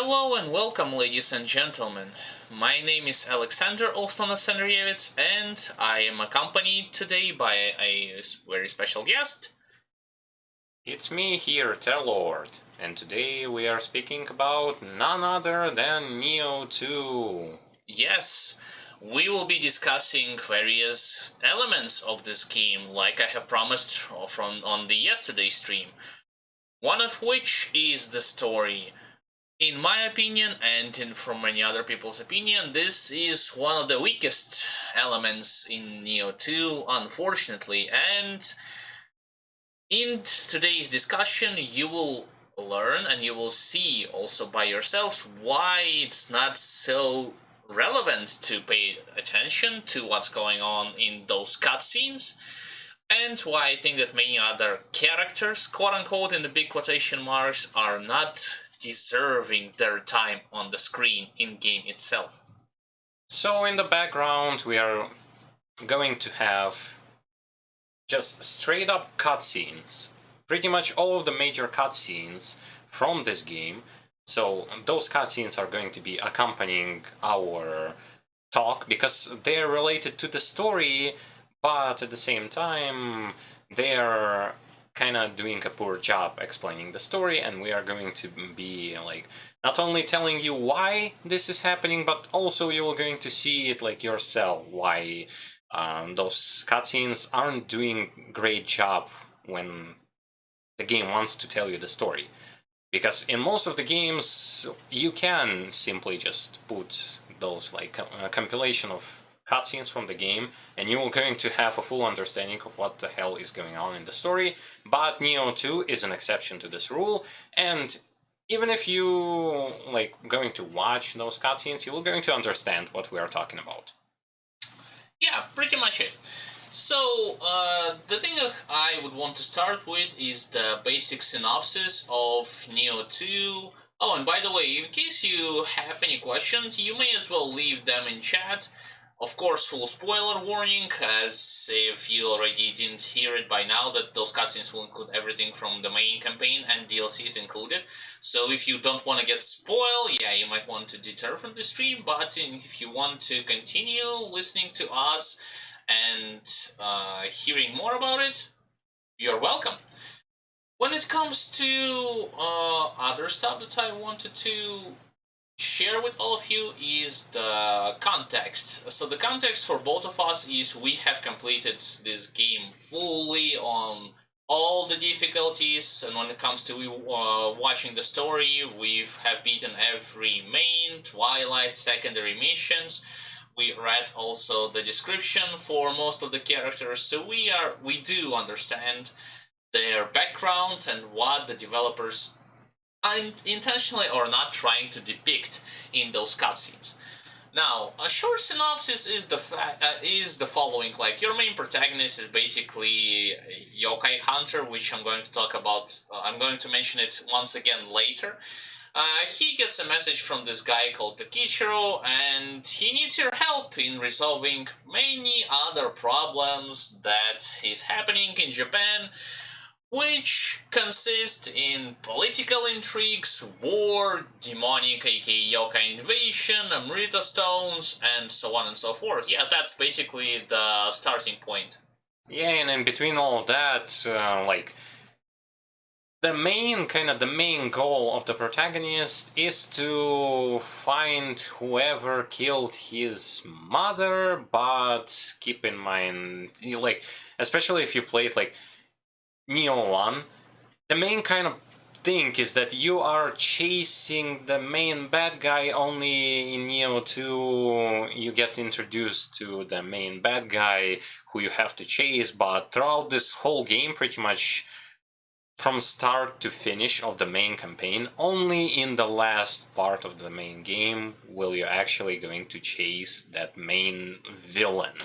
Hello and welcome, ladies and gentlemen. My name is Alexander Olston-Asandrievich, and I am accompanied today by a very special guest. It's me here, Terlord, and today we are speaking about none other than Nioh 2. Yes, we will be discussing various elements of this game, like I have promised on the yesterday stream. One of which is the story. In my opinion, and from many other people's opinion, this is one of the weakest elements in Nioh 2, unfortunately, and in today's discussion you will learn and you will see also by yourselves why it's not so relevant to pay attention to what's going on in those cutscenes, and why I think that many other characters, quote-unquote in the big quotation marks, are not deserving their time on the screen in-game itself. So in the background we are going to have just straight up cutscenes. Pretty much all of the major cutscenes from this game. So those cutscenes are going to be accompanying our talk because they're related to the story, but at the same time they're kind of doing a poor job explaining the story, and we are going to be like not only telling you why this is happening, but also you're going to see it like yourself, why those cutscenes aren't doing great job when the game wants to tell you the story. Because in most of the games you can simply just put those like a compilation of cutscenes from the game and you're going to have a full understanding of what the hell is going on in the story, but Nioh 2 is an exception to this rule, and even if you like going to watch those cutscenes, you're going to understand what we are talking about. Yeah, pretty much it. So, the thing that I would want to start with is the basic synopsis of Nioh 2. Oh, and by the way, in case you have any questions, you may as well leave them in chat. Of course, full spoiler warning, as if you already didn't hear it by now, that those cutscenes will include everything from the main campaign and DLCs included. So if you don't want to get spoiled, yeah, you might want to deter from the stream, but if you want to continue listening to us and hearing more about it, you're welcome. When it comes to other stuff that I wanted to share with all of you is the context. So the context for both of us is we have completed this game fully on all the difficulties, and when it comes to watching the story, we have beaten every main, Twilight, secondary missions. We read also the description for most of the characters, so we do understand their backgrounds and what the developers intentionally or not trying to depict in those cutscenes. Now, a short synopsis is the following: like, your main protagonist is basically a yokai hunter, which I'm going to talk about. I'm going to mention it once again later. He gets a message from this guy called Takichiro, and he needs your help in resolving many other problems that is happening in Japan, which consist in political intrigues, war, demonic aka yokai invasion, Amrita stones, and so on and so forth. Yeah, that's basically the starting point. Yeah, and in between all of that, like the main goal of the protagonist is to find whoever killed his mother, but keep in mind, like, especially if you played like Nioh 1, the main kind of thing is that you are chasing the main bad guy. Only in Nioh 2 you get introduced to the main bad guy who you have to chase, but throughout this whole game, pretty much from start to finish of the main campaign, only in the last part of the main game will you actually going to chase that main villain.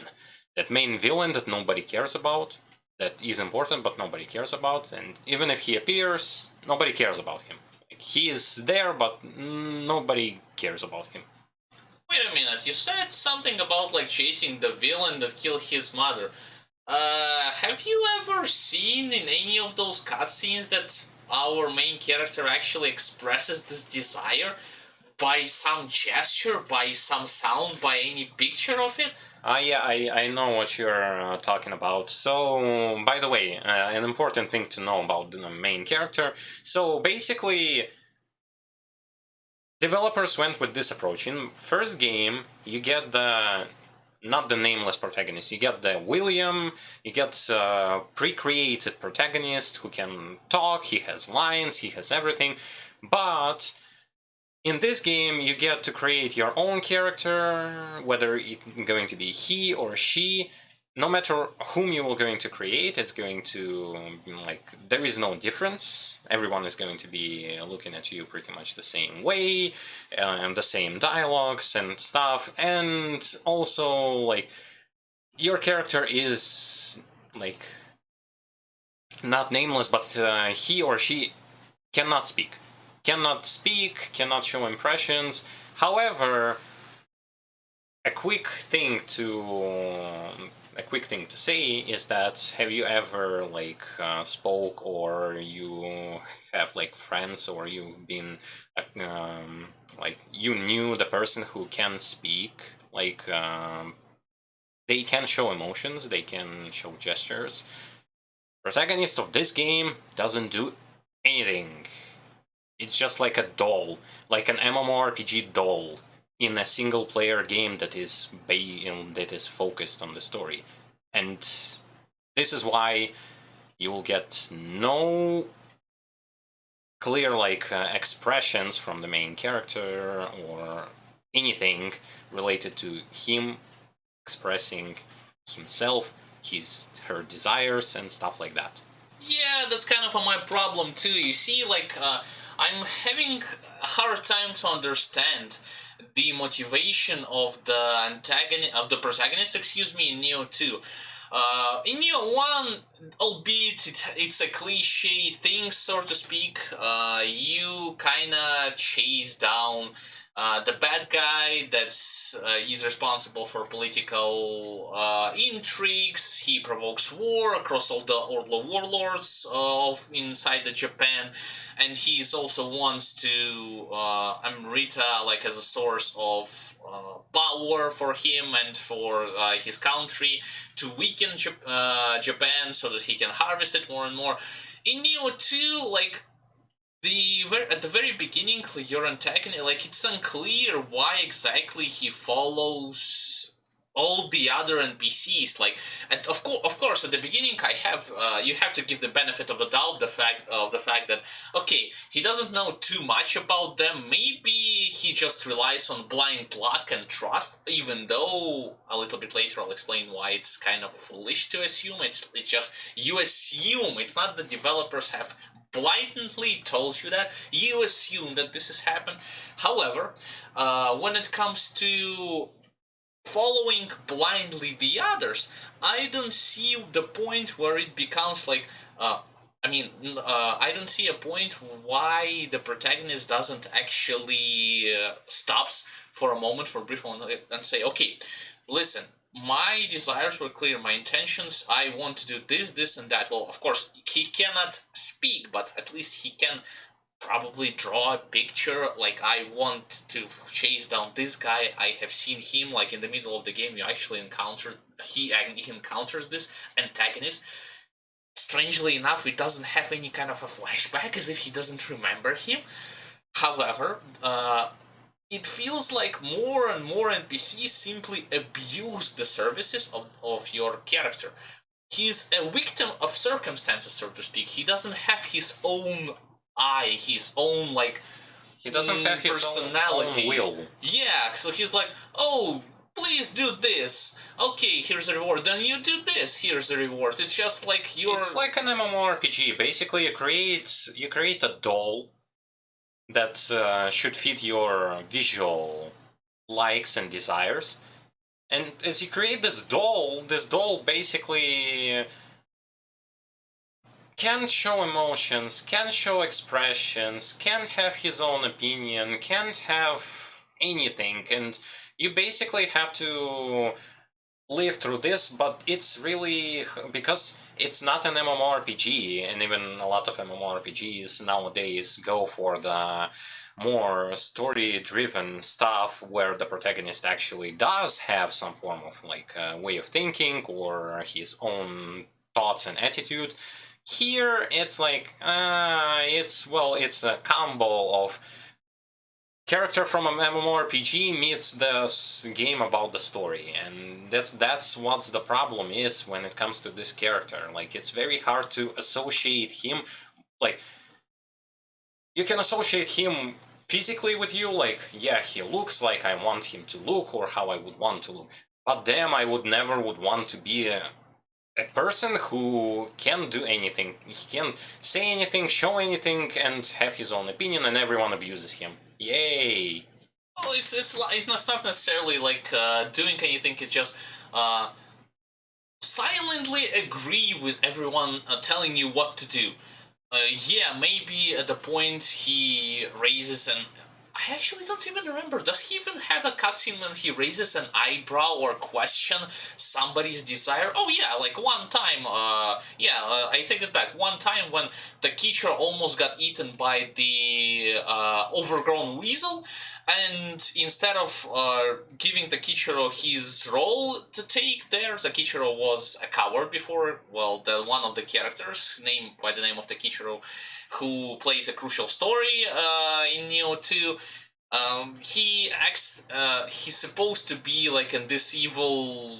That main villain that nobody cares about, that is important but nobody cares about, and even if he appears, nobody cares about him. Like, he is there, but nobody cares about him. Wait a minute, you said something about like chasing the villain that killed his mother. Have you ever seen in any of those cutscenes that our main character actually expresses this desire? by some gesture, by some sound, by any picture of it. Yeah, I know what you're talking about. So, by the way, an important thing to know about the main character. So, basically, developers went with this approach. In first game, you get not the nameless protagonist. You get the William. You get pre-created protagonist who can talk. He has lines. He has everything. But in this game, you get to create your own character, whether it's going to be he or she. No matter whom you are going to create, it's going to, like, there is no difference. Everyone is going to be looking at you pretty much the same way, and the same dialogues and stuff. And also, like, your character is, like, not nameless, but he or she cannot speak. Cannot show impressions. However, a quick thing to say is that, have you ever like spoke, or you have like friends, or you've been like you knew the person who can speak, like they can show emotions, they can show gestures. Protagonist of this game doesn't do anything. It's just like a doll, like an MMORPG doll in a single-player game that is focused on the story. And this is why you will get no clear expressions from the main character or anything related to him expressing himself, her desires and stuff like that. Yeah, that's kind of my problem too. You see, I'm having a hard time to understand the motivation of the protagonist, in Nioh 2. In Nioh 1, albeit it's a cliche thing, so to speak, you kinda chase down the bad guy that's is responsible for political intrigues. He provokes war across all the warlords of inside the Japan, and he also wants to Amrita like as a source of power for him and for his country, to weaken Japan so that he can harvest it more and more. In Nioh 2, at the very beginning, your antagonist, it's unclear why exactly he follows all the other NPCs. And of course, at the beginning, you have to give the benefit of the doubt, the fact that okay, he doesn't know too much about them. Maybe he just relies on blind luck and trust. Even though a little bit later I'll explain why it's kind of foolish to assume. It's just you assume. It's not the developers have blatantly told you that. You assume that this has happened. However, when it comes to following blindly the others, I don't see the point where it becomes I don't see a point why the protagonist doesn't actually stops for a moment, for a brief moment, and say, okay, listen, my desires were clear, my intentions, I want to do this, this, and that. Well, of course, he cannot speak, but at least he can probably draw a picture. Like, I want to chase down this guy. I have seen him, in the middle of the game, you actually he encounters this antagonist. Strangely enough, it doesn't have any kind of a flashback, as if he doesn't remember him. However, it feels like more and more NPCs simply abuse the services of your character. He's a victim of circumstances, so to speak. He doesn't have his own his own, he doesn't have his personality. Own will. Yeah, so he's like, oh, please do this. Okay, here's a reward. Then you do this. Here's a reward. It's just like you're... It's like an MMORPG. Basically, you create a doll that should fit your visual likes and desires. And as you create this doll basically can't show emotions, can't show expressions, can't have his own opinion, can't have anything. And you basically have to live through this, but it's really... because it's not an MMORPG, and even a lot of MMORPGs nowadays go for the more story-driven stuff where the protagonist actually does have some form of like way of thinking or his own thoughts and attitude. Here it's like it's a combo of character from a MMORPG meets the game about the story, and that's what the problem is when it comes to this character. Like, it's very hard to associate him. Like, you can associate him physically with you, like, yeah, he looks like I want him to look or how I would want to look, but damn, I would never would want to be a person who can do anything. He can say anything, show anything, and have his own opinion, and everyone abuses him. Yay! Oh, it's not necessarily like doing anything. It's just silently agree with everyone telling you what to do. Yeah, maybe at the point he raises an. I actually don't even remember. Does he even have a cutscene when he raises an eyebrow or question somebody's desire? Oh yeah, like one time. I take it back. One time when the Kichiro almost got eaten by the overgrown weasel, and instead of giving the Kichiro his role to take there, the Kichiro was a coward before. Well, the one of the characters, named by the name of the Kichiro, who plays a crucial story in Nioh 2. He acts. He's supposed to be like this evil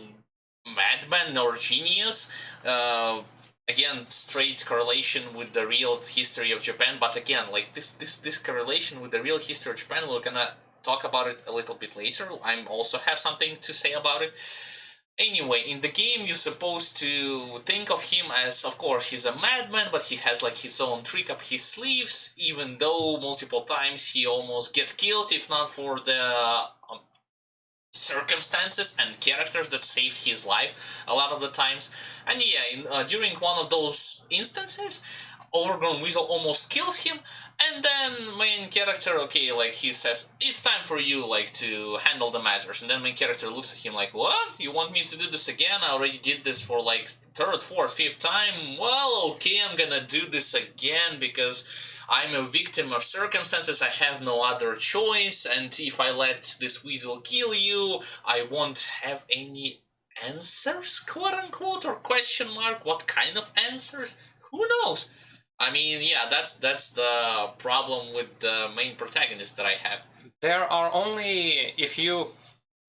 madman or genius. Again, straight correlation with the real history of Japan. But again, like this correlation with the real history of Japan, we're gonna talk about it a little bit later. I also have something to say about it. Anyway, in the game, you're supposed to think of him as, of course, he's a madman, but he has like his own trick up his sleeves, even though multiple times he almost gets killed, if not for the circumstances and characters that saved his life a lot of the times. And yeah, during one of those instances, Overgrown Weasel almost kills him, and then main character, okay, like he says, it's time for you, like, to handle the matters. And then main character looks at him like, what? You want me to do this again? I already did this for like third, fourth, fifth time. Well, okay, I'm gonna do this again because I'm a victim of circumstances. I have no other choice, and if I let this weasel kill you, I won't have any answers, quote unquote, or question mark. What kind of answers? Who knows? I mean, yeah, that's the problem with the main protagonist that I have. There are only, if you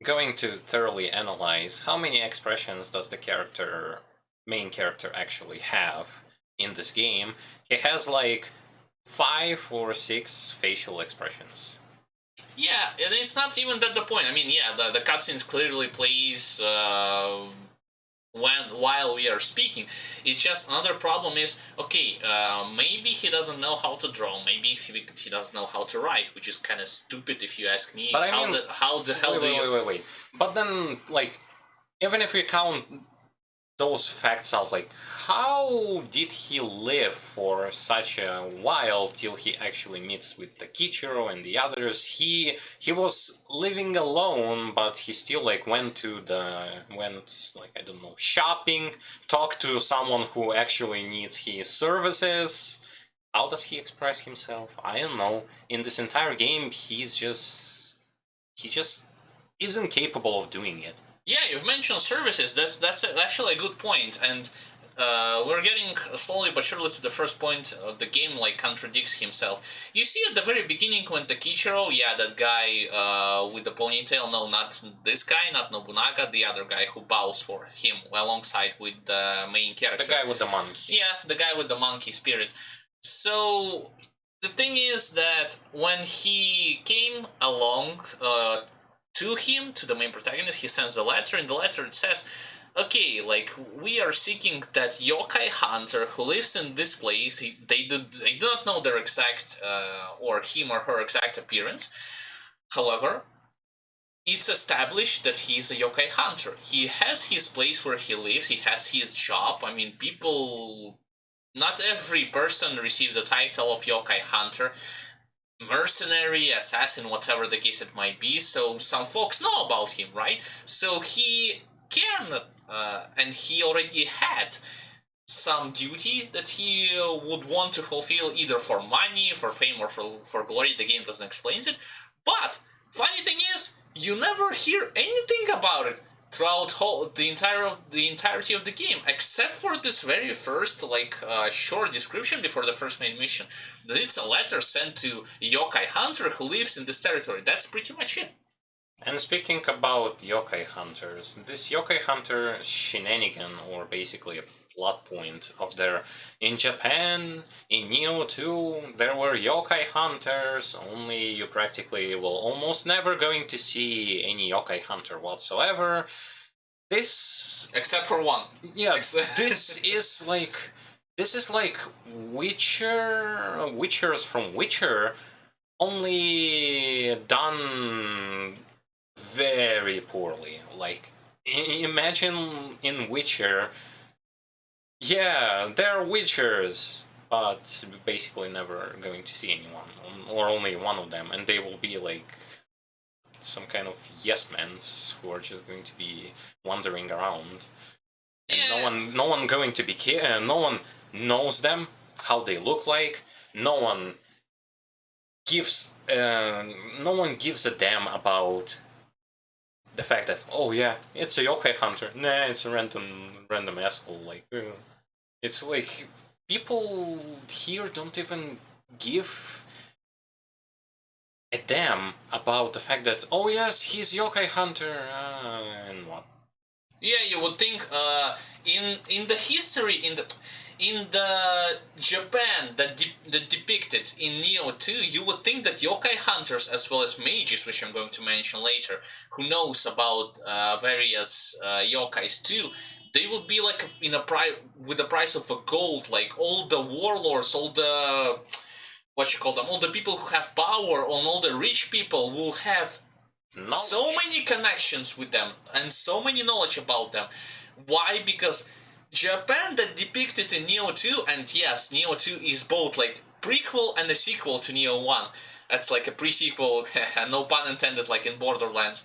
going to thoroughly analyze how many expressions does the main character actually have in this game, he has like 5 or 6 facial expressions. Yeah, and it's not even that the point. I mean, yeah, the cutscenes clearly plays while we are speaking. It's just another problem is, okay, maybe he doesn't know how to draw, maybe he doesn't know how to write, which is kind of stupid if you ask me. But how the hell do you... Wait. But then, like, even if we count those facts out, like, how did he live for such a while till he actually meets with the Kichiro and the others? He was living alone, but he still like went like, I don't know, shopping, talked to someone who actually needs his services. How does he express himself? I don't know. In this entire game, he just isn't capable of doing it. Yeah, you've mentioned services. That's actually a good point, and we're getting slowly but surely to the first point. The game like contradicts himself. You see at the very beginning when the Kichiro, yeah, that guy with the ponytail, no, not this guy, not Nobunaga, the other guy who bows for him alongside with the main character. The guy with the monkey. Yeah, the guy with the monkey spirit. So the thing is that when he came along to the main protagonist, he sends the letter. In the letter it says, okay, like, we are seeking that yokai hunter who lives in this place. They do not know their exact, or him or her exact appearance. However, it's established that he's a yokai hunter. He has his place where he lives. He has his job. I mean, not every person receives the title of yokai hunter. Mercenary, assassin, whatever the case it might be, so some folks know about him, right? So he can, and he already had some duty that he would want to fulfill, either for money, for fame, or for glory. The game doesn't explain it. But funny thing is, you never hear anything about it throughout the entirety of the game, except for this very first short description before the first main mission. That it's a letter sent to Yokai Hunter who lives in this territory. That's pretty much it. And speaking about yokai hunters, this yokai hunter shenanigan, or basically a plot point of their... In Japan, in Nioh 2, there were yokai hunters, only you practically will almost never going to see any yokai hunter whatsoever. This... Except for one. Yeah, this is like... This is like Witchers from Witcher, only done very poorly. Like, imagine in Witcher, yeah, they're Witchers, but basically never going to see anyone, or only one of them, and they will be like some kind of yes-men who are just going to be wandering around, and Yeah. no one going to be no one knows them, how they look like, no one gives a damn about the fact that, oh yeah, it's a yokai hunter. Nah, it's a random asshole. Like, it's like people here don't even give a damn about the fact that, oh yes, he's yokai hunter, and what? Yeah, you would think in the history in the Japan that depicted in Nioh 2, you would think that yokai hunters as well as mages, which I'm going to mention later, who knows about various yokais too, they would be like in a with the price of a gold. Like all the warlords, all the all the people who have power, and all the rich people will have so many connections with them and so many knowledge about them. Why? Because Japan that depicted in Nioh 2, and yes, Nioh 2 is both like prequel and a sequel to Nioh 1. That's like a pre-sequel, no pun intended, like in Borderlands.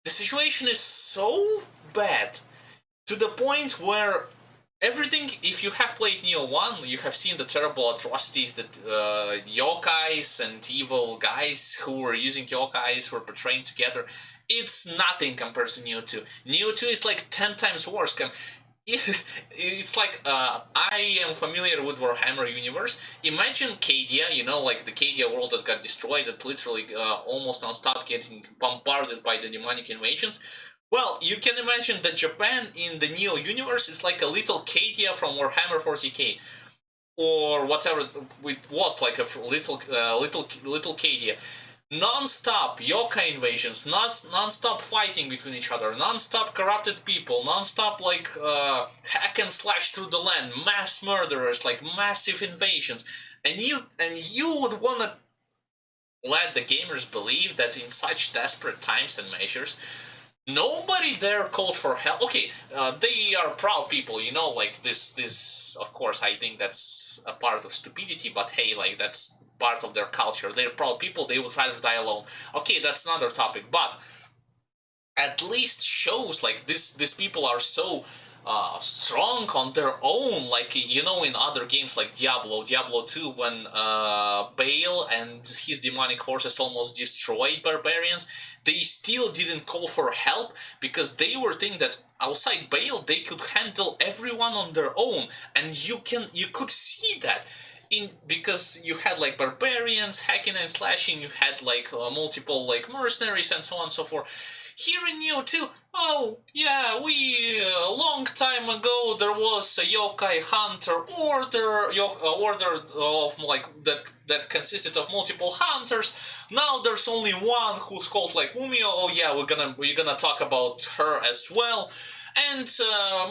The situation is so bad to the point where everything, if you have played Nioh 1, you have seen the terrible atrocities that yokais and evil guys who were using yokais were portraying together. It's nothing compared to Nioh 2. Nioh 2 is like 10 times worse. It's like, I am familiar with Warhammer universe. Imagine Cadia, you know, like the Cadia world that got destroyed, that literally almost non-stop getting bombarded by the demonic invasions. Well, you can imagine that Japan in the Nioh universe is like a little Cadia from Warhammer 40k, or whatever it was, like a little Cadia. Non-stop yokai invasions, non-stop fighting between each other, non-stop corrupted people, non-stop like hack and slash through the land, mass murderers, like massive invasions, and you would wanna let the gamers believe that in such desperate times and measures, nobody there called for help. Okay, they are proud people, you know, like this, of course, I think that's a part of stupidity, but hey, like, that's part of their culture. They're proud people, they would rather die alone. Okay, that's another topic, but at least shows like these people are so strong on their own, like, you know, in other games like Diablo 2, when Baal and his demonic forces almost destroyed barbarians, they still didn't call for help because they were thinking that outside Baal they could handle everyone on their own, and you could see that because you had like barbarians hacking and slashing, you had like multiple like mercenaries and so on and so forth. Here in Nioh 2, oh yeah, we a long time ago there was a yokai hunter order of like that consisted of multiple hunters. Now there's only one who's called like Umio. Oh yeah, we're gonna talk about her as well. And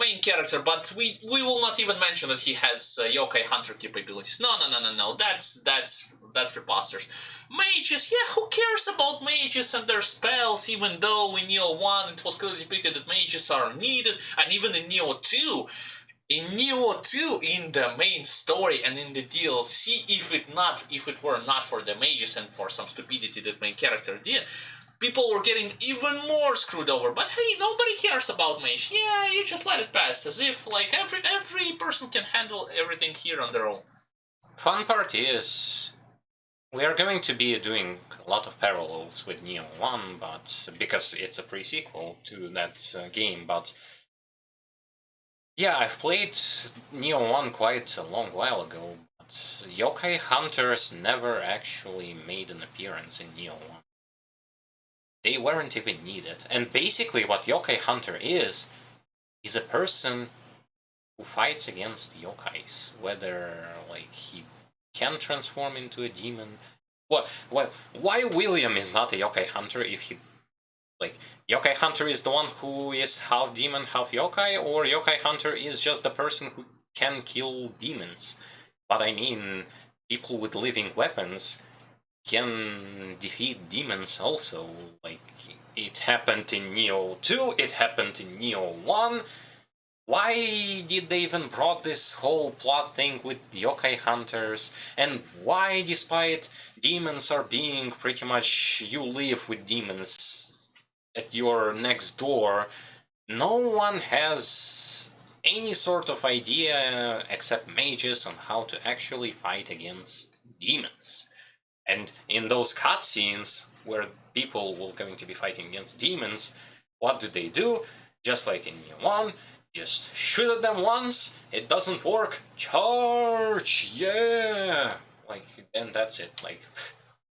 main character, but we will not even mention that he has yokai hunter capabilities. No. That's preposterous. Mages, yeah, who cares about mages and their spells? Even though in Nioh 1 it was clearly depicted that mages are needed, and even in Nioh 2. In Nioh 2, in the main story and in the DLC, if it were not for the mages and for some stupidity that main character did, people were getting even more screwed over. But hey, nobody cares about mage. Yeah, you just let it pass, as if like every person can handle everything here on their own. Fun part is we are going to be doing a lot of parallels with Nioh 1, but because it's a pre-sequel to that game, but yeah, I've played Nioh 1 quite a long while ago, but yokai hunters never actually made an appearance in Nioh 1. They weren't even needed. And basically what yokai hunter is a person who fights against yokais, whether like he can transform into a demon. Well, why William is not a yokai hunter if he like yokai hunter is the one who is half demon, half yokai, or yokai hunter is just the person who can kill demons? But I mean, people with living weapons can defeat demons also. Like, it happened in Nioh 2, it happened in Nioh 1. Why did they even brought this whole plot thing with yokai hunters? And why, despite demons are being pretty much, you live with demons at your next door, no one has any sort of idea except mages on how to actually fight against demons? And in those cutscenes where people will going to be fighting against demons, what do? Just like in Nioh 1, just shoot at them once, it doesn't work, charge, yeah! Like, and that's it, like...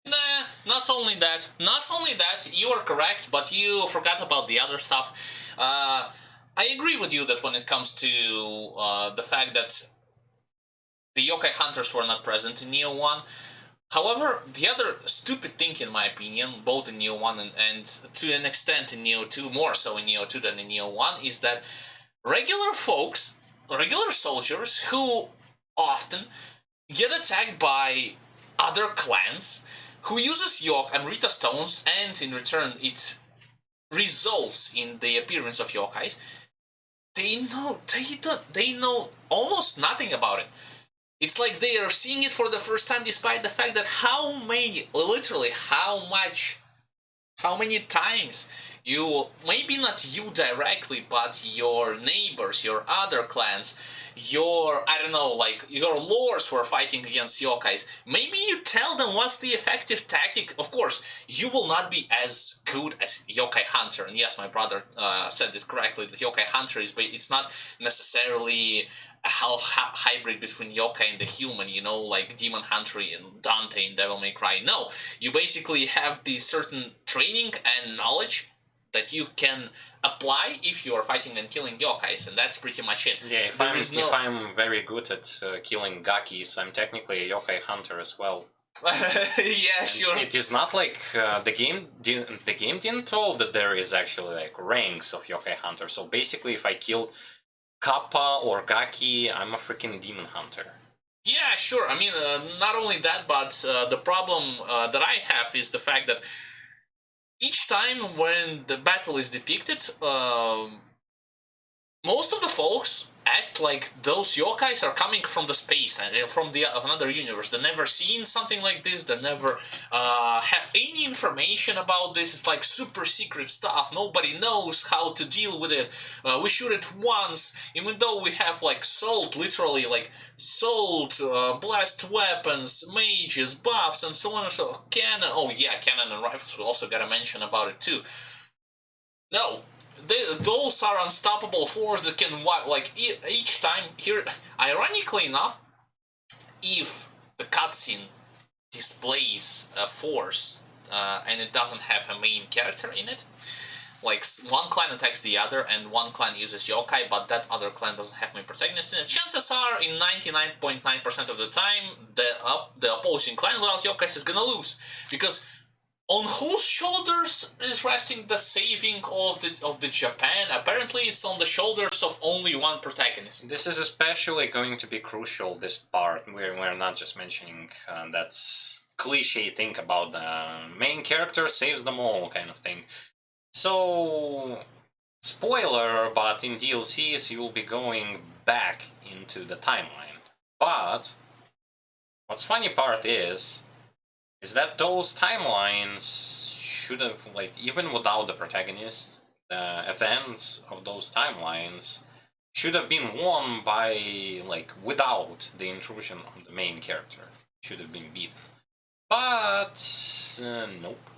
Nah, not only that, you are correct, but you forgot about the other stuff. I agree with you that when it comes to the fact that the yokai hunters were not present in Nioh 1, however, the other stupid thing, in my opinion, both in Nioh 1 and to an extent in Nioh 2, more so in Nioh 2 than in Nioh 1, is that regular folks, regular soldiers, who often get attacked by other clans, who uses Yok and Rita stones, and in return it results in the appearance of yokais, they know almost nothing about it. It's like they are seeing it for the first time, despite the fact that how many times you, maybe not you directly, but your neighbors, your other clans, your, I don't know, like your lords who are fighting against yokais, maybe you tell them what's the effective tactic. Of course, you will not be as good as yokai hunter, and yes, my brother said this correctly, that yokai hunter is, but it's not necessarily a half hybrid between yokai and the human, you know, like Demon Hunter and Dante in Devil May Cry. No, you basically have this certain training and knowledge that you can apply if you are fighting and killing yokais, and that's pretty much it. Yeah, if I'm very good at killing gakis, I'm technically a yokai hunter as well. Yeah, and sure. It is not like the game didn't tell that there is actually like ranks of yokai hunter. So basically, if I kill Kappa or Gaki, I'm a freaking demon hunter. Yeah, sure. I mean, not only that, but the problem that I have is the fact that each time when the battle is depicted, most of the folks act like those yokais are coming from the space and from another universe. They never seen something like this. They never have any information about this. It's like super secret stuff. Nobody knows how to deal with it. We shoot it once, even though we have like sold, literally like sold blast weapons, mages, buffs, and so on and so on. Cannon. Oh yeah, cannon and rifles. We also gotta mention about it too. No. Those are unstoppable force that can, like, each time here, ironically enough, if the cutscene displays a force and it doesn't have a main character in it, like one clan attacks the other and one clan uses yokai, but that other clan doesn't have main protagonist in it, chances are, in 99.9% of the time, the opposing clan without yokais is gonna lose, because on whose shoulders is resting the saving of the Japan? Apparently, it's on the shoulders of only one protagonist. This is especially going to be crucial, this part. We're not just mentioning that cliche thing about the main character saves them all kind of thing. So, spoiler, but in DLCs you'll be going back into the timeline. But, what's funny part is that those timelines should have, like, even without the protagonist, the events of those timelines should have been won by, like, without the intrusion on the main character. Should have been beaten. But, nope.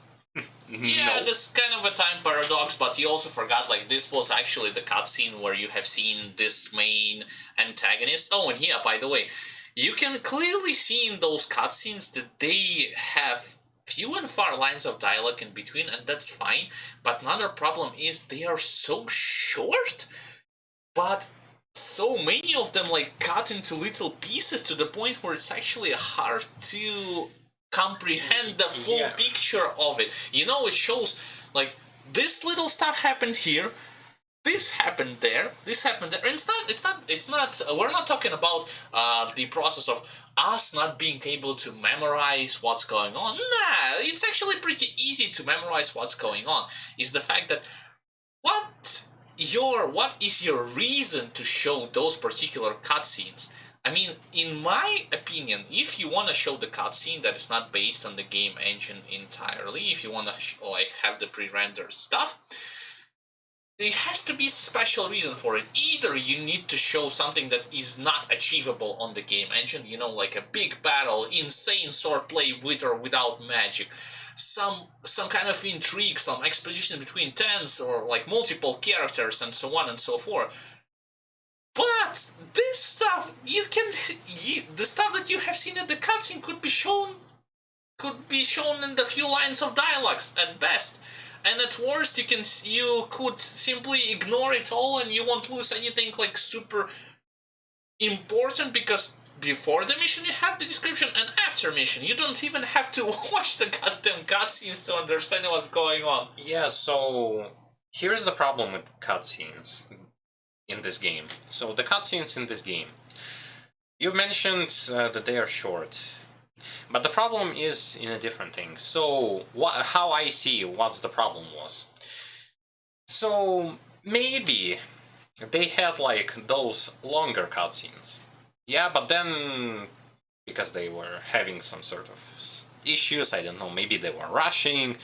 Yeah, Nope. this is kind of a time paradox, but you also forgot, like, this was actually the cutscene where you have seen this main antagonist. Oh, and yeah, by the way, you can clearly see in those cutscenes that they have few and far lines of dialogue in between, and that's fine. But another problem is they are so short, but so many of them, like, cut into little pieces to the point where it's actually hard to comprehend the full picture of it. You know, it shows, like, this little stuff happened here, this happened there, this happened there. And it's not, we're not talking about the process of us not being able to memorize what's going on. Nah, it's actually pretty easy to memorize what's going on. It's the fact that what is your reason to show those particular cutscenes? I mean, in my opinion, if you want to show the cutscene that is not based on the game engine entirely, if you want to like have the pre-rendered stuff, there has to be a special reason for it. Either you need to show something that is not achievable on the game engine, you know, like a big battle, insane swordplay with or without magic, some kind of intrigue, some exposition between tens or like multiple characters and so on and so forth. But this stuff, the stuff that you have seen in the cutscene could be shown in the few lines of dialogues at best. And at worst, you could simply ignore it all, and you won't lose anything like super important, because before the mission you have the description, and after mission you don't even have to watch the goddamn cutscenes to understand what's going on. Yeah, so here's the problem with cutscenes in this game. So the cutscenes in this game, you mentioned that they are short. But the problem is in a different thing. So, how I see what the problem was. So, maybe they had, like, those longer cutscenes. Yeah, but then, because they were having some sort of issues, I don't know, maybe they were rushing.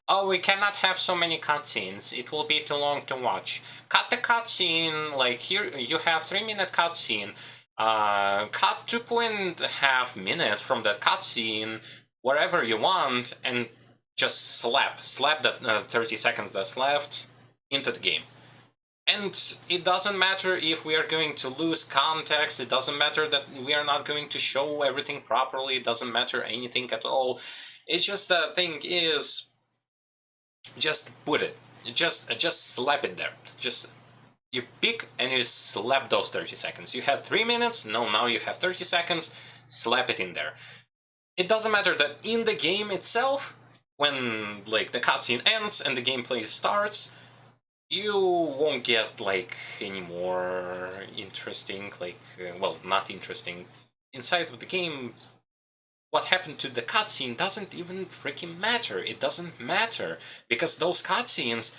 Oh, we cannot have so many cutscenes, it will be too long to watch. Cut the cutscene, like, here you have 3-minute cutscene. Cut 2.5 minutes from that cutscene wherever you want, and just slap that 30 seconds that's left into the game. And it doesn't matter if we are going to lose context, it doesn't matter that we are not going to show everything properly, it doesn't matter anything at all. It's just the thing is, just put it, just slap it there. Just you pick and you slap those 30 seconds. You had 3 minutes, no, now you have 30 seconds, slap it in there. It doesn't matter that in the game itself, when, like, the cutscene ends and the gameplay starts, you won't get, like, any more interesting, like, well, not interesting. Inside of the game, what happened to the cutscene doesn't even freaking matter. It doesn't matter, because those cutscenes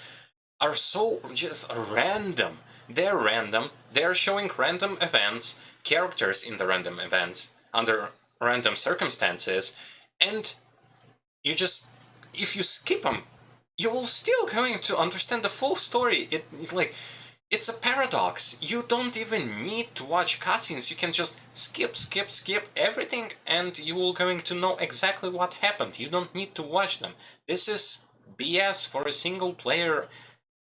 are so just random. They're random, they're showing random events, characters in the random events, under random circumstances, and you just, if you skip them, you're still going to understand the full story. It's a paradox. You don't even need to watch cutscenes, you can just skip everything, and you will going to know exactly what happened. You don't need to watch them. This is BS for a single player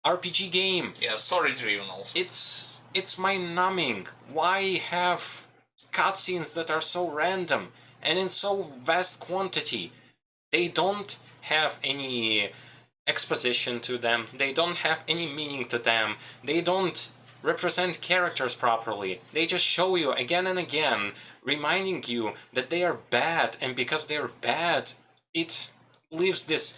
RPG game. Yeah, story-driven also. It's mind-numbing. Why have cutscenes that are so random and in so vast quantity? They don't have any exposition to them. They don't have any meaning to them. They don't represent characters properly. They just show you again and again, reminding you that they are bad, and because they're bad, it leaves this,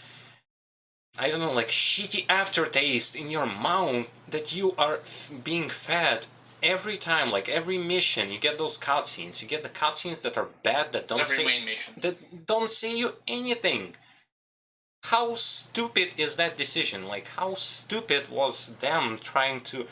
I don't know, like, shitty aftertaste in your mouth that you are being fed every time. Like, every mission, you get those cutscenes. You get the cutscenes that are bad, that don't say you anything. How stupid is that decision? Like, how stupid was them trying to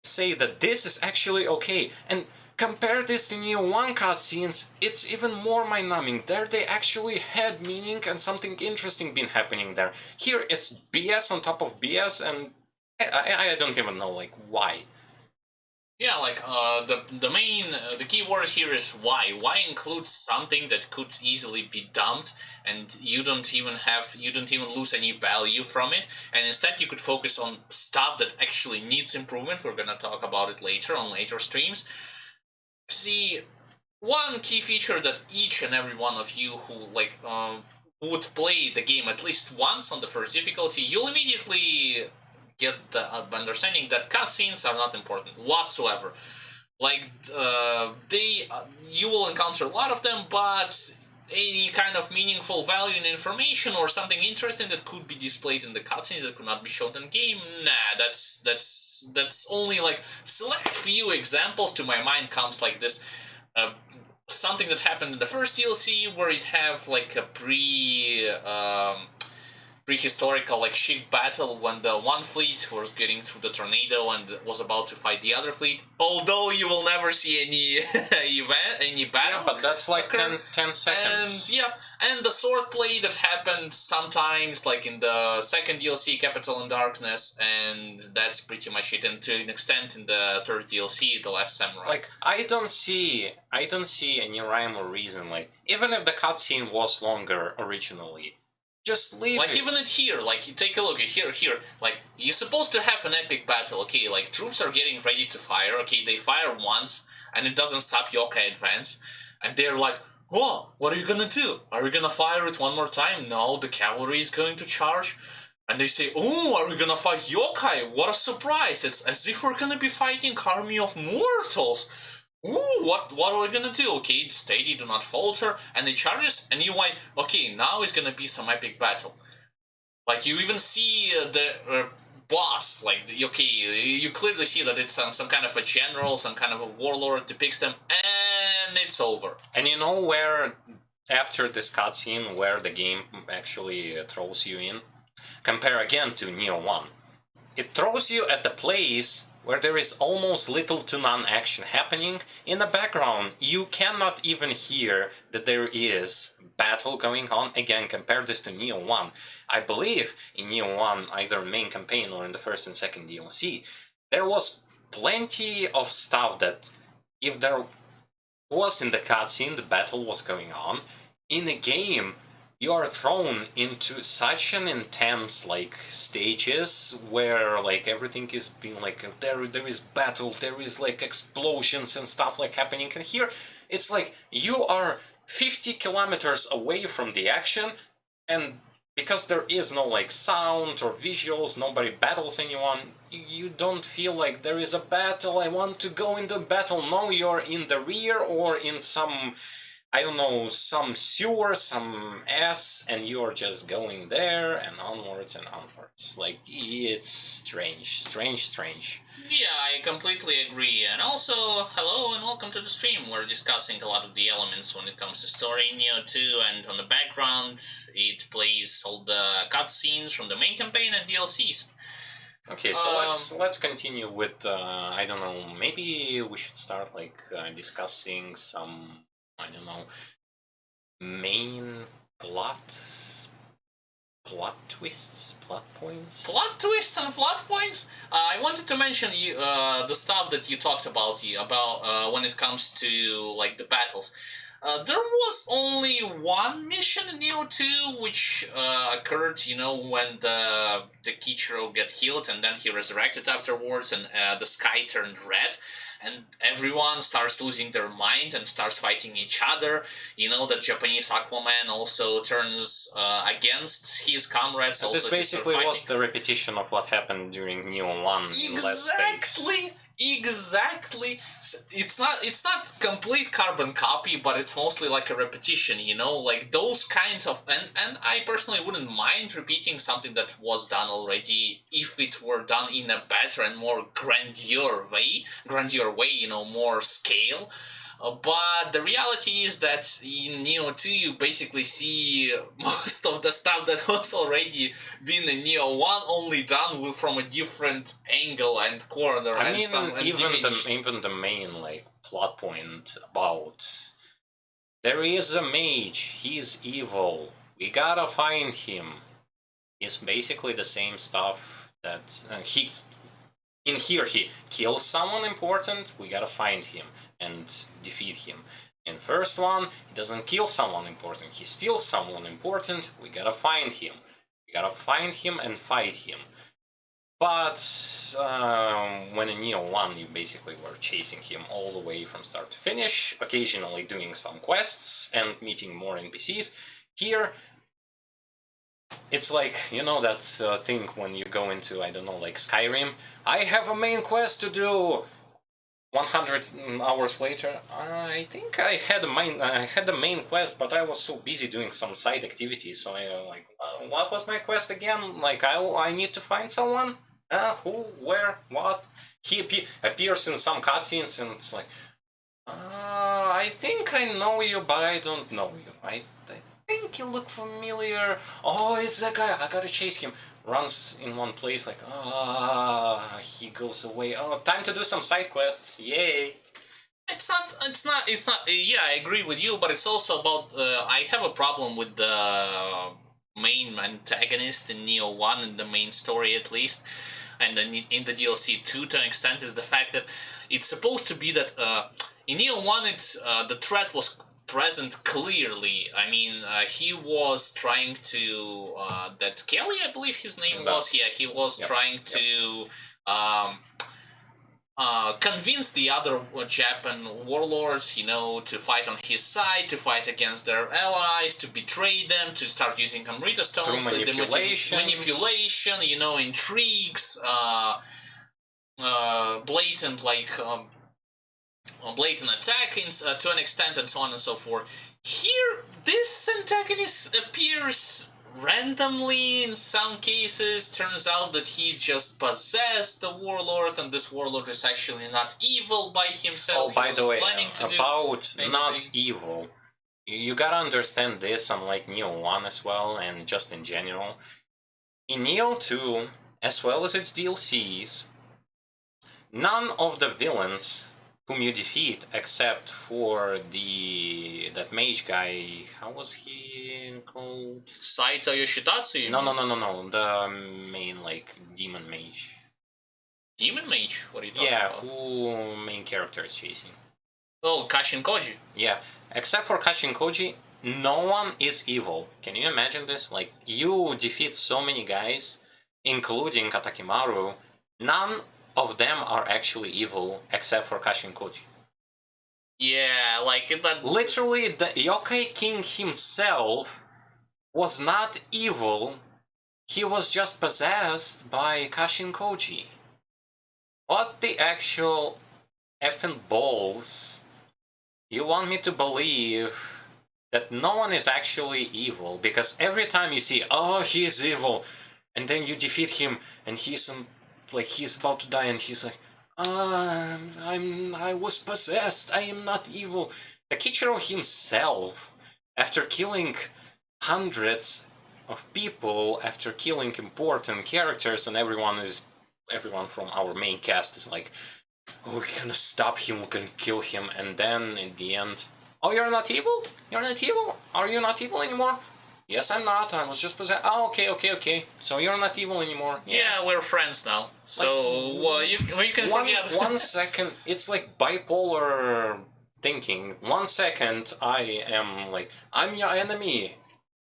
say that this is actually okay? And compare this to Nioh 1 cutscenes, it's even more mind-numbing. There they actually had meaning and something interesting been happening there. Here it's BS on top of BS, and I don't even know, like, why. Yeah, like, the key word here is why. Why include something that could easily be dumped, and you don't even lose any value from it, and instead you could focus on stuff that actually needs improvement. We're gonna talk about it later on later streams. See, one key feature that each and every one of you who, like, would play the game at least once on the first difficulty, you'll immediately get the understanding that cutscenes are not important whatsoever. Like, you will encounter a lot of them, but any kind of meaningful value in information or something interesting that could be displayed in the cutscenes that could not be shown in game, nah, that's only like select few examples to my mind comes like this. Something that happened in the first DLC where it have like a prehistorical like ship battle when the one fleet was getting through the tornado and was about to fight the other fleet. Although you will never see any any battle. Yeah, but that's like 10 seconds. And the sword play that happened sometimes, like in the second DLC, Capital in Darkness, and that's pretty much it. And to an extent in the third DLC, The Last Samurai. Like, I don't see any rhyme or reason. Like, even if the cutscene was longer originally, just leave like, it. even it here, like, you take a look here, like, you're supposed to have an epic battle, okay, like, troops are getting ready to fire, okay, they fire once, and it doesn't stop yokai advance, and they're like, oh, what are you gonna do? Are we gonna fire it one more time? No, the cavalry is going to charge, and they say, oh, are we gonna fight yokai? What a surprise, it's as if we're gonna be fighting army of mortals. Ooh, what are we gonna do? Okay, it's steady, do not falter, and it charges, and you like, okay, now is gonna be some epic battle. Like, you even see the boss, like, okay, you clearly see that it's some kind of a general, some kind of a warlord depicts them, and it's over. And you know where, after this cutscene, where the game actually throws you in? Compare again to Nioh 1. It throws you at the place where there is almost little to none action happening. In the background, you cannot even hear that there is battle going on. Again, compare this to Nioh 1. I believe in Nioh 1, either main campaign or in the first and second DLC, there was plenty of stuff that, if there was in the cutscene, the battle was going on. In the game, you are thrown into such an intense, like, stages where, like, everything is being, like, there is battle, there is, like, explosions and stuff, like, happening, and here, it's like, you are 50 kilometers away from the action, and because there is no, like, sound or visuals, nobody battles anyone, you don't feel like there is a battle, I want to go into battle. No, you're in the rear or in some, I don't know, some sewer, some ass, and you're just going there and onwards and onwards. Like, it's strange. Yeah, I completely agree. And also, hello and welcome to the stream. We're discussing a lot of the elements when it comes to story in Nioh 2, and on the background, it plays all the cutscenes from the main campaign and DLCs. Okay, so let's continue with, I don't know, maybe we should start, like, discussing some, I don't know, main plot twists, plot points? Plot twists and plot points? I wanted to mention the stuff that you talked about when it comes to, like, the battles. There was only one mission in Nioh 2 which occurred, you know, when the Kichiro get healed and then he resurrected afterwards and the sky turned red. And everyone starts losing their mind and starts fighting each other. You know, the Japanese Aquaman also turns against his comrades. Also, this basically was the repetition of what happened during Nioh 1 in less stages. Exactly. It's not complete carbon copy, but it's mostly like a repetition, you know, like those kinds of, and I personally wouldn't mind repeating something that was done already if it were done in a better and more grandeur way, you know, more scale. But the reality is that in Nioh 2 you basically see most of the stuff that was already been in Nioh 1, only done from a different angle and corner. I and mean, some even the main like plot point about there is a mage, he's evil, we gotta find him, is basically the same stuff that he kills someone important, we gotta find him and defeat him. In first one, he doesn't kill someone important, he steals someone important, we gotta find him. We gotta find him and fight him. But when in Nioh 1 you basically were chasing him all the way from start to finish, occasionally doing some quests and meeting more NPCs. Here, it's like, you know that thing when you go into, I don't know, like Skyrim, I have a main quest to do! 100 hours later, I think I had the main quest, but I was so busy doing some side activities, so I like, what was my quest again? Like, I need to find someone? Who? Where? What? He appears in some cutscenes, and it's like, I think I know you, but I don't know you. I think you look familiar. Oh, it's that guy. I gotta chase him. Runs in one place, like, he goes away. Oh, time to do some side quests. Yay! It's not. Yeah, I agree with you, but it's also about. I have a problem with the main antagonist in Nioh 1, in the main story at least, and then in the DLC 2 to an extent, is the fact that it's supposed to be that in Nioh 1 it's the threat was present clearly. I mean, he was trying to that Kelly, I believe his name was. Yeah, he was trying to convince the other Japan warlords, you know, to fight on his side, to fight against their allies, to betray them, to start using Amrita stones, through manipulation, you know, intrigues, blatant blatant attack to an extent, and so on and so forth. Here, this antagonist appears randomly in some cases. Turns out that he just possessed the warlord, and this warlord is actually not evil by himself. Oh, by the way, about not evil, you gotta understand this, unlike Nioh 1 as well, and just in general. In Nioh 2, as well as its DLCs, none of the villains whom you defeat, except for that mage guy, how was he called? Saito Yoshitatsu? No, the main, like, demon mage. Demon mage? What are you talking about? Yeah, who main character is chasing? Oh, Kashin Koji. Yeah, except for Kashin Koji, no one is evil. Can you imagine this? Like, you defeat so many guys, including Katakimaru, none of them are actually evil, except for Kashin Koji. Yeah, like that. Literally, the Yokai King himself was not evil. He was just possessed by Kashin Koji. What the actual effing balls? You want me to believe that no one is actually evil, because every time you see, oh, he is evil, and then you defeat him, and he's about to die, and he's like, I was possessed, I am not evil. Takichiro himself, after killing hundreds of people, after killing important characters, and everyone from our main cast is like, oh, we're gonna stop him, we're gonna kill him, and then in the end, oh, you're not evil? You're not evil? Are you not evil anymore? Yes, I'm not. I was just possessed. Oh, okay. So you're not evil anymore. Yeah, we're friends now. So you can forget. 1 second, it's like bipolar thinking. 1 second, I am like, I'm your enemy.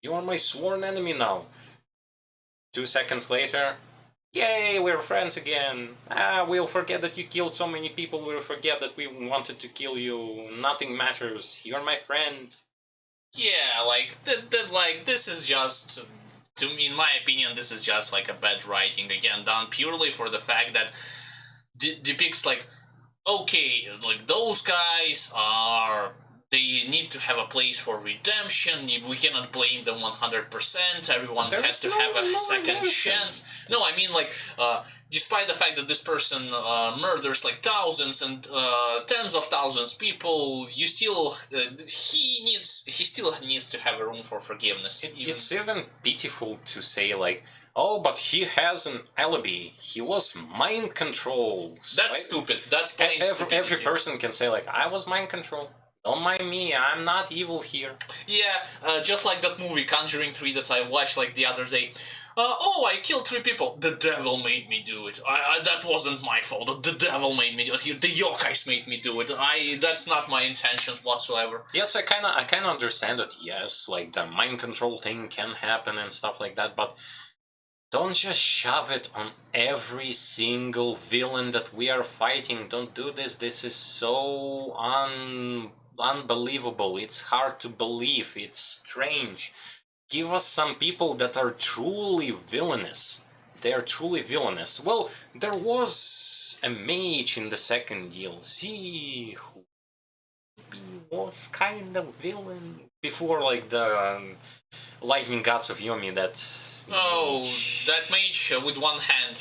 You are my sworn enemy now. 2 seconds later, yay, we're friends again. We'll forget that you killed so many people. We'll forget that we wanted to kill you. Nothing matters. You're my friend. Yeah, like this is just, to me, in my opinion, this is just like a bad writing again, done purely for the fact that depicts like, okay, like those guys they need to have a place for redemption. We cannot blame them 100%. Everyone has to have a second chance. No, I mean like despite the fact that this person murders like thousands and tens of thousands people, you still he still needs to have a room for forgiveness. It's even pitiful to say like, oh, but he has an alibi. He was mind controlled. That's stupid. That's plain stupidity. Every person can say like, I was mind controlled. Don't mind me. I'm not evil here. Yeah, just like that movie Conjuring 3 that I watched like the other day. Oh, I killed 3 people. The devil made me do it. That wasn't my fault. The devil made me do it. The yokais made me do it. That's not my intentions whatsoever. Yes, I kind of understand that. Yes, like the mind control thing can happen and stuff like that, but don't just shove it on every single villain that we are fighting. Don't do this. This is so unbelievable. It's hard to believe. It's strange. Give us some people that are truly villainous. They are truly villainous. Well, there was a mage in the second DLC who was kind of villain before, like the lightning gods of Yomi. That mage with one hand,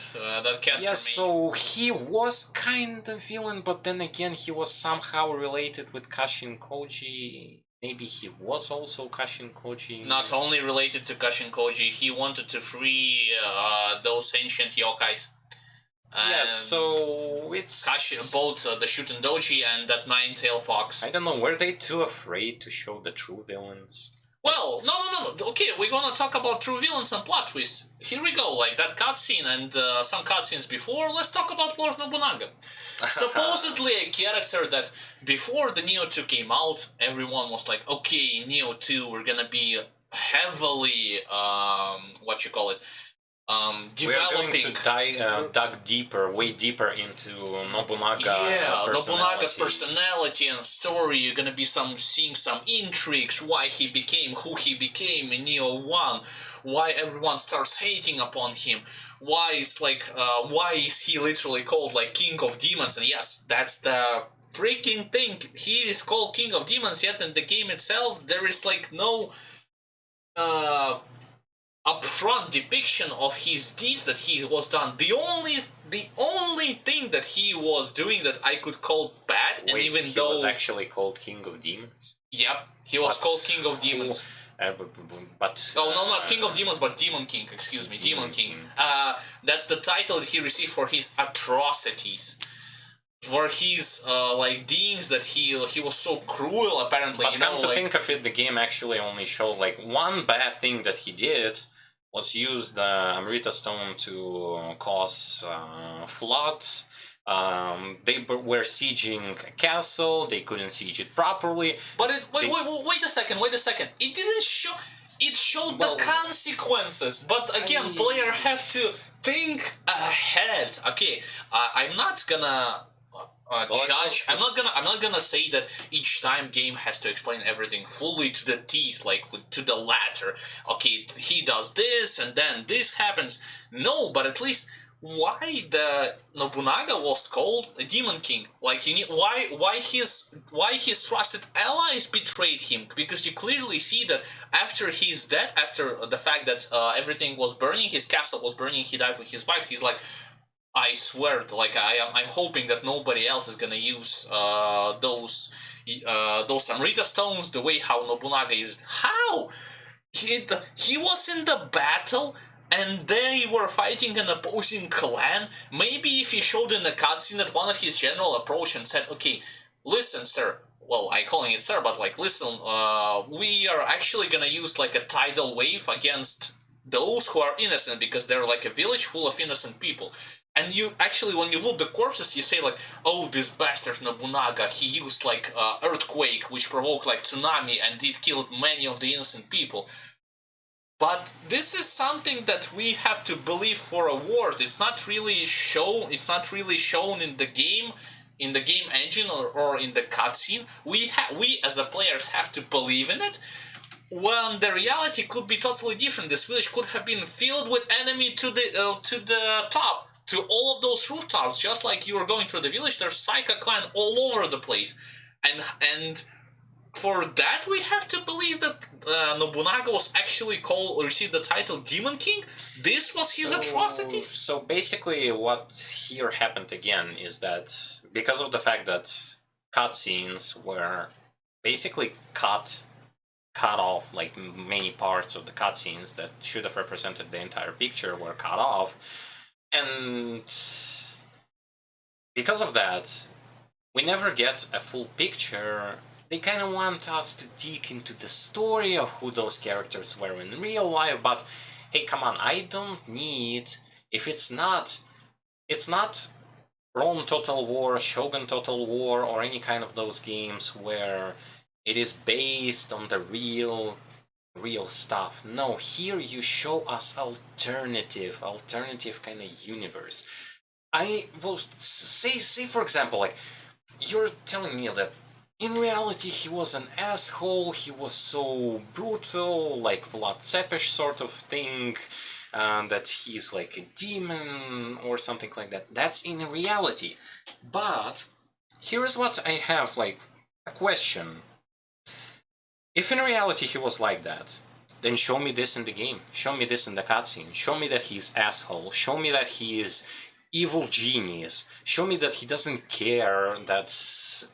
that caster yeah, mage. so he was kind of villain, but then again, he was somehow related with Kashin Koji. Maybe he was also Kashin Koji. Not only related to Kashin Koji, he wanted to free those ancient yokais. Yeah, so it's... both the Shooten Doji and that nine-tailed fox. I don't know, were they too afraid to show the true villains? Well, no. Okay, we're gonna talk about true villains and plot twists. Here we go, like that cutscene and some cutscenes before. Let's talk about Lord Nobunaga. Supposedly a character that before the Nioh 2 came out, everyone was like, okay, Nioh 2, we're gonna be heavily, developing. We're going to dug deeper, way deeper into Nobunaga. Yeah, Nobunaga's personality and story. You're gonna be seeing some intrigues, why he became who he became in Nioh 1, why everyone starts hating upon him, why is he literally called like King of Demons, and yes, that's the freaking thing. He is called King of Demons, yet in the game itself there is like no upfront depiction of his deeds that he was done. The only thing that he was doing that I could call bad, and even he though was actually called King of Demons. Yep, he was called King of Demons. Not King of Demons, but Demon King. Excuse me, Demon King. That's the title that he received for his atrocities. For his deeds that he was so cruel apparently. But come to think of it, the game actually only showed like one bad thing that he did was use the Amrita Stone to cause flood. They were sieging a castle. They couldn't siege it properly. But wait a second. It didn't show. It showed the consequences. But again, player have to think ahead. Okay, I'm not gonna judge. I'm not gonna say that each time game has to explain everything fully to the T's, like to the latter. Okay, he does this and then this happens. No, but at least why the Nobunaga was called a Demon King? Like why his trusted allies betrayed him? Because you clearly see that after he's dead, after the fact that everything was burning, his castle was burning, he died with his wife. He's like, I swear, I'm hoping that nobody else is gonna use those Amrita stones the way how Nobunaga used. How? He was in the battle and they were fighting an opposing clan. Maybe if he showed in the cutscene that one of his general approached and said, okay, listen, sir. Well, I'm calling it sir, but like, listen, we are actually gonna use like a tidal wave against those who are innocent because they're like a village full of innocent people. And you actually, when you loot the corpses, you say like, oh, this bastard Nobunaga, he used like earthquake, which provoked like tsunami, and it killed many of the innocent people. But this is something that we have to believe for a word. It's not really shown. It's not really shown in the game engine or in the cutscene. We as a players have to believe in it. When the reality could be totally different. This village could have been filled with enemy to the top. To all of those rooftops, just like you were going through the village, there's Saika clan all over the place, and for that we have to believe that Nobunaga was actually received the title Demon King. This was his atrocities. So basically, what here happened again is that because of the fact that cutscenes were basically cut off, like many parts of the cutscenes that should have represented the entire picture were cut off, and because of that, we never get a full picture. They kind of want us to dig into the story of who those characters were in real life, but hey, come on, I don't need... If it's not Rome Total War, Shogun Total War, or any kind of those games where it is based on the real stuff. No, here you show us alternative kind of universe. I will say for example, like, you're telling me that in reality he was an asshole, he was so brutal, like Vlad Tepes sort of thing, that he's like a demon or something like that. That's in reality. But here's what I have, like, a question. If in reality he was like that, then show me this in the game. Show me this in the cutscene. Show me that he's asshole. Show me that he is evil genius. Show me that he doesn't care that's,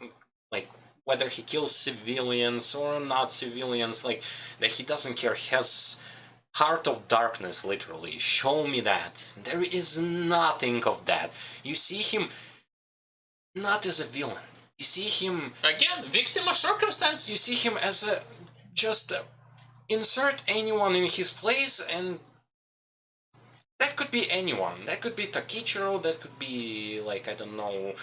like, whether he kills civilians or not civilians, like, that he doesn't care. He has heart of darkness, literally. Show me that. There is nothing of that. You see him not as a villain. You see him... Again, victim of circumstance. You see him as a... just insert anyone in his place, and that could be anyone. That could be Takichiro, that could be, like, I don't know,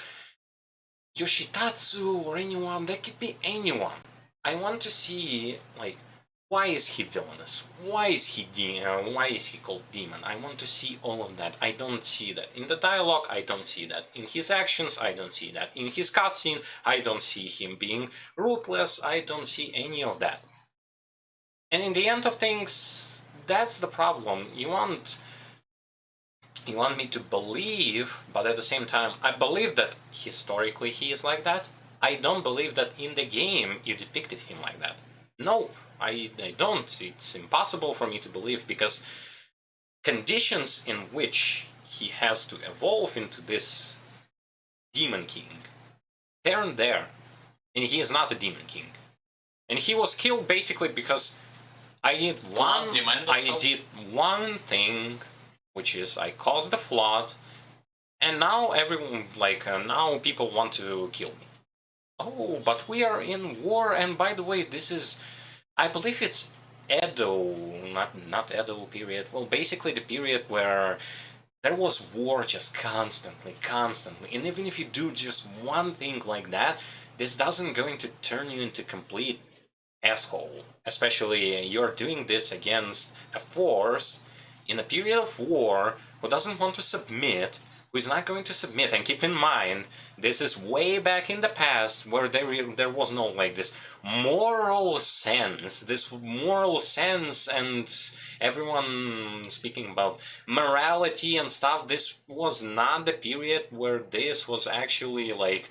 Yoshitatsu or anyone. That could be anyone. I want to see, like, why is he villainous? Why is he called demon? I want to see all of that. I don't see that. In the dialogue, I don't see that. In his actions, I don't see that. In his cutscene, I don't see him being ruthless. I don't see any of that. And in the end of things, that's the problem. You want me to believe, but at the same time, I believe that historically he is like that. I don't believe that in the game you depicted him like that. No, I don't. It's impossible for me to believe, because conditions in which he has to evolve into this Demon King, they aren't there. And he is not a Demon King. And he was killed basically because I did one thing, which is I caused the flood, and now everyone, like, now people want to kill me. Oh, but we are in war, and by the way, this is, I believe it's Edo, not Edo period, well, basically the period where there was war just constantly, and even if you do just one thing like that, this doesn't going to turn you into complete asshole. Especially you're doing this against a force in a period of war who doesn't want to submit, who is not going to submit. And keep in mind, this is way back in the past where there was no, like, this moral sense, and everyone speaking about morality and stuff. This was not the period where this was actually like,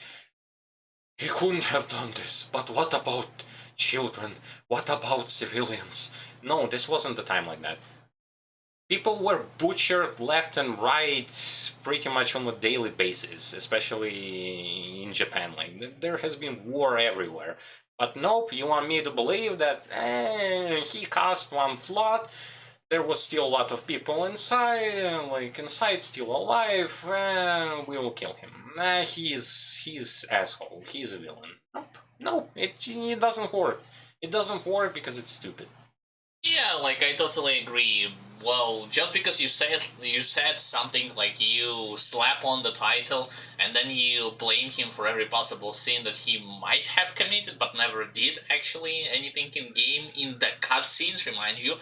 he couldn't have done this, but what about children? What about civilians? No, this wasn't the time like that. People were butchered left and right pretty much on a daily basis, especially in Japan. Like, there has been war everywhere. But nope, you want me to believe that he caused one flood, there was still a lot of people inside still alive, we will kill him. He's asshole, he's a villain. Nope, it doesn't work. It doesn't work because it's stupid. Yeah, like, I totally agree. Well, just because you said something, like, you slap on the title and then you blame him for every possible sin that he might have committed but never did actually anything in game, in the cutscenes, remind you,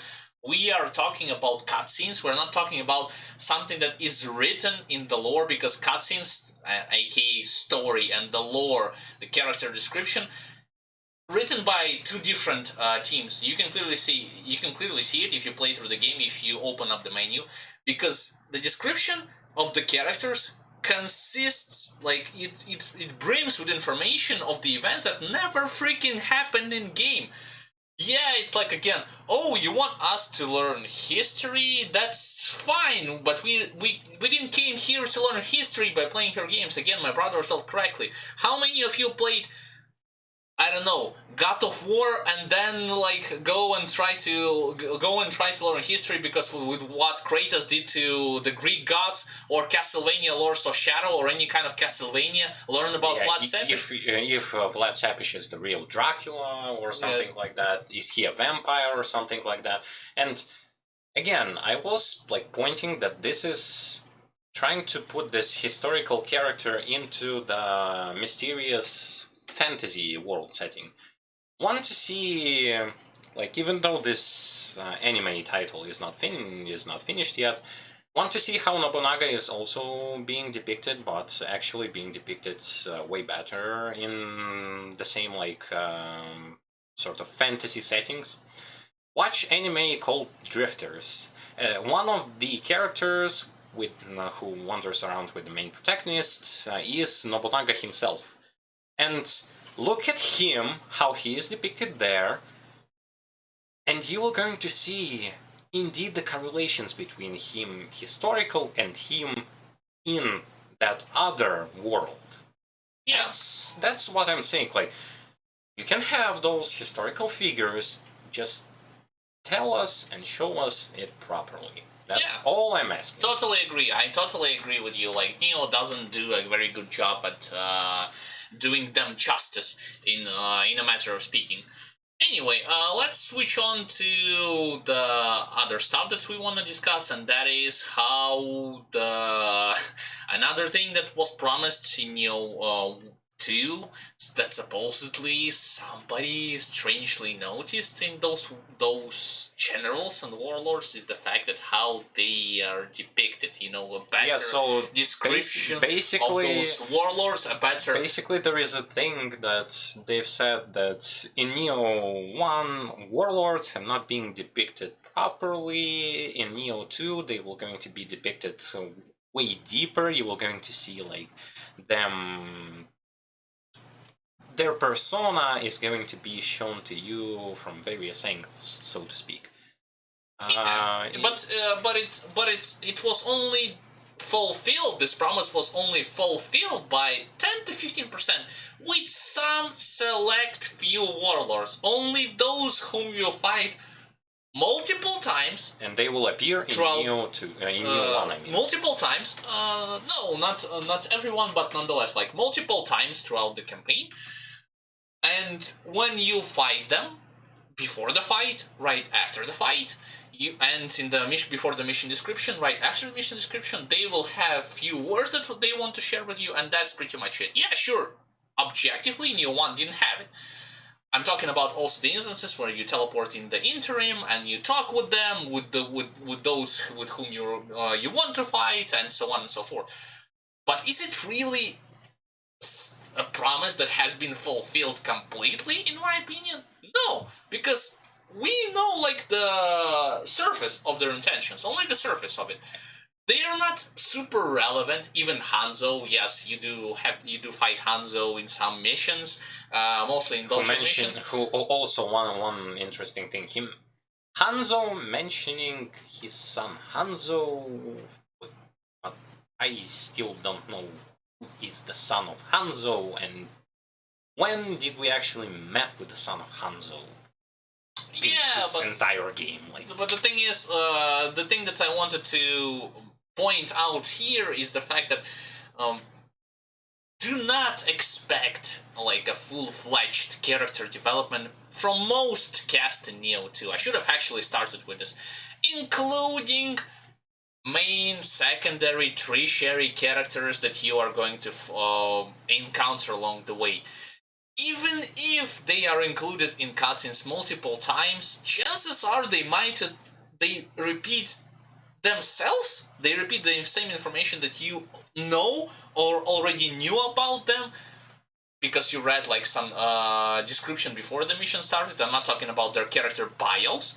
we are talking about cutscenes. We're not talking about something that is written in the lore, because cutscenes, aka story, and the lore, the character description, written by two different teams. You can clearly see it if you play through the game, if you open up the menu, because the description of the characters consists, like, it brims with information of the events that never freaking happened in game. Yeah, it's like, again, oh, you want us to learn history? That's fine, but we didn't came here to learn history by playing your games. Again, my brother told correctly. How many of you played, I don't know, God of War, and then like go and try to learn history because with what Kratos did to the Greek gods, or Castlevania Lords of Shadow, or any kind of Castlevania, learn about Vlad Tepes? If Vlad Tepes is the real Dracula or something like that, is he a vampire or something like that? And again, I was like pointing that this is trying to put this historical character into the mysterious fantasy world setting. Want to see, like, even though this anime title is not finished yet, want to see how Nobunaga is also being depicted, but actually being depicted way better in the same like sort of fantasy settings. Watch anime called Drifters. One of the characters with who wanders around with the main protagonist is Nobunaga himself. And look at him, how he is depicted there, and you are going to see indeed the correlations between him historical and him in that other world. Yeah. That's what I'm saying. Like, you can have those historical figures, just tell us and show us it properly. That's all I'm asking. Totally agree. I totally agree with you. Like, Nioh doesn't do a very good job at doing them justice in a matter of speaking. Anyway, let's switch on to the other stuff that we want to discuss, and that is how another thing that was promised in Nioh 2 that supposedly somebody strangely noticed in those generals and warlords is the fact that how they are depicted. A better description of those warlords, a better. Basically, there is a thing that they've said that in Nioh 1, warlords have not been depicted properly. In Nioh 2, they were going to be depicted way deeper. You were going to see like them. Their persona is going to be shown to you from various angles, so to speak. But it was only fulfilled. This promise was only fulfilled by 10 to 15%, with some select few warlords. Only those whom you fight multiple times, and they will appear in Nioh 2, in Nioh 1. I mean, multiple times. No, not everyone, but nonetheless, like multiple times throughout the campaign. And when you fight them, before the fight, right after the fight, and in the mission, before the mission description, right after the mission description, they will have few words that they want to share with you, and that's pretty much it. Yeah, sure. Objectively, Nioh 1 didn't have it. I'm talking about also the instances where you teleport in the interim and you talk with them, with those with whom you want to fight, and so on and so forth. But is it really a promise that has been fulfilled completely, in my opinion? No, because we know like the surface of their intentions, only the surface of it. They are not super relevant. Even Hanzo, yes, you do fight Hanzo in some missions, mostly in those missions. Who also one interesting thing, Hanzo mentioning his son Hanzo, but I still don't know who is the son of Hanzo, and when did we actually met with the son of Hanzo? This entire game, like. But the thing is, the thing that I wanted to point out here is the fact that do not expect like a full-fledged character development from most cast in Nioh 2. I should have actually started with this, including main, secondary, tertiary characters that you are going to encounter along the way. Even if they are included in cutscenes multiple times, chances are they repeat themselves. They repeat the same information that you know or already knew about them because you read like some description before the mission started. I'm not talking about their character bios.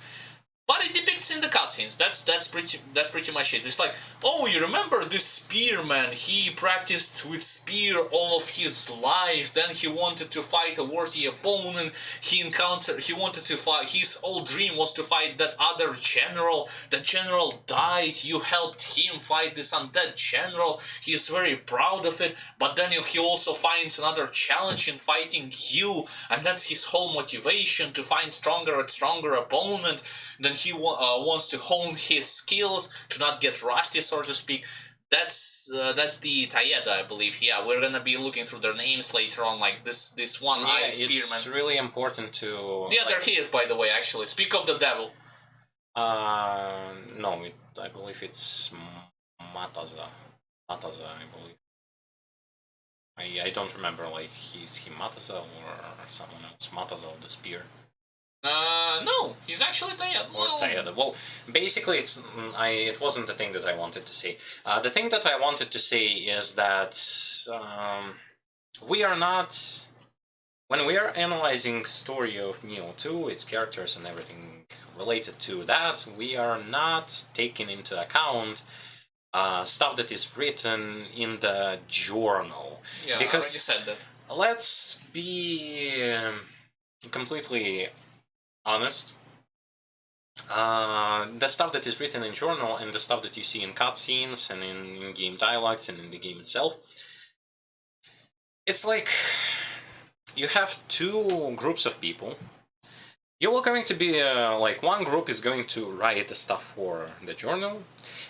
But it depicts in the cutscenes. That's pretty much it. It's like, oh, you remember this spearman? He practiced with spear all of his life. Then he wanted to fight a worthy opponent. He wanted to fight. His old dream was to fight that other general. The general died. You helped him fight this undead general. He's very proud of it. But then he also finds another challenge in fighting you, and that's his whole motivation to find stronger and stronger opponent. Then he wants to hone his skills to not get rusty, so to speak. That's the Tayeda, I believe. Yeah, we're gonna be looking through their names later on, like this one-eyed spearman. It's really important to... Yeah, there he is, by the way, actually. Speak of the devil. No, I believe it's Mataza. Mataza, I believe. I don't remember, like, is he Mataza or someone else? Mataza of the spear. No, he's actually Tayeda. Or Tayeda. Well, basically, it wasn't the thing that I wanted to say. The thing that I wanted to say is that we are not... When we are analyzing story of Nioh 2, its characters and everything related to that, we are not taking into account stuff that is written in the journal. Yeah, because I already said that. Let's be completely honest. The stuff that is written in journal and the stuff that you see in cutscenes and in game dialogues and in the game itself, it's like you have two groups of people. You are going to be like, one group is going to write the stuff for the journal,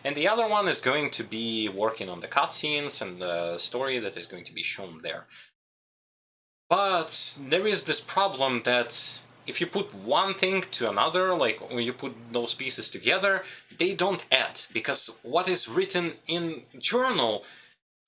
and the other one is going to be working on the cutscenes and the story that is going to be shown there. But there is this problem that if you put one thing to another, like when you put those pieces together, they don't add, because what is written in journal,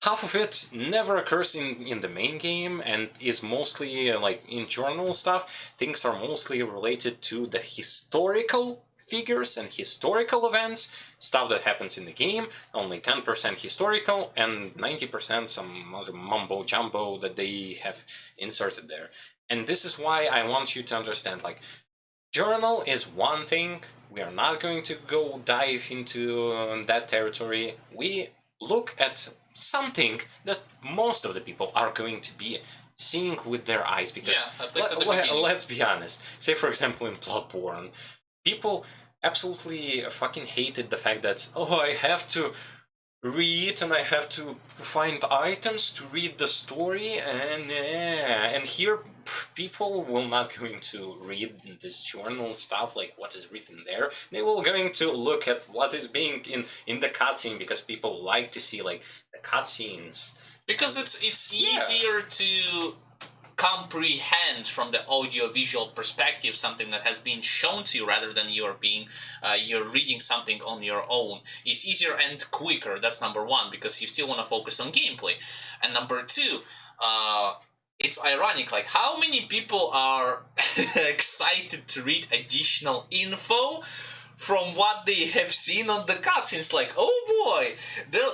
half of it never occurs in the main game and is mostly like in journal stuff. Things are mostly related to the historical figures and historical events, stuff that happens in the game, only 10% historical and 90% some other mumbo jumbo that they have inserted there. And this is why I want you to understand, like, journal is one thing. We are not going to go dive into that territory. We look at something that most of the people are going to be seeing with their eyes, because let's be honest. Say, for example, in Bloodborne, people absolutely fucking hated the fact that, oh, I have to read and I have to find items to read the story, and here people will not going to read this journal stuff, like what is written there. They will going to look at what is being in the cutscene, because people like to see like the cutscenes. Because it's easier to comprehend from the audio-visual perspective something that has been shown to you, rather than you're reading something on your own. It's easier and quicker. That's number one, because you still want to focus on gameplay. And number two, it's ironic, like, how many people are excited to read additional info from what they have seen on the cutscenes. Like, oh boy,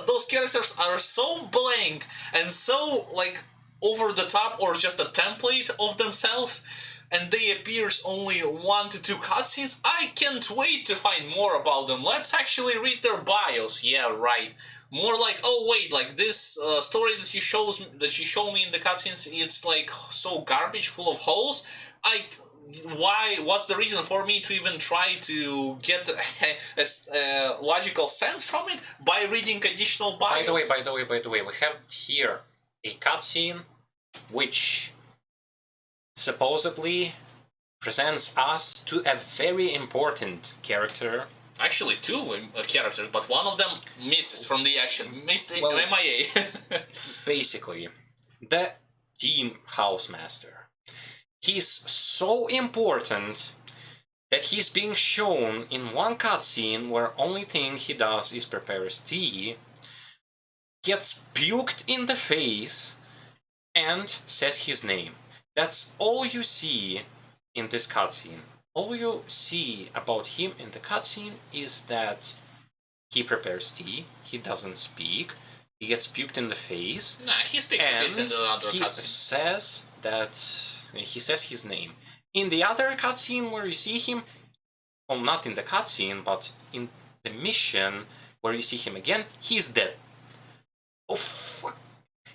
those characters are so blank and so, like, over the top, or just a template of themselves, and they appears only 1 to 2 cutscenes. I can't wait to find more about them. Let's actually read their bios. Yeah, right. More like, oh wait, like this story that you show me in the cutscenes, it's like so garbage, full of holes. What's the reason for me to even try to get a logical sense from it by reading additional bios? By the way, we have here a cutscene which supposedly presents us to a very important character. Actually, 2 characters, but one of them misses from the action. Missed MIA. Basically, the team housemaster. He's so important that he's being shown in one cutscene where only thing he does is prepares tea, gets puked in the face, and says his name. That's all you see in this cutscene. All you see about him in the cutscene is that he prepares tea, he doesn't speak, he gets puked in the face. Nah, he speaks a bit in the other cutscene. He says his name. In the other cutscene where you see him, well, not in the cutscene, but in the mission where you see him again, he's dead. Oh, fuck.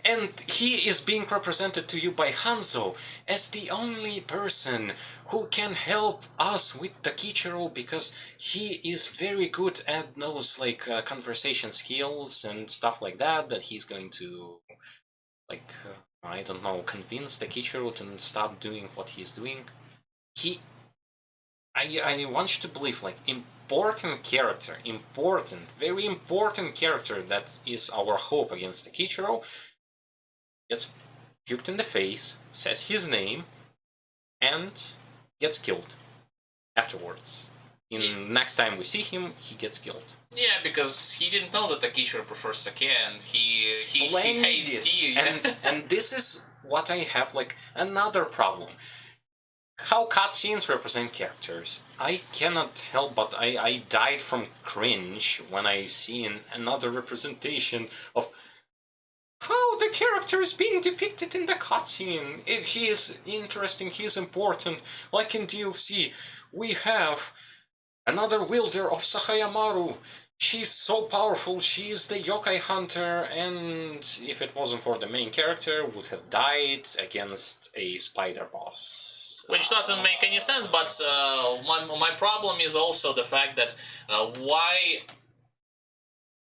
And he is being represented to you by Hanzo as the only person who can help us with the Kichiro, because he is very good at those conversation skills and stuff like that, that he's going to I don't know, convince the Kichiro to stop doing what he's doing. I want you to believe, important character, very important character that is our hope against the Kichiro, gets puked in the face, says his name, and gets killed afterwards. Next time we see him, he gets killed. Yeah, because he didn't know that Takishiro prefers sake, and he hates tea. And this is what I have, another problem. How cutscenes represent characters. I cannot help but I died from cringe when I seen another representation of how the character is being depicted in the cutscene. He is interesting, he is important. Like in DLC, we have another wielder of Sahayamaru. She's so powerful, she is the yokai hunter, and if it wasn't for the main character, would have died against a spider boss. Which doesn't make any sense, but my problem is also the fact that why...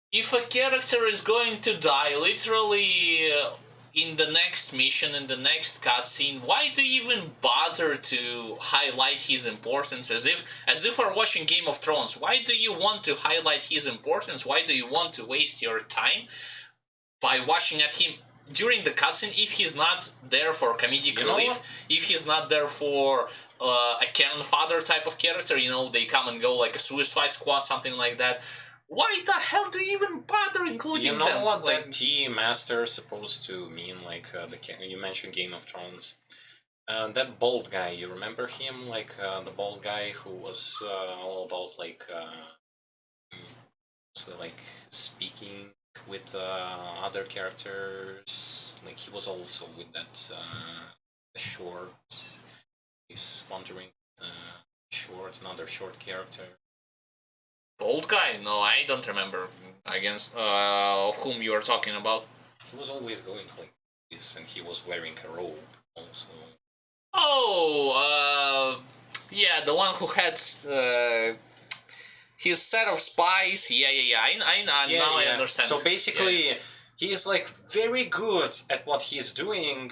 If a character is going to die literally in the next mission, in the next cutscene, why do you even bother to highlight his importance as if we're watching Game of Thrones? Why do you want to highlight his importance? Why do you want to waste your time by watching at him during the cutscene if he's not there for comedic relief, if he's not there for a cannon fodder type of character, they come and go like a Suicide Squad, something like that. Why the hell do you even bother including them? You know what the Tea Master is supposed to mean? You mentioned Game of Thrones. That bald guy, you remember him? The bald guy who was all about speaking with other characters. He was also with that short. He's wandering another short character. Old guy? No, I don't remember against of whom you are talking about. He was always going like this, and he was wearing a robe also. Oh, yeah, the one who had his set of spies. Yeah. I understand. So basically, he is very good at what he's doing.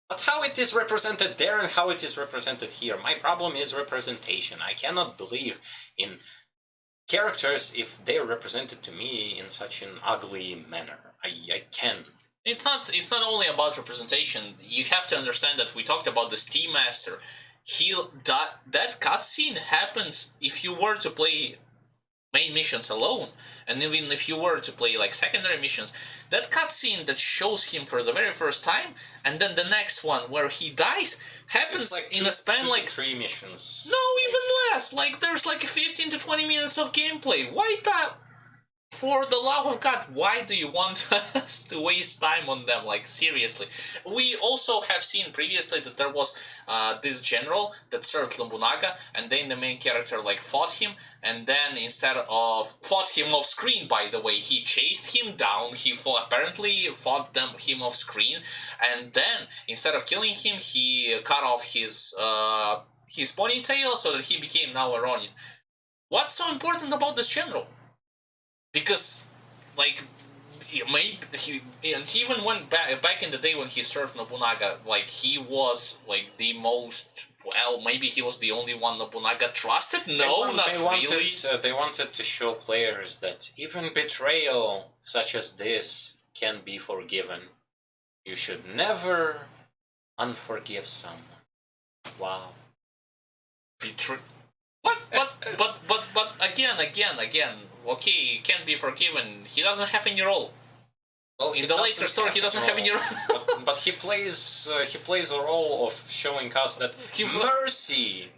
But how it is represented there and how it is represented here, my problem is representation. I cannot believe in characters if they're represented to me in such an ugly manner. I can. It's not only about representation. You have to understand that we talked about the Steam Master. That cutscene happens if you were to play main missions alone, and even if you were to play secondary missions, that cutscene that shows him for the very first time, and then the next one where he dies happens in a span 3 missions. No, even less. There's 15 to 20 minutes of gameplay. Why that? For the love of God, why do you want us to waste time on them? Seriously. We also have seen previously that there was this general that served Nobunaga, and then the main character fought him, and then instead of fought him off screen, by the way, he chased him down. He apparently fought him off screen, and then instead of killing him, he cut off his ponytail so that he became now a Ronin. What's so important about this general? Because, maybe and even when back in the day when he served Nobunaga, he was the most, maybe he was the only one Nobunaga trusted. No, not really. They wanted to show players that even betrayal such as this can be forgiven. You should never unforgive someone. Wow. What? But again. Okay, he can't be forgiven. He doesn't have any role. Well, in the later story, he doesn't have any role. but he plays a role of showing us that mercy,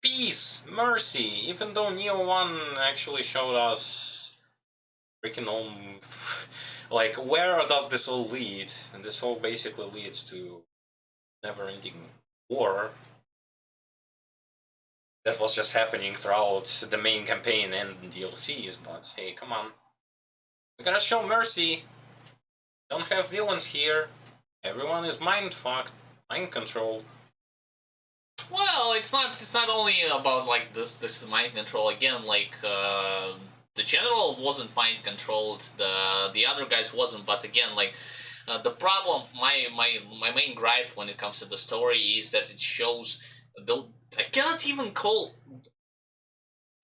peace, mercy. Even though Nioh 1 actually showed us freaking where does this all lead? And this all basically leads to never-ending war. that was just happening throughout the main campaign and DLCs, but hey, come on. We gotta show mercy. Don't have villains here. Everyone is mind-fucked, mind-controlled. Well, it's not only about like this mind control again. Like the general wasn't mind controlled. The other guys wasn't. But again, like the problem, my main gripe when it comes to the story is that it shows. Though I cannot even call.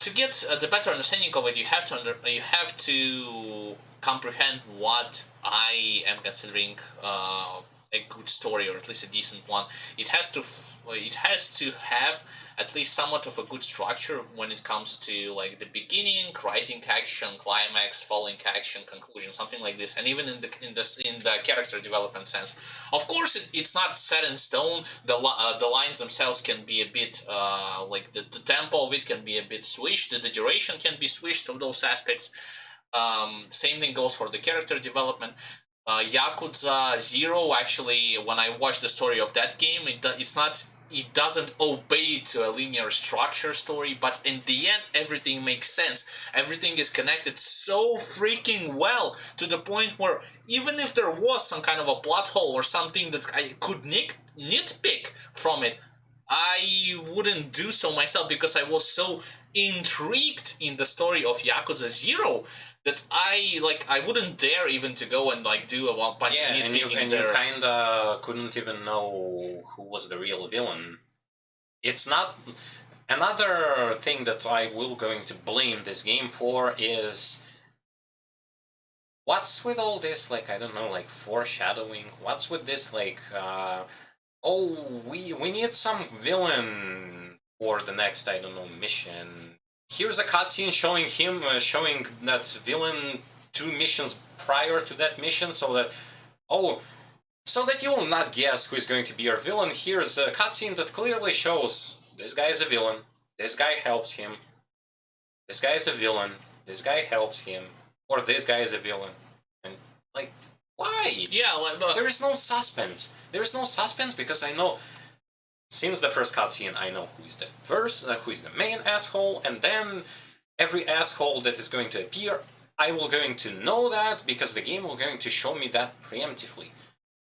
To get the better understanding of it, you have to comprehend what I am considering a good story, or at least a decent one. It has to have at least somewhat of a good structure when it comes to like the beginning, rising action, climax, falling action, conclusion, something like this. And even in the character development sense, of course, it's not set in stone. The lines themselves can be a bit like the tempo of it can be a bit switched. The duration can be switched of those aspects. Same thing goes for the character development. Yakuza 0, actually, when I watched the story of that game, it doesn't obey to a linear structure story, but in the end, everything makes sense. Everything is connected so freaking well, to the point where even if there was some kind of a plot hole or something that I could nitpick from it, I wouldn't do so myself, because I was so intrigued in the story of Yakuza 0 that I wouldn't dare even to go and like do a bunch of nitpicking you kinda couldn't even know who was the real villain. It's not... Another thing that I will going to blame this game for is... What's with all this, like, I don't know, like, foreshadowing? What's with this, like, oh, we need some villain for the next, I don't know, mission. Here's a cutscene showing him, showing that villain 2 missions prior to that mission, so that, so that you will not guess who is going to be your villain. Here's a cutscene that clearly shows this guy is a villain, this guy helps him, this guy is a villain, this guy helps him, or this guy is a villain. And, like, why? Yeah, like, there is no suspense. There is no suspense because I know... Since the first cutscene, I know who is the main asshole, and then every asshole that is going to appear, I will going to know that because the game will going to show me that preemptively.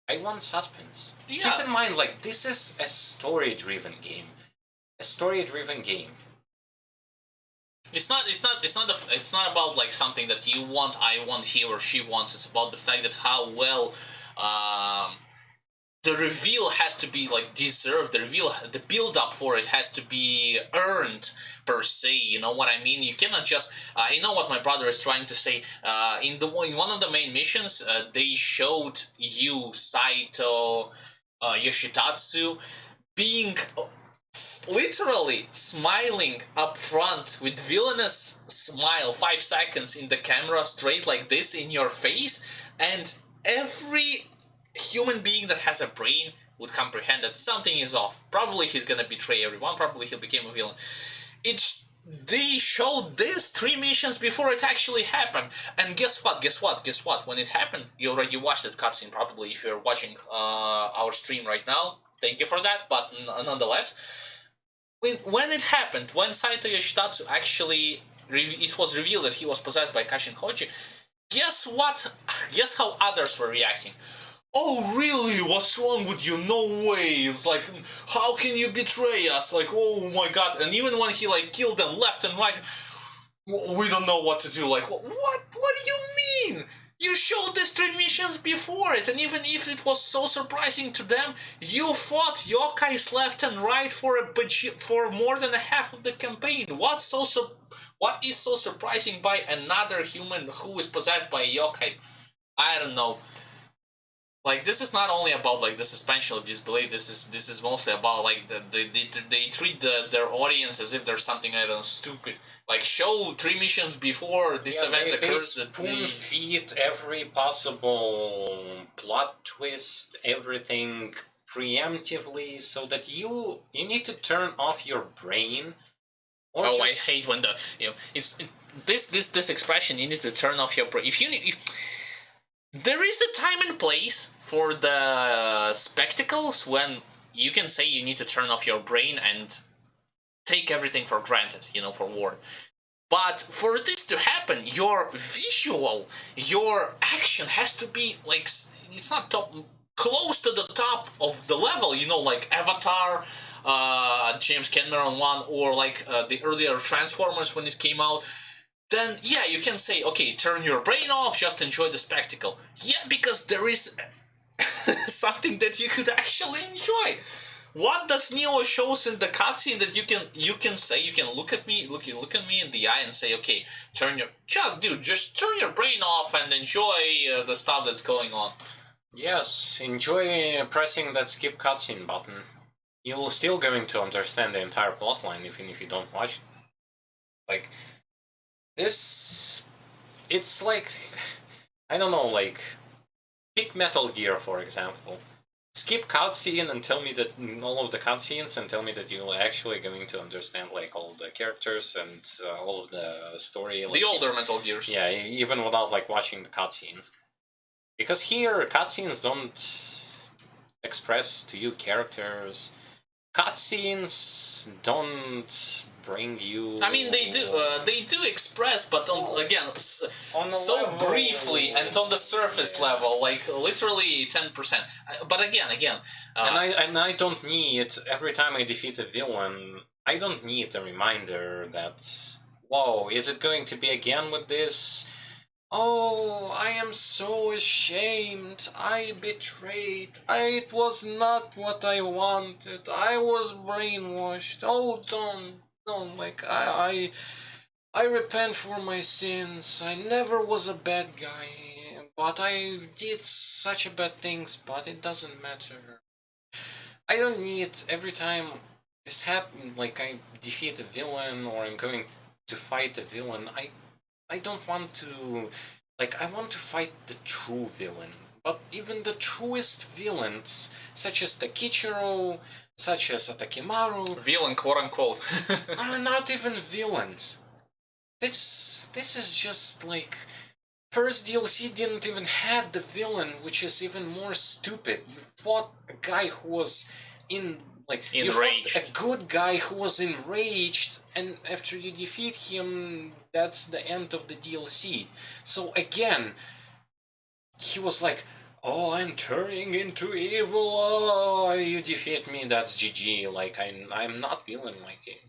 I want suspense. Yeah. Keep in mind, like, this is a story-driven game. A story-driven game. It's not about like something that you want, I want, he or she wants. It's about the fact that how well the reveal has to be like deserved. The build up for it has to be earned per se. You know what I mean? You cannot just. I know what my brother is trying to say. In one of the main missions, they showed you Saito Yoshitatsu being literally smiling up front with villainous smile 5 seconds in the camera straight like this in your face, and every human being that has a brain would comprehend that something is off. Probably he's gonna betray everyone, probably he'll become a villain. They showed this 3 missions before it actually happened. And guess what? When it happened, you already watched that cutscene probably if you're watching our stream right now. Thank you for that, but nonetheless, when it happened, when Saito Yoshitatsu actually, it was revealed that he was possessed by Kashin Hoji, guess what? Guess how others were reacting? Oh, really? What's wrong with you? No way. It's like, how can you betray us? Like, oh my god. And even when he, like, killed them left and right, we don't know what to do. Like, what do you mean? You showed these 3 missions before it, and even if it was so surprising to them, you fought yokais left and right for more than a half of the campaign. What is so surprising by another human who is possessed by a yokai? I don't know. Like, this is not only about like the suspension of disbelief. This is mostly about like they treat their audience as if there's something, I don't know, stupid. Like, show 3 missions before this event occurs. They spoon-feed every possible plot twist, everything preemptively, so that you need to turn off your brain. Oh, I hate when this expression, you need to turn off your brain. There is a time and place for the spectacles when you can say you need to turn off your brain and take everything for granted, for Ward. But for this to happen, your visual, your action has to be like, it's not close to the top of the level, like Avatar, James Cameron one, or like the earlier Transformers when it came out. Then yeah, you can say, okay, turn your brain off, just enjoy the spectacle. Yeah, because there is something that you could actually enjoy. What does Nioh shows in the cutscene that you can say, you can look at me in the eye and say, okay, just turn your brain off and enjoy the stuff that's going on. Yes, enjoy pressing that skip cutscene button. You're still going to understand the entire plotline even if you don't watch it. Like, this, it's like, I don't know, like, pick Metal Gear, for example. Skip cutscene and tell me that all of the cutscenes and tell me that you're actually going to understand like all the characters and all of the story. Like, the older Metal Gears. Yeah, even without like watching the cutscenes. Because here, cutscenes don't express to you characters. Cutscenes don't bring you. I mean, they do express, but again, so level. Briefly and on the surface level, like literally 10%. But again, and I don't need every time I defeat a villain. I don't need a reminder that, whoa, is it going to be again with this? Oh, I am so ashamed. I betrayed. It was not what I wanted. I was brainwashed. Oh, don't. Like, I repent for my sins. I never was a bad guy. But I did such a bad things, but it doesn't matter. I don't need every time this happens, like I defeat a villain or I'm going to fight a villain, I don't want to, like, I want to fight the true villain. But even the truest villains, such as Takichiro, such as Atakimaru... Villain, quote-unquote. are not even villains. This is just, like... First DLC didn't even have the villain, which is even more stupid. You fought a guy who was enraged. You fought a good guy who was enraged, and after you defeat him, that's the end of the DLC. So again, he was like, oh, I'm turning into evil, oh, you defeat me, that's GG, like, I'm not villain liking.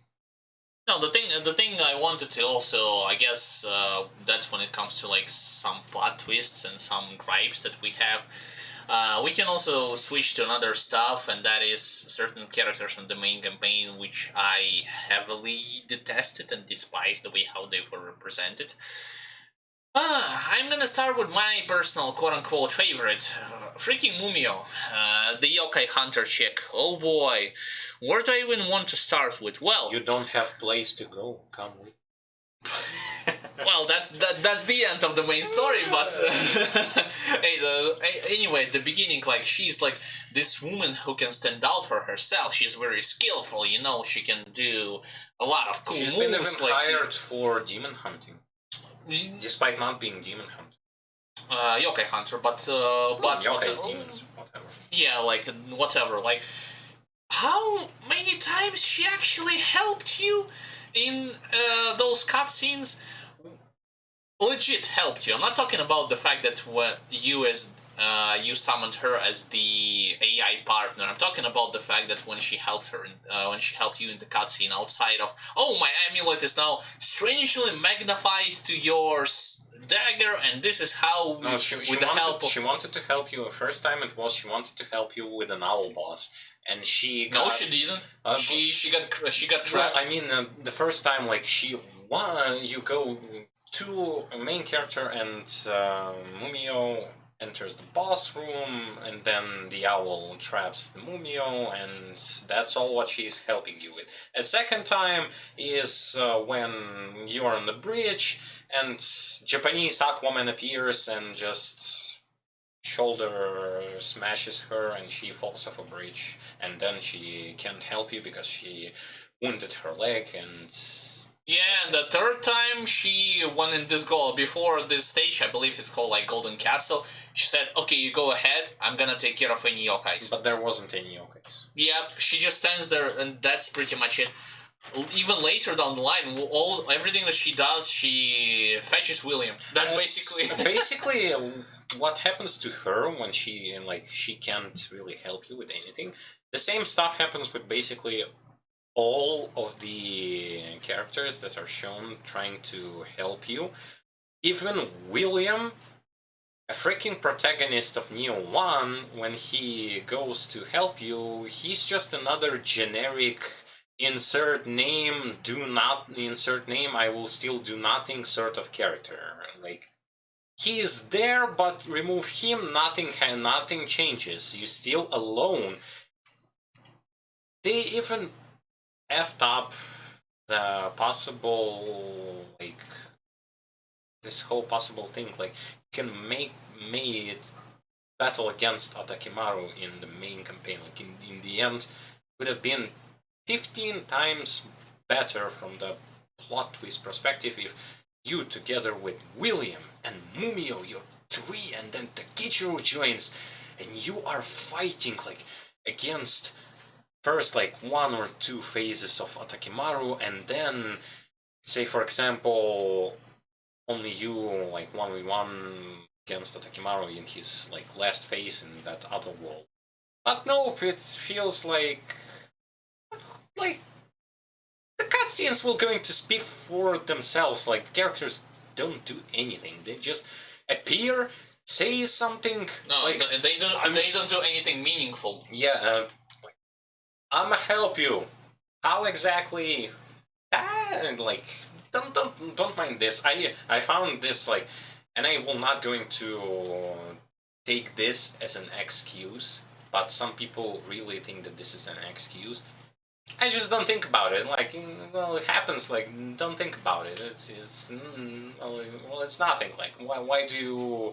No, the thing I wanted to also, I guess, that's when it comes to, like, some plot twists and some gripes that we have. We can also switch to another stuff, and that is certain characters from the main campaign, which I heavily detested and despised the way how they were represented. I'm gonna start with my personal quote-unquote favorite, freaking Mumio, the yokai hunter chick. Oh boy, where do I even want to start with? Well... You don't have place to go, come with. Well, that's the end of the main story, but anyway, the beginning, like, she's like this woman who can stand out for herself. She's very skillful, she can do a lot of cool moves. She's been even hired for demon hunting, despite not being demon hunter. Yokai hunter, but yokai demons, whatever. Yeah, like whatever. Like, how many times she actually helped you in those cutscenes? Legit helped you. I'm not talking about the fact that you summoned her as the AI partner. I'm talking about the fact that when she helped you in the cutscene outside of, oh, my amulet is now strangely magnified to your dagger, and this is how she wanted to help you the first time. She wanted to help you with an owl boss, and she got, no, she didn't. She got trapped. Well, I mean, the first time, like, you go to a main character and Mumio enters the boss room, and then the owl traps the Mumio, and that's all what she's helping you with. A second time is when you are on the bridge, and Japanese Aquaman appears and just shoulder smashes her, and she falls off a bridge, and then she can't help you because she wounded her leg, and... Yeah, and the third time she won in this goal, before this stage, I believe it's called like Golden Castle, she said, okay, you go ahead, I'm gonna take care of any yokais. But there wasn't any yokais. Yep, she just stands there, and that's pretty much it. even later down the line, everything that she does, she fetches William. That's basically what happens to her when she can't really help you with anything. The same stuff happens with basically all of the characters that are shown trying to help you. Even William, a freaking protagonist of Nioh 1, when he goes to help you, he's just another generic insert name, do not insert name, I will still do nothing sort of character. Like, he is there, but remove him, nothing changes. You're still alone. They even effed up the possible, like, this whole possible thing. Like, you can make it battle against Otakimaru in the main campaign. Like, in the end, would have been 15 times better from the plot twist perspective if you, together with William and Mumio, you're three, and then Takichiro joins, and you are fighting like against first like 1 or 2 phases of Otakimaru, and then say for example only you like 1v1 against Otakimaru in his like last phase in that other world. But nope, it feels like the cutscenes will going to speak for themselves. Like, the characters don't do anything. They just appear, say something. No, like, they don't. They don't do anything meaningful. Yeah, I'ma help you. How exactly? Like, don't mind this. I found this like, and I will not going to take this as an excuse. But some people really think that this is an excuse. I just don't think about it. Like, well, it happens. Like, don't think about it. Well, it's nothing. Like, why do you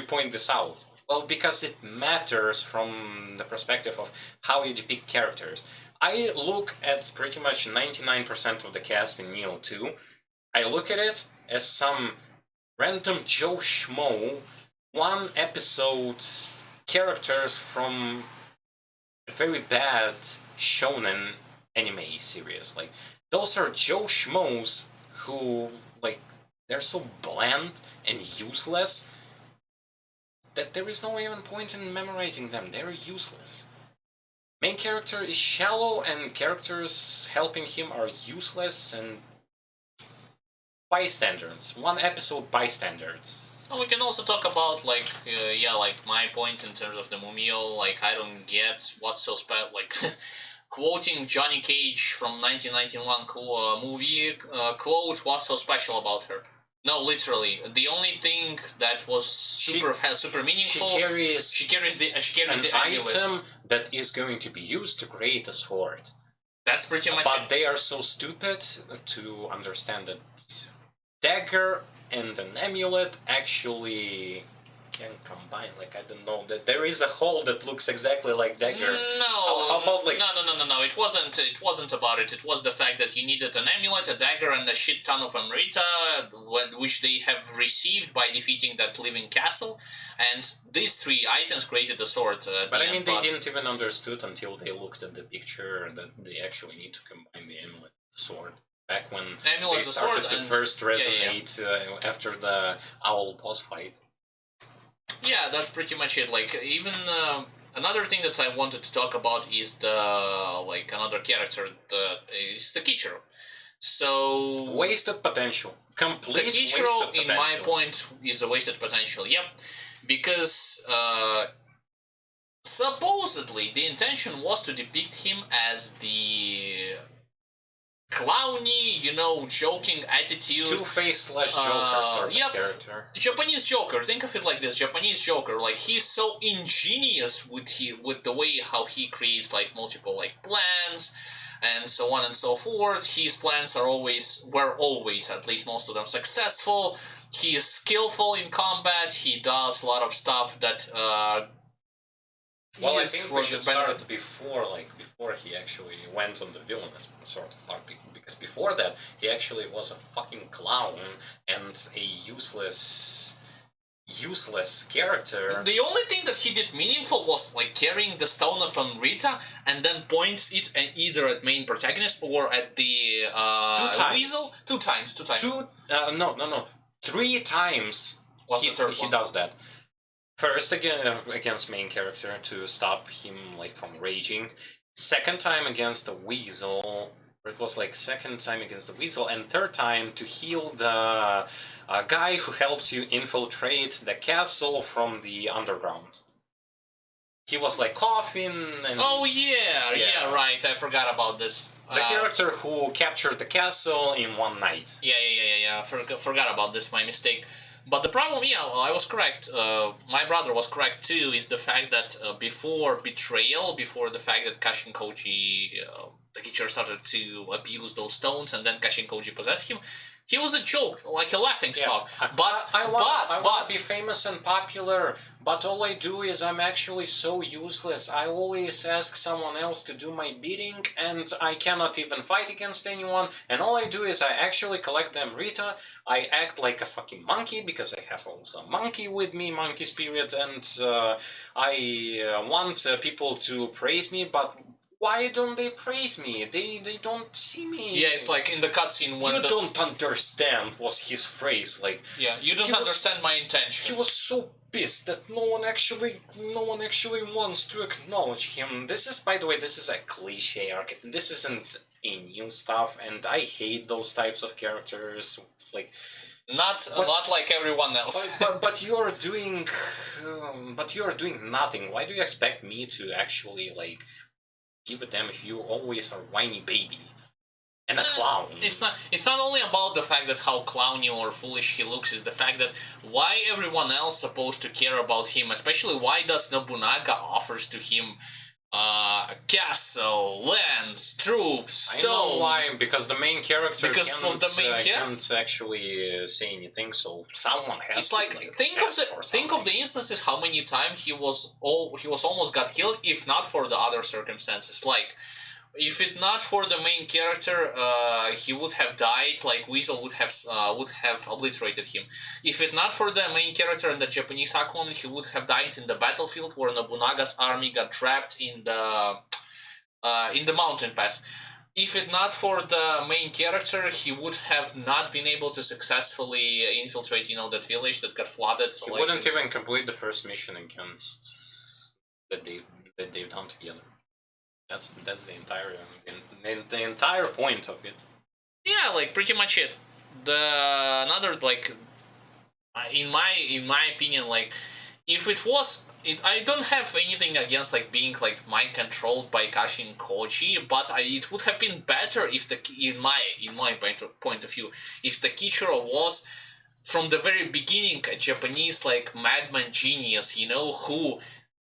point this out? Well, because it matters from the perspective of how you depict characters. I look at pretty much 99% of the cast in Nioh 2. I look at it as some random Joe Schmo, one episode characters from a very bad shonen anime series. Like, those are Joe Schmoes who, like, they're so bland and useless that there is no even point in memorizing them. They're useless. Main character is shallow, and characters helping him are useless and bystanders. One episode bystanders. Well, we can also talk about like like my point in terms of the Mumio. Like, I don't get what's so special. Like, quoting Johnny Cage from 1991 movie, quote, what's so special about her? No, literally, the only thing that was super meaningful. She carries the amulet. Item that is going to be used to create a sword. That's pretty much But they are so stupid to understand that dagger and an amulet actually can combine. Like, I don't know, that there is a hole that looks exactly like dagger. No. How about like? No. It wasn't about it. It was the fact that you needed an amulet, a dagger, and a shit ton of Amrita, which they have received by defeating that living castle. And these 3 items created the sword. But I mean, they didn't even understood until they looked at the picture that they actually need to combine the amulet, the sword. Back when amulet, they started to first resonate after the owl boss fight. Yeah, that's pretty much it. Like, even another thing that I wanted to talk about is another character that is Takichiro. So wasted potential. Complete Takichiro, wasted potential. in my point, is a wasted potential. Yep, because supposedly the intention was to depict him as the clowny, joking attitude. Two-Face / Joker sort of character. Japanese Joker. Think of it like this: Japanese Joker. Like, he's so ingenious with the way how he creates like multiple like plans and so on and so forth. His plans were always, at least most of them, successful. He is skillful in combat. He does a lot of stuff that. Well, I think we should start before he actually went on the villainous sort of part, because before that he actually was a fucking clown and a useless useless character. The only thing that he did meaningful was like carrying the stone from Rita and then points it either at main protagonist or at the Weasel. Two times. No. 3 times he does that. First against main character to stop him like from raging. Second time against the Weasel. It was like second time against the Weasel, and third time to heal the guy who helps you infiltrate the castle from the underground. He was like coughing and... Oh yeah, right, I forgot about this. The character who captured the castle in one night. Yeah, forgot about this, my mistake. But the problem, I was correct. My brother was correct too. Is the fact that before betrayal, before the fact that Kashin Koji, the teacher, started to abuse those stones, and then Kashin Koji possessed him, he was a joke, like a laughing stock. But I want to be famous and popular, but all I do is I'm actually so useless. I always ask someone else to do my bidding, and I cannot even fight against anyone. And all I do is I actually collect the Amrita. I act like a fucking monkey because I have also a monkey with me, monkey spirit, and I want people to praise me, but why don't they praise me? They don't see me. Yeah, it's like in the cutscene when you don't understand was his phrase. Like, yeah, you don't understand my intentions. He was so pissed that no one actually wants to acknowledge him. This is, by the way, this is a cliche archetype. This isn't a new stuff, and I hate those types of characters. Like, not like everyone else. but you're doing nothing. Why do you expect me to actually like give a damn if you always are whiny baby and a clown? It's not only about the fact that how clowny or foolish he looks, is the fact that why everyone else supposed to care about him, especially why does Nobunaga offers to him castle, lands, troops, stones. I know why, because the main character can't actually say anything, so someone has it's to like think of the instances how many times he was almost got killed, if not for the other circumstances. Like, if it not for the main character, he would have died. Like, Weasel would have obliterated him. If it not for the main character and the Japanese Hakumen, he would have died in the battlefield where Nobunaga's army got trapped in the mountain pass. If it not for the main character, he would have not been able to successfully infiltrate, that village that got flooded. So he wouldn't even complete the first mission against that they've done together. That's the entire point of it. Yeah, like pretty much it. Another like, in my opinion, like if it was it, I don't have anything against like being like mind controlled by Kashin Koji, but it would have been better if in my point of view, if the Kichiro was from the very beginning a Japanese like madman genius, who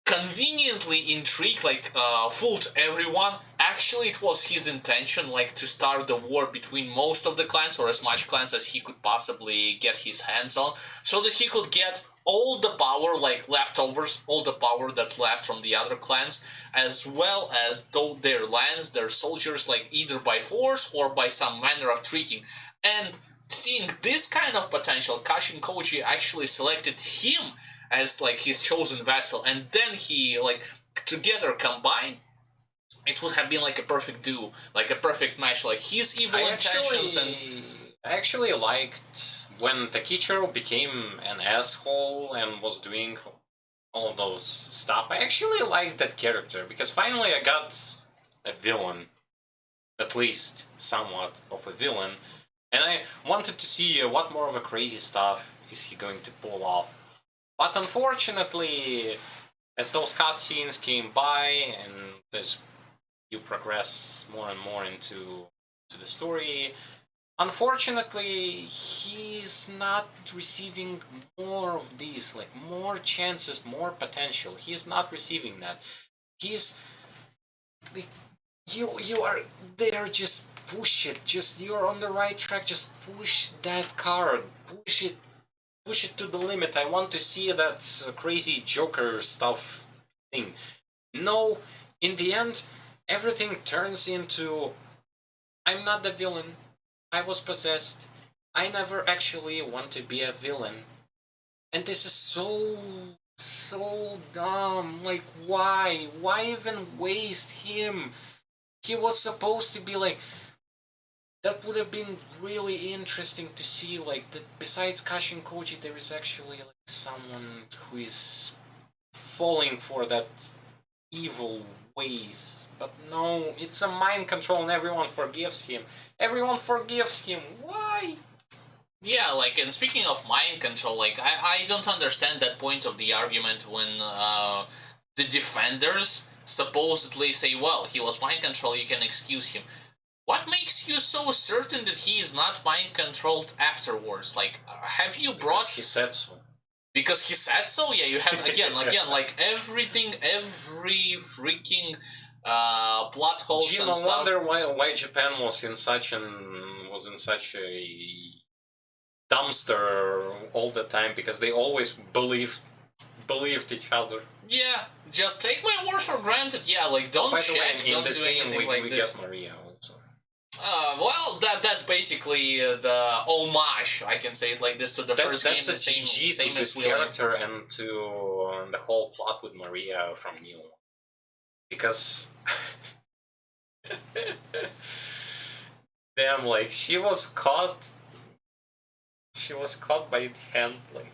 conveniently intrigued, like fooled everyone. Actually, it was his intention, like, to start the war between most of the clans, or as much clans as he could possibly get his hands on, so that he could get all the power, like leftovers, all the power that left from the other clans, as well as their lands, their soldiers, like either by force or by some manner of tricking. And seeing this kind of potential, Kashin Koji actually selected him as like his chosen vessel, and then he like together combined, it would have been like a perfect duo, like a perfect match, like his evil intentions. I actually liked when Takichiro became an asshole and was doing all of those stuff. I actually liked that character because finally I got a villain, at least somewhat of a villain, and I wanted to see what more of a crazy stuff is he going to pull off. But unfortunately, as those cutscenes came by and as you progress more and more into the story, unfortunately, he's not receiving more of these, like more chances, more potential. He's not receiving that. He's like, you are there. Just push it. Just you're on the right track. Just push that card. Push it to the limit. I want to see that crazy Joker stuff thing. No, in the end, everything turns into, I'm not the villain. I was possessed. I never actually want to be a villain. And this is so dumb. Like, why? Why even waste him? He was supposed to be like. That would have been really interesting to see, like, that besides Kashin Koji, there is actually like someone who is falling for that evil ways. But no, it's a mind control and everyone forgives him. Everyone forgives him. Why? Yeah, like, and speaking of mind control, like, I don't understand that point of the argument when the defenders supposedly say, well, he was mind control, you can excuse him. What makes you so certain that he is not mind controlled afterwards? Like, have you brought? Because he said so. Because he said so. Yeah, you have again, like everything, every freaking plot holes Gee, and no stuff. wonder why Japan was in such a dumpster all the time, because they always believed each other. Yeah, just take my word for granted. Yeah, like, don't check, don't do anything like we this. get Maria also. Well, that's basically the homage, I can say it like this, to the first game. That's a CG same to as this character and to the whole plot with Maria from Nioh. Because damn, like, she was caught by the hand, like.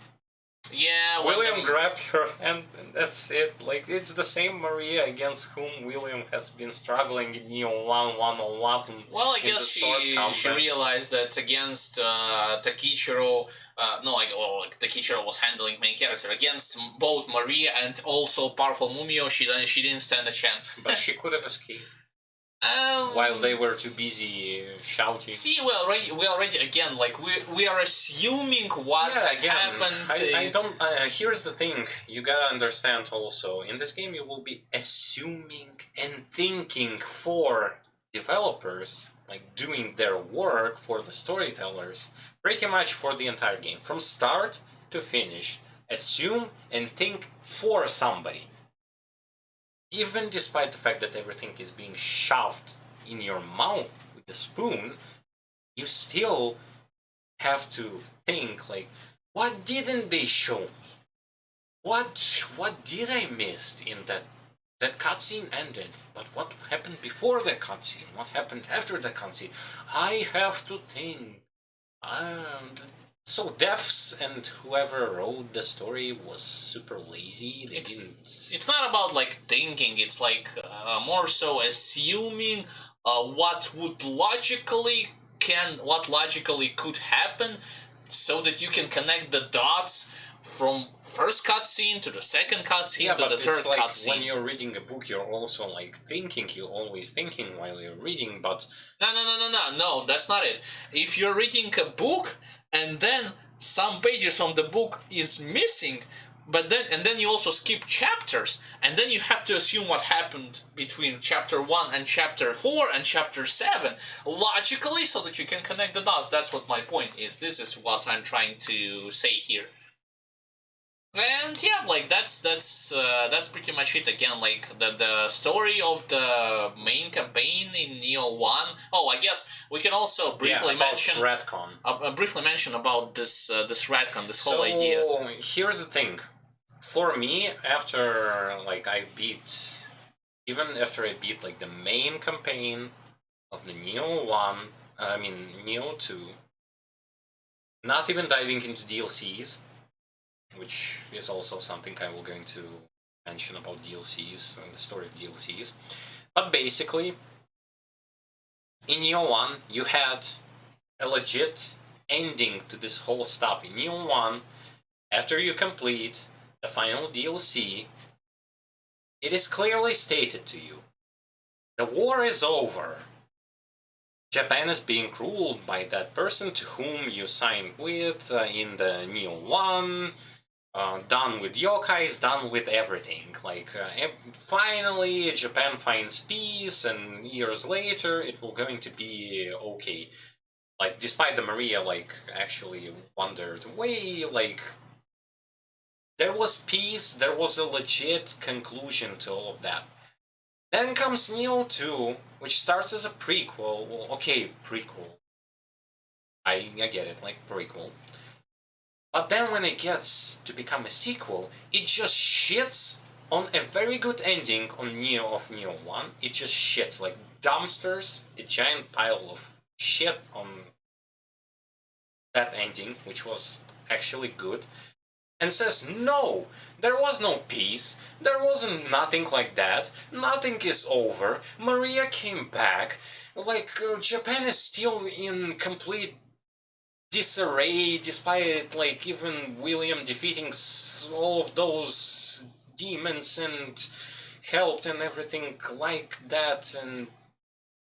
Yeah, William grabbed her hand, and that's it. Like, it's the same Maria against whom William has been struggling in Nioh 1-1-1. Well, I guess she realized that against Takichiro, Takichiro was handling main character. Against both Maria and also powerful Mumio, she didn't stand a chance. But she could have escaped. While they were too busy shouting. See, we already again, like, we are assuming what happened. I don't. Here's the thing: you gotta understand also. In this game, you will be assuming and thinking for developers, like doing their work for the storytellers, pretty much for the entire game, from start to finish. Assume and think for somebody. Even despite the fact that everything is being shoved in your mouth with the spoon, you still have to think, like, what didn't they show me? What did I miss in that cutscene ended? But what happened before the cutscene? What happened after the cutscene? I have to think. So devs and whoever wrote the story was super lazy. It's not about, like, thinking. It's like more so assuming what logically could happen, so that you can connect the dots from first cutscene to the second cutscene to the third cutscene. When you're reading a book, you're also, like, thinking. You're always thinking while you're reading, but no, that's not it. If you're reading a book and then some pages from the book is missing, and then you also skip chapters, and then you have to assume what happened between chapter 1 and chapter 4 and chapter 7 logically, so that you can connect the dots. That's what my point is. This is what I'm trying to say here. And yeah, like, that's pretty much it. Again, like, the story of the main campaign in Nioh 1. Oh, I guess we can also briefly mention retcon. Briefly mention about this retcon, this whole idea. So here's the thing. For me, after like even after I beat like the main campaign of the Nioh 2, not even diving into DLCs, which is also something I will going to mention about DLCs and the story of DLCs. But basically, in Nioh 1, you had a legit ending to this whole stuff. In Nioh 1, after you complete the final DLC, it is clearly stated to you, the war is over. Japan is being ruled by that person to whom you signed with in the Nioh 1. Done with yokais, done with everything. Like, finally, Japan finds peace, and years later, it will going to be okay. Like, despite the Maria, like, actually wandered away, like, there was peace, there was a legit conclusion to all of that. Then comes Nioh 2, which starts as a prequel. Well, okay, prequel. I get it, like, prequel. But then when it gets to become a sequel, it just shits on a very good ending on Nioh of Nioh 1. It just shits like dumpsters, a giant pile of shit on that ending, which was actually good, and says, no, there was no peace, there wasn't nothing like that, nothing is over, Maria came back, like, Japan is still in complete disarray, despite, like, even William defeating all of those demons and helped and everything like that, and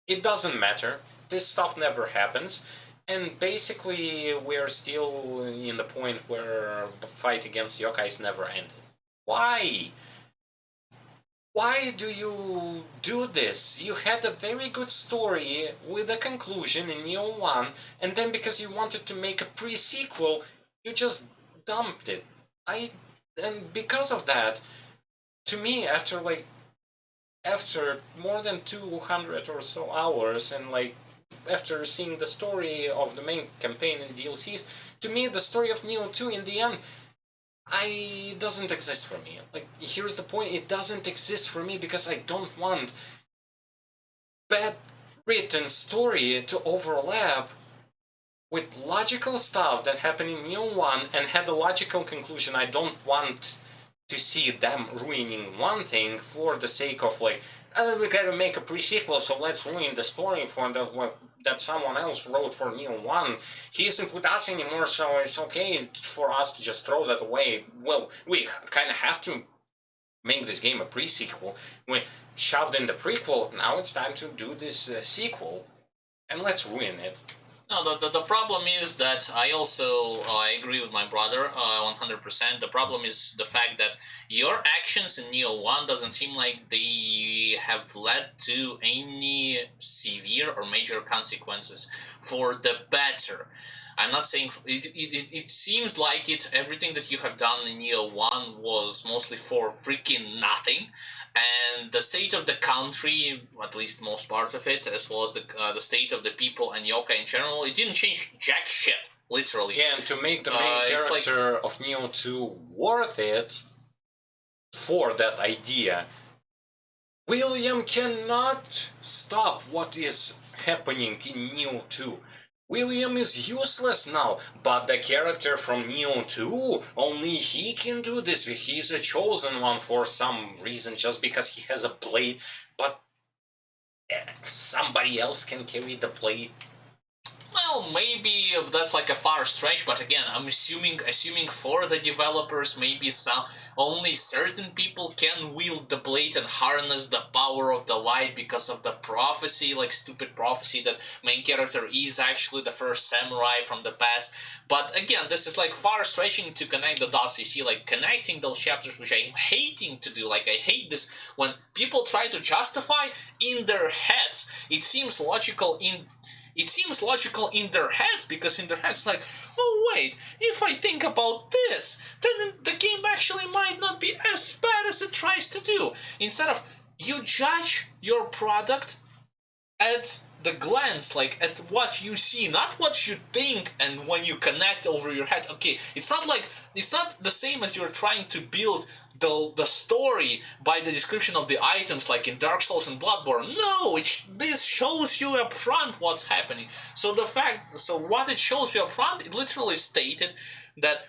it doesn't matter. This stuff never happens. And basically, we're still in the point where the fight against yokais never ended. Why? Why do you do this? You had a very good story with a conclusion in Nioh 1, and then because you wanted to make a pre-sequel, you just dumped it. And because of that, to me, after more than 200 or so hours, and after seeing the story of the main campaign and DLCs, to me the story of Nioh 2 in the end, doesn't exist for me. Like, here's the point, it doesn't exist for me because I don't want bad written story to overlap with logical stuff that happened in Nioh 1 and had a logical conclusion. I don't want to see them ruining one thing for the sake of, like, oh, we gotta make a pre-sequel, so let's ruin the story for that someone else wrote for Nioh 1. He isn't with us anymore, so it's okay for us to just throw that away. Well, we kind of have to make this game a pre-sequel. We shoved in the prequel, now it's time to do this sequel, and let's ruin it. No, the problem is that I agree with my brother 100%. The problem is the fact that your actions in Nioh 1 doesn't seem like they have led to any severe or major consequences for the better. I'm not saying it seems like everything that you have done in Nioh 1 was mostly for freaking nothing, and the state of the country, at least most part of it, as well as the state of the people and yokai in general, it didn't change jack shit, literally. Yeah, and to make the main character of Nioh 2 worth it for that idea, William cannot stop what is happening in Nioh 2. William is useless now, but the character from Nioh 2, only he can do this. He's a chosen one for some reason, just because he has a blade, but somebody else can carry the blade. Well, maybe that's like a far stretch, but again, I'm assuming for the developers, maybe only certain people can wield the blade and harness the power of the light because of the prophecy, like stupid prophecy that main character is actually the first samurai from the past. But again, this is like far stretching to connect the dots. You see, like connecting those chapters, which I'm hating to do. Like, I hate this when people try to justify in their heads. It seems logical in their heads, because in their heads, like, oh wait, if I think about this, then the game actually might not be as bad as it tries to do. Instead of, you judge your product at the glance, like at what you see, not what you think, and when you connect over your head. Okay, it's not the same as you're trying to build the story by the description of the items like in Dark Souls and Bloodborne. No, this shows you up front what's happening. So what it shows you up front, it literally stated that,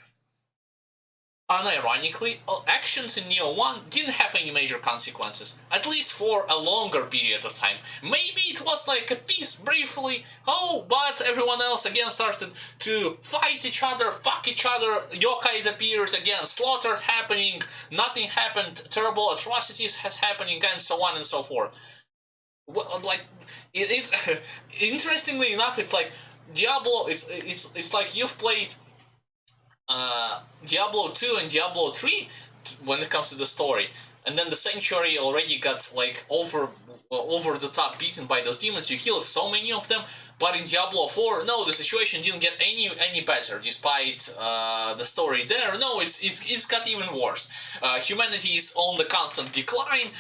unironically, actions in Nioh 1 didn't have any major consequences, at least for a longer period of time. Maybe it was like a peace briefly, but everyone else again started to fight each other, fuck each other, yokai appeared again, slaughter happening, nothing happened, terrible atrocities has happening, and so on and so forth. Well, like, it's interestingly enough, it's like Diablo, it's like you've played Diablo 2 and Diablo 3 when it comes to the story, and then the Sanctuary already got like over the top beaten by those demons. You killed so many of them, but in Diablo 4, no, the situation didn't get any better despite the story there. No, it's got even worse. Humanity is on the constant decline.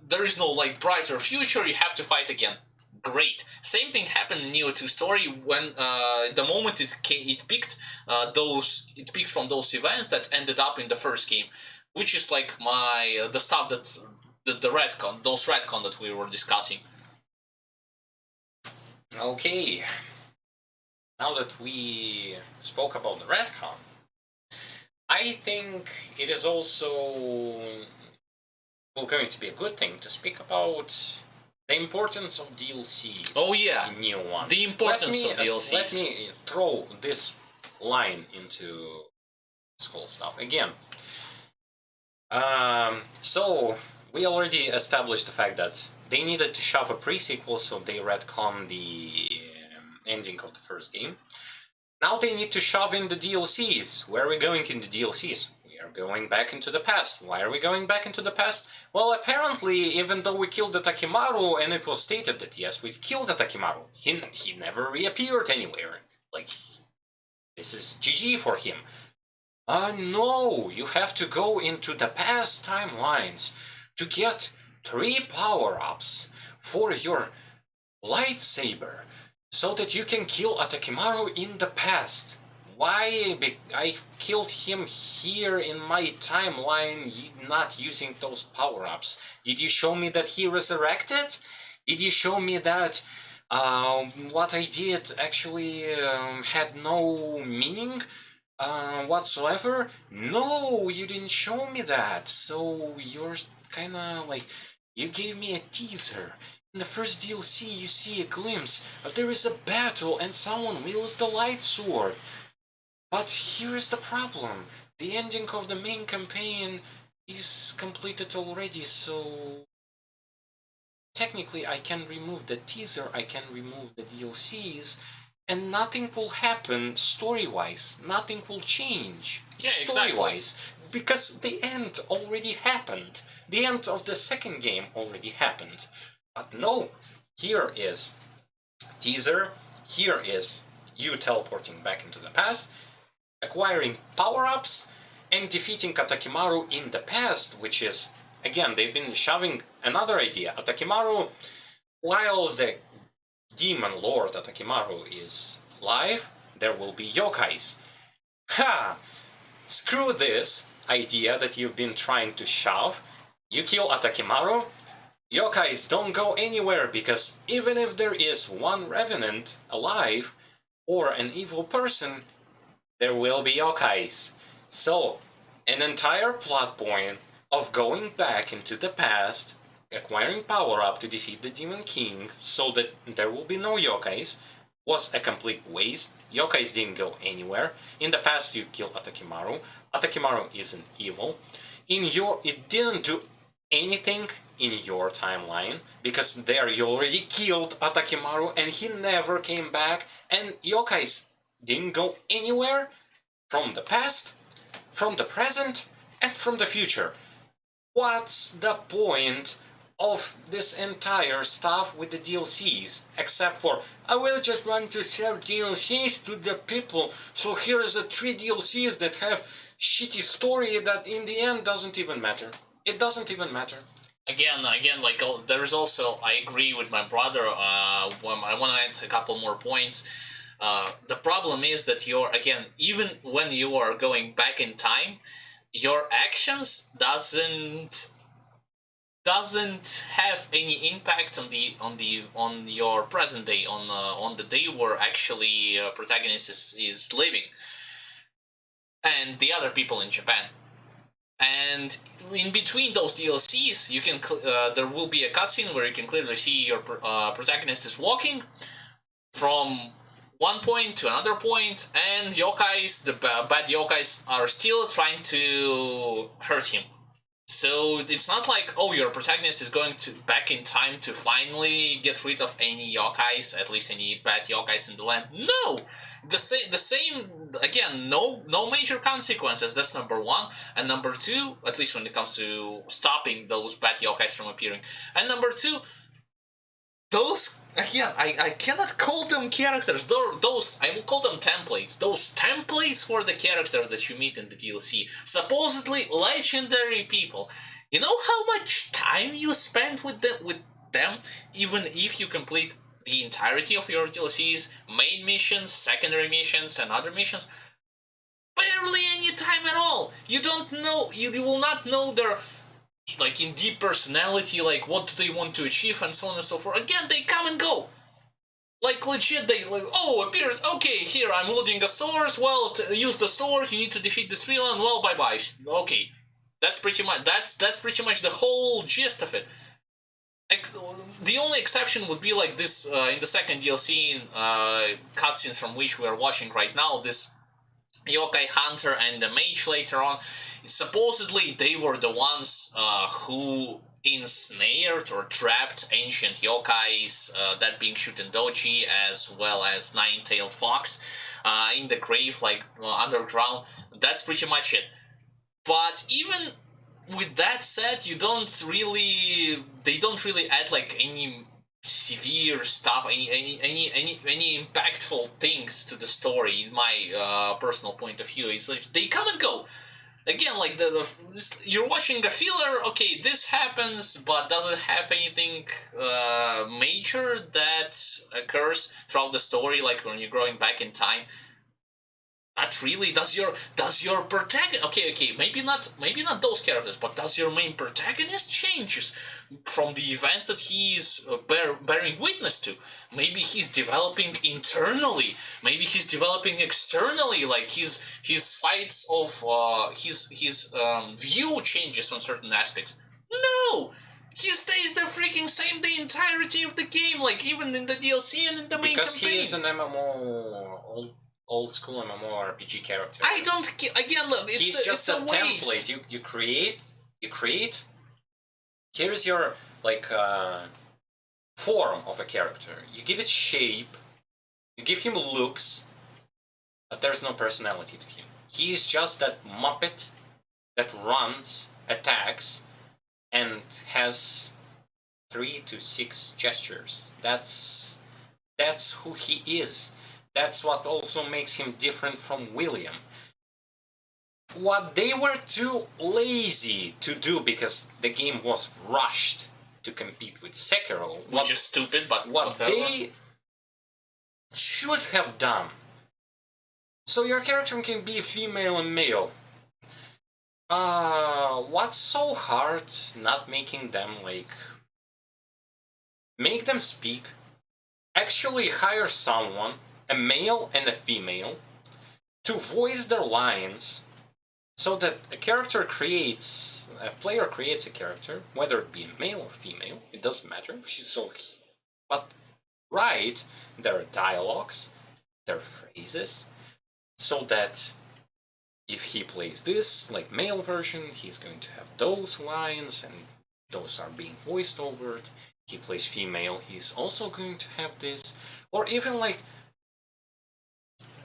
There is no like brighter future. You have to fight again. great. Same thing happened in Nioh 2 story when the moment it picked from those events that ended up in the first game, which is like the stuff that the those retcon that we were discussing. Okay. Now that we spoke about the retcon, I think it is also going to be a good thing to speak about the importance of DLCs. Oh yeah, in Nioh 1. The importance of DLCs. Let me throw this line into this whole stuff again. So we already established the fact that they needed to shove a pre-sequel, so they retcon the ending of the first game. Now they need to shove in the DLCs. Where are we going in the DLCs? We are going back into the past. Why are we going back into the past? Well, apparently, even though we killed the Takimaru, and it was stated that yes, we killed the Takimaru, he never reappeared anywhere. Like, this is GG for him. No, you have to go into the past timelines to get 3 power-ups for your lightsaber, so that you can kill a Takimaru in the past. Why? I killed him here in my timeline, not using those power-ups. Did you show me that he resurrected? Did you show me that what I did actually had no meaning whatsoever? No, you didn't show me that. So you're kinda like, you gave me a teaser. In the first DLC, you see a glimpse of there is a battle and someone wields the light sword. But here is the problem. The ending of the main campaign is completed already, so technically I can remove the teaser, I can remove the DLCs, and nothing will happen story-wise. Nothing will change story-wise. Exactly. Because the end already happened. The end of the second game already happened. But no, here is teaser, here is you teleporting back into the past, acquiring power-ups, and defeating Takimaru in the past, which is, again, they've been shoving another idea. Takimaru, while the demon lord Takimaru is alive, there will be yokais. Ha! Screw this idea that you've been trying to shove. You kill Takimaru, yokais don't go anywhere, because even if there is one revenant alive, or an evil person, there will be yokais. So, an entire plot point of going back into the past, acquiring power-up to defeat the Demon King, so that there will be no yokais, was a complete waste. Yokais didn't go anywhere. In the past you killed Takimaru. Takimaru isn't evil. It didn't do anything in your timeline, because there you already killed Takimaru and he never came back, and yokais didn't go anywhere from the past, from the present, and from the future. What's the point of this entire stuff with the DLCs, except for, I will just want to sell DLCs to the people, so here is the 3 DLCs that have shitty story that in the end doesn't even matter. It doesn't even matter. Again, like there's also, I agree with my brother. I want to add a couple more points. The problem is that even when you are going back in time, your actions doesn't have any impact on your present day, on the day where actually protagonist is living, and the other people in Japan. And in between those DLCs, you can there will be a cutscene where you can clearly see your protagonist is walking from one point to another point, and yokais, the bad yokais, are still trying to hurt him. So it's not like, oh, your protagonist is going back in time to finally get rid of any yokais, at least any bad yokais in the land. No! The same again, no major consequences, that's number one. And number two, at least when it comes to stopping those bad yokais from appearing. And number two, those, again, I cannot call them characters. Those, I will call them templates. Those templates for the characters that you meet in the DLC. Supposedly legendary people. You know how much time you spend with them, even if you complete the entirety of your DLCs, main missions, secondary missions, and other missions, barely any time at all. You don't know, you will not know their, like, in deep personality, like, what do they want to achieve, and so on and so forth. Again, they come and go. Like, legit, they, like, oh, appeared, okay, here, I'm loading a sword, well, to use the sword, you need to defeat this villain, well, bye-bye, okay. That's pretty much the whole gist of it. The only exception would be like this in the second DLC cutscenes from which we are watching right now. This yokai hunter and the mage later on. Supposedly they were the ones who ensnared or trapped ancient yokais, that being Shutendoji as well as Nine-Tailed Fox, in the grave, like underground. That's pretty much it. But even with that said, they don't really add like any severe stuff, any impactful things to the story. In my personal point of view, it's like they come and go. Again, like you're watching a filler. Okay, this happens, but does it have anything major that occurs throughout the story? Like when you're growing back in time. Not really. Does your protagonist? Okay, maybe not those characters, but does your main protagonist changes from the events that he's bearing witness to? Maybe he's developing internally. Maybe he's developing externally. Like his sights of his view changes on certain aspects. No. He stays the freaking same the entirety of the game, like even in the DLC and in the main because campaign. He is an MMO old school MMORPG character. I don't again. Look, He's just a template. You create. Here's your like form of a character. You give it shape. You give him looks, but there's no personality to him. He's just that Muppet that runs, attacks, and has 3 to 6 gestures. That's who he is. That's what also makes him different from William. What they were too lazy to do because the game was rushed to compete with Sekiro, which is stupid, but what they should have done. So your character can be female and male. What's so hard not making them like make them speak? Actually hire someone, a male and a female, to voice their lines, so that a player creates a character, whether it be male or female, it doesn't matter. But write their dialogues, their phrases, so that if he plays this, like male version, he's going to have those lines, and those are being voiced over it. He plays female, he's also going to have this. Or even like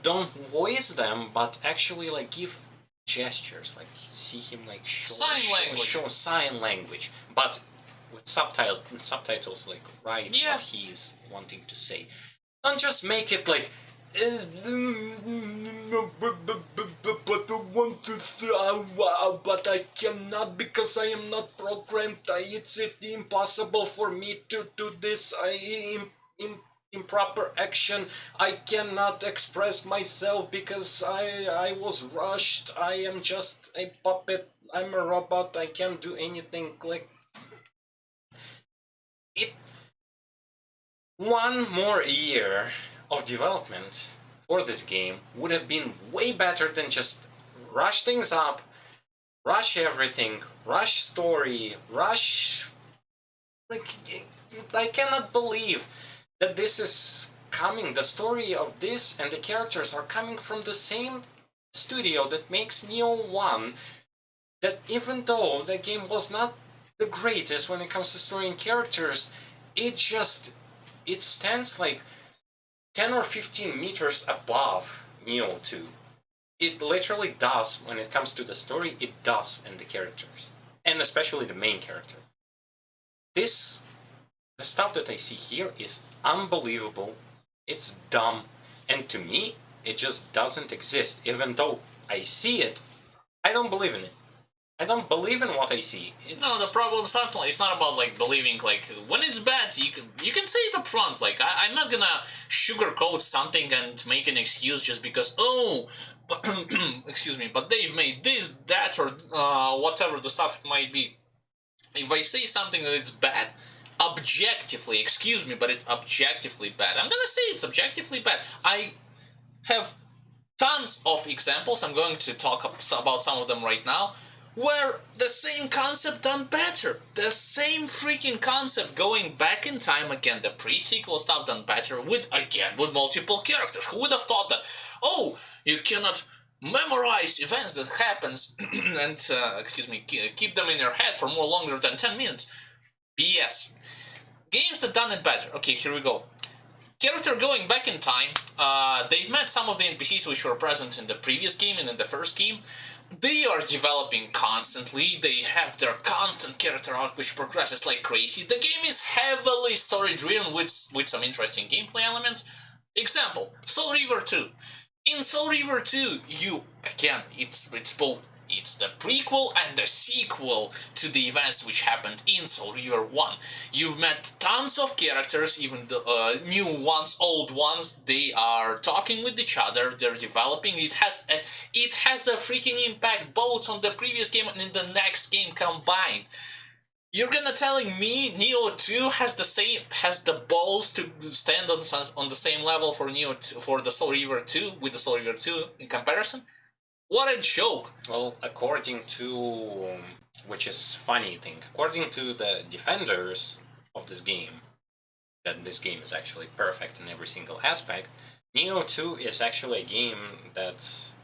don't voice them, but actually like give gestures, like see him like show sign language, but with subtitles like write what he's wanting to say. Don't just make it like but I cannot because I am not programmed. It's impossible for me to do this. Improper action. I cannot express myself because I was rushed. I am just a puppet. I'm a robot. I can't do anything. Like it. One more year of development for this game would have been way better than just rush things up, rush everything, rush story, rush. Like I cannot believe that this is coming, the story of this and the characters are coming from the same studio that makes Nioh 1, that even though the game was not the greatest when it comes to story and characters, it stands like 10 or 15 meters above Nioh 2. It literally does when it comes to the story, it does, and the characters. And especially the main character. The stuff that I see here is unbelievable, it's dumb, and to me, it just doesn't exist. Even though I see it, I don't believe in it. I don't believe in what I see. No, the problem is not, it's not about like believing. Like when it's bad, you can say it up front. Like I'm not gonna sugarcoat something and make an excuse just because excuse me, but they've made this, that, or whatever the stuff it might be. If I say something that it's bad, objectively, excuse me, but it's objectively bad, I'm gonna say it's objectively bad. I have tons of examples. I'm going to talk about some of them right now, where the same concept done better. The same freaking concept going back in time again. The pre-sequel stuff done better with multiple characters. Who would have thought that? Oh, you cannot memorize events that happens and excuse me, keep them in your head for more longer than 10 minutes. BS. Games that done it better. Okay, here we go. Character going back in time, they've met some of the NPCs which were present in the previous game and in the first game. They are developing constantly, they have their constant character arc which progresses like crazy. The game is heavily story driven with some interesting gameplay elements. Example, Soul Reaver 2. In Soul Reaver 2, it's both. It's the prequel and the sequel to the events which happened in Soul Reaver 1. You've met tons of characters, even the new ones, old ones. They are talking with each other, they're developing. It has a freaking impact both on the previous game and in the next game combined. You're gonna telling me Nioh 2 has the balls to stand on the same level for for the Soul Reaver 2 with the Soul Reaver 2 in comparison? What a joke! Well, according to, which is funny thing, according to the defenders of this game, that this game is actually perfect in every single aspect, Nioh 2 is actually a game that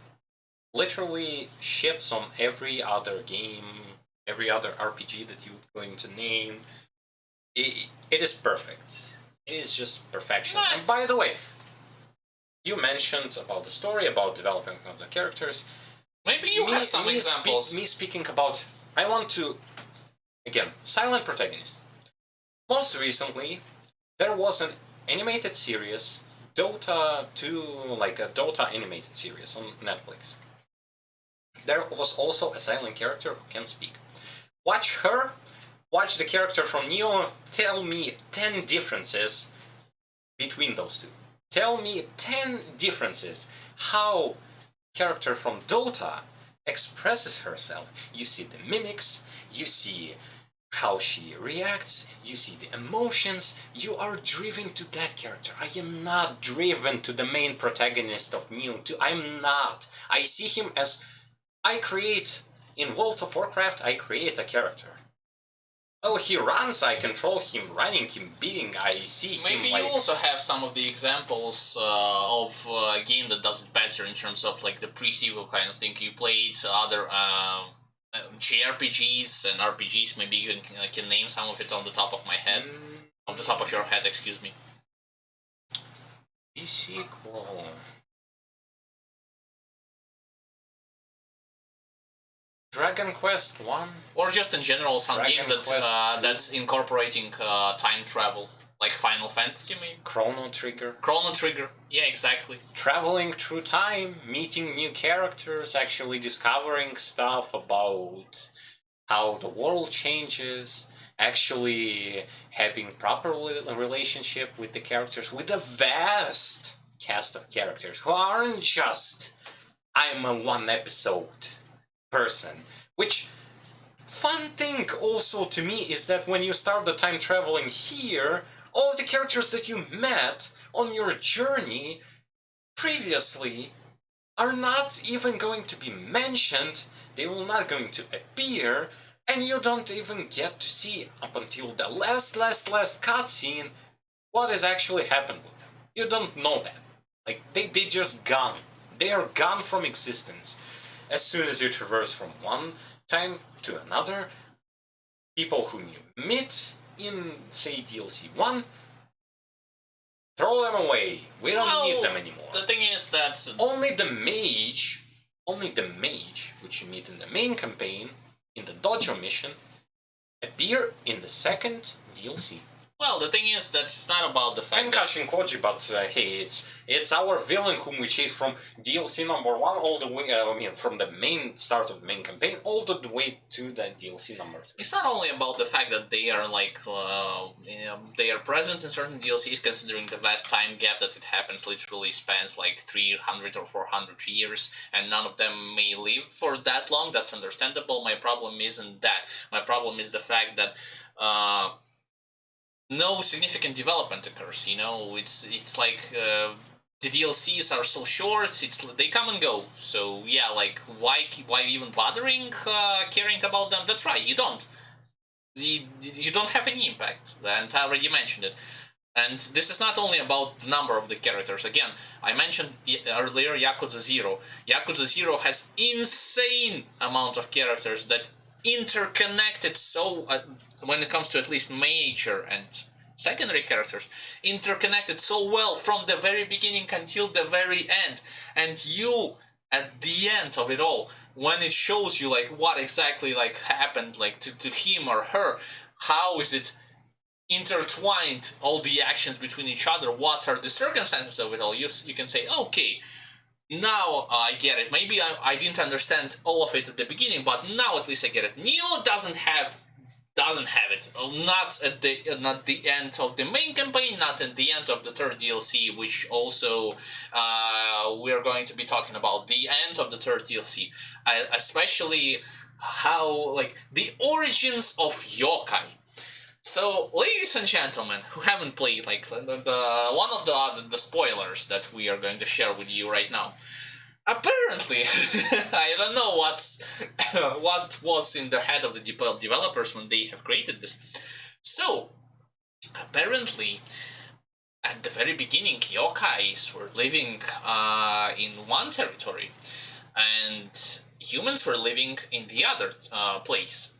literally shits on every other game, every other RPG that you're going to name. It is perfect. It is just perfection. Nice. And by the way, you mentioned about the story, about developing of the characters. Maybe you have some examples. Me speaking about, I want to, again, silent protagonist. Most recently, there was an animated series, Dota 2, like a Dota animated series on Netflix. There was also a silent character who can speak. Watch her, watch the character from Nioh, tell me 10 differences between those two. Tell me 10 differences how character from Dota expresses herself. You see the mimics, you see how she reacts, you see the emotions, you are driven to that character. I am not driven to the main protagonist of Nioh 2. I'm not. I see him as, I create, in World of Warcraft, I create a character. Oh, he runs, I control him running, him beating, I see him. Maybe you also have some of the examples of a game that does it better in terms of like the pre-sequel kind of thing. You played other JRPGs and RPGs, maybe you can name some of it on the top of my head. Off the top of your head, excuse me. Pre-sequel... Dragon Quest 1? Or just in general some Dragon games that that's incorporating time travel, like Final Fantasy maybe? Chrono Trigger. Chrono Trigger, yeah, exactly. Traveling through time, meeting new characters, actually discovering stuff about how the world changes, actually having proper relationship with the characters, with a vast cast of characters who aren't just, I'm a one episode person. Which, fun thing also to me is that when you start the time traveling here, all of the characters that you met on your journey previously are not even going to be mentioned, they will not going to appear, and you don't even get to see up until the last cutscene what has actually happened with them. You don't know that. Like, they just gone. They are gone from existence. As soon as you traverse from one time to another, people whom you meet in, say, DLC 1, throw them away. We don't need them anymore. The thing is that... Only the mage, which you meet in the main campaign, in the dojo mission, appear in the second DLC. Well, the thing is that it's not about the fact I'm that... Kashin Koji, but hey, it's our villain whom we chase from DLC number 1 all the way, from the main start of the main campaign all the way to the DLC number 2. It's not only about the fact that they are like, they are present in certain DLCs, considering the vast time gap that it happens literally spans like 300 or 400 years, and none of them may live for that long. That's understandable. My problem isn't that. My problem is the fact that no significant development occurs. It's like the DLCs are so short. They come and go. So yeah, like why even bothering caring about them? That's right, you don't. You don't have any impact, and I already mentioned it. And this is not only about the number of the characters. Again, I mentioned earlier Yakuza 0. Yakuza 0 has insane amount of characters that interconnected so when it comes to at least major and secondary characters, interconnected so well from the very beginning until the very end. And you, at the end of it all, when it shows you like what exactly like happened like to him or her, how is it intertwined, all the actions between each other, what are the circumstances of it all, you can say, okay, now I get it. Maybe I didn't understand all of it at the beginning, but now at least I get it. Nioh doesn't have it. Not at the end of the main campaign, not at the end of the third DLC, which also we're going to be talking about the end of the third DLC, especially how like the origins of yokai. So, ladies and gentlemen who haven't played, like one of the spoilers that we are going to share with you right now. Apparently, I don't know what was in the head of the developers when they have created this. So, apparently, at the very beginning, yokais were living in one territory, and humans were living in the other place.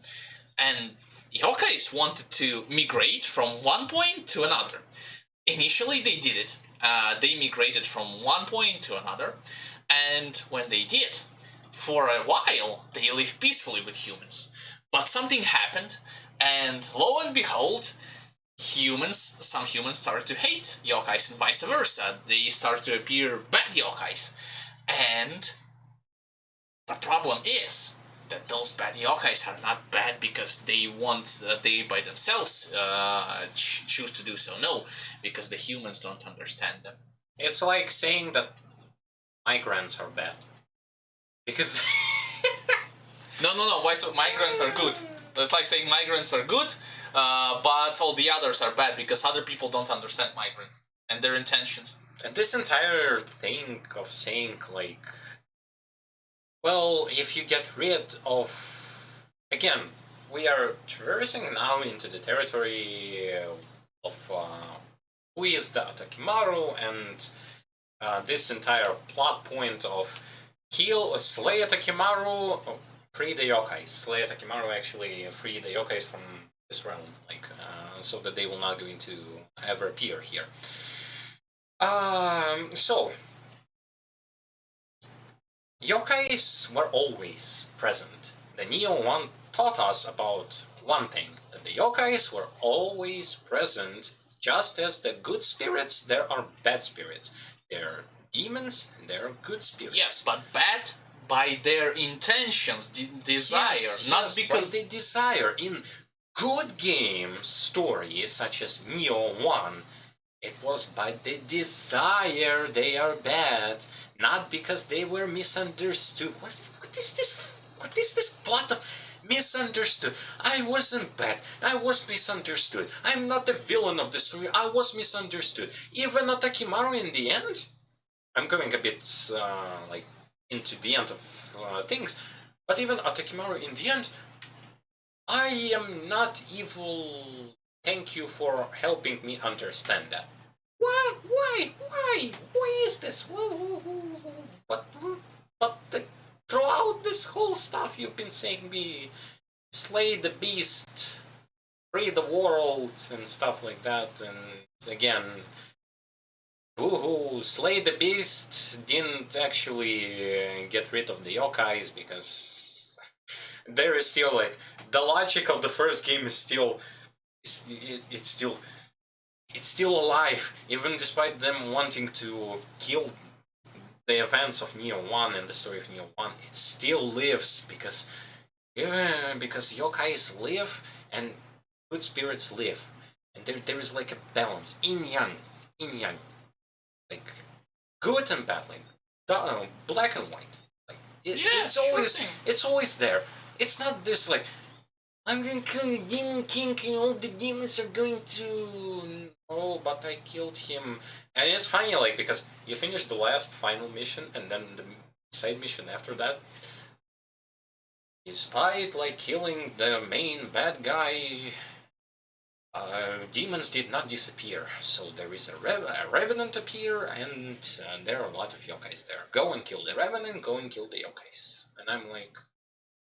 And yokais wanted to migrate from one point to another. Initially, they did it. They migrated from one point to another, and when they did, for a while, they lived peacefully with humans. But something happened, and lo and behold, some humans started to hate yokais and vice versa. They started to appear bad yokais. And the problem is that those bad yokais are not bad because they by themselves choose to do so. No, because the humans don't understand them. It's like saying that migrants are bad. Because... No. Why so migrants are good? It's like saying migrants are good, but all the others are bad because other people don't understand migrants and their intentions. And this entire thing of saying, like... Well, if you get rid of... Again, we are traversing now into the territory of who is the Atakimaru, and this entire plot point of slay Atakimaru, free the yokais. Slay Atakimaru actually free the yokais from this realm, like so that they will not going to ever appear here. So yokais were always present. The Nioh 1 taught us about one thing, that the yokais were always present. Just as the good spirits, there are bad spirits. There are demons, and there are good spirits. Yes, but bad by their intentions, desire, yes, not because they desire. In good game stories such as Nioh 1, it was by the desire they are bad, not because they were misunderstood. What is this? What is this plot of misunderstood? I wasn't bad. I was misunderstood. I'm not the villain of the story. I was misunderstood. Even Atakimaru in the end. I'm going a bit like into the end of things, but even Atakimaru in the end, I am not evil. Thank you for helping me understand that. What? Why is this? But throughout this whole stuff, you've been saying me, slay the beast, free the world, and stuff like that. And again, boo-hoo, slay the beast didn't actually get rid of the yokais because there is still like the logic of the first game is still it's still it's still alive, even despite them wanting to kill the events of Nioh 1 and the story of Nioh 1. It still lives because yokais live and good spirits live, and there is like a balance, yin yang, like good and bad, like black and white. Like it's always there. It's not this like I'm going to kill the demon king and all the demons are going to... Oh, but I killed him. And it's funny, like, because you finish the last final mission and then the side mission after that. Despite, like, killing the main bad guy, demons did not disappear. So there is a revenant appear and there are a lot of yokais there. Go and kill the revenant, go and kill the yokais. And I'm like...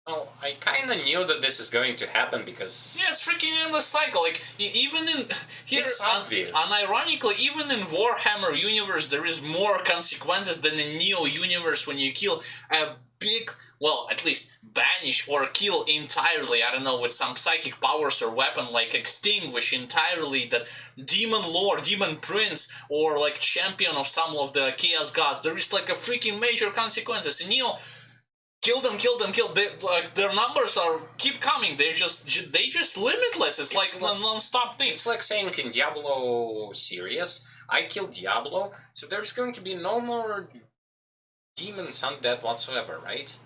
Well, I kind of knew that this is going to happen because... Yeah, it's freaking endless cycle. Like, even in... Here, it's obvious. Unironically, even in Warhammer universe, there is more consequences than in Nioh universe when you kill a big... Well, at least banish or kill entirely, I don't know, with some psychic powers or weapon, like extinguish entirely that demon lord, demon prince, or like champion of some of the chaos gods. There is like a freaking major consequences. In Nioh... Kill them. Like their numbers keep coming. They just limitless. It's like non-stop thing. It's like saying in Diablo series, I killed Diablo, so there's going to be no more demons undead whatsoever, right?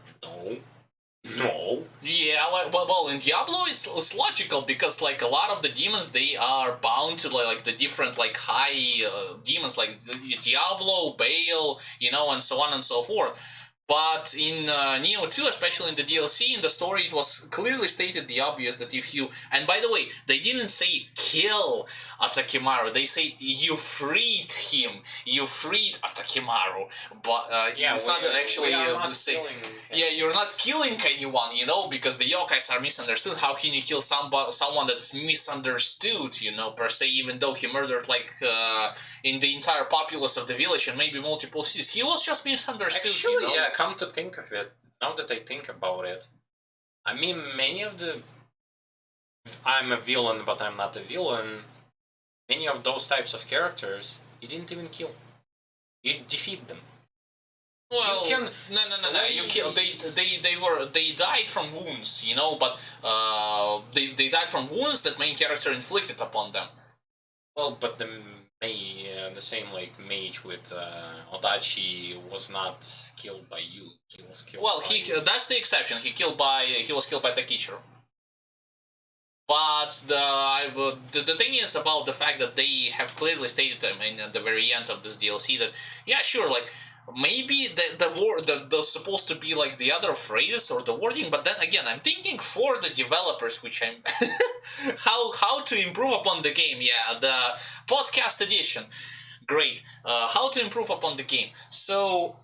No. Yeah, like well, in Diablo it's logical because like a lot of the demons they are bound to like the different like high demons like Diablo, Baal, and so on and so forth. But in Nioh 2, especially in the DLC, in the story, it was clearly stated the obvious that if you... And by the way, they didn't say kill Atakimaru. They say you freed him. You freed Atakimaru. But it's not actually... yeah, you're not killing anyone, because the yokais are misunderstood. How can you kill someone that's misunderstood, per se, even though he murdered, like... in the entire populace of the village and maybe multiple cities. He was just misunderstood. Actually, yeah, come to think of it, now that I think about it, I mean, many of the... I'm a villain, but I'm not a villain. Many of those types of characters, you didn't even kill. You defeat them. Well, no. You kill. They died from wounds, but they died from wounds that main character inflicted upon them. Well, but the same like mage with Odachi was not killed by you. He was killed. Well, that's the exception. He was killed by Takichiro. But the thing is about the fact that they have clearly stated at the very end of this DLC that yeah, sure, like maybe the supposed to be like the other phrases or the wording, but then again, I'm thinking for the developers, which I'm how to improve upon the game. Yeah, the podcast edition, great. How to improve upon the game. So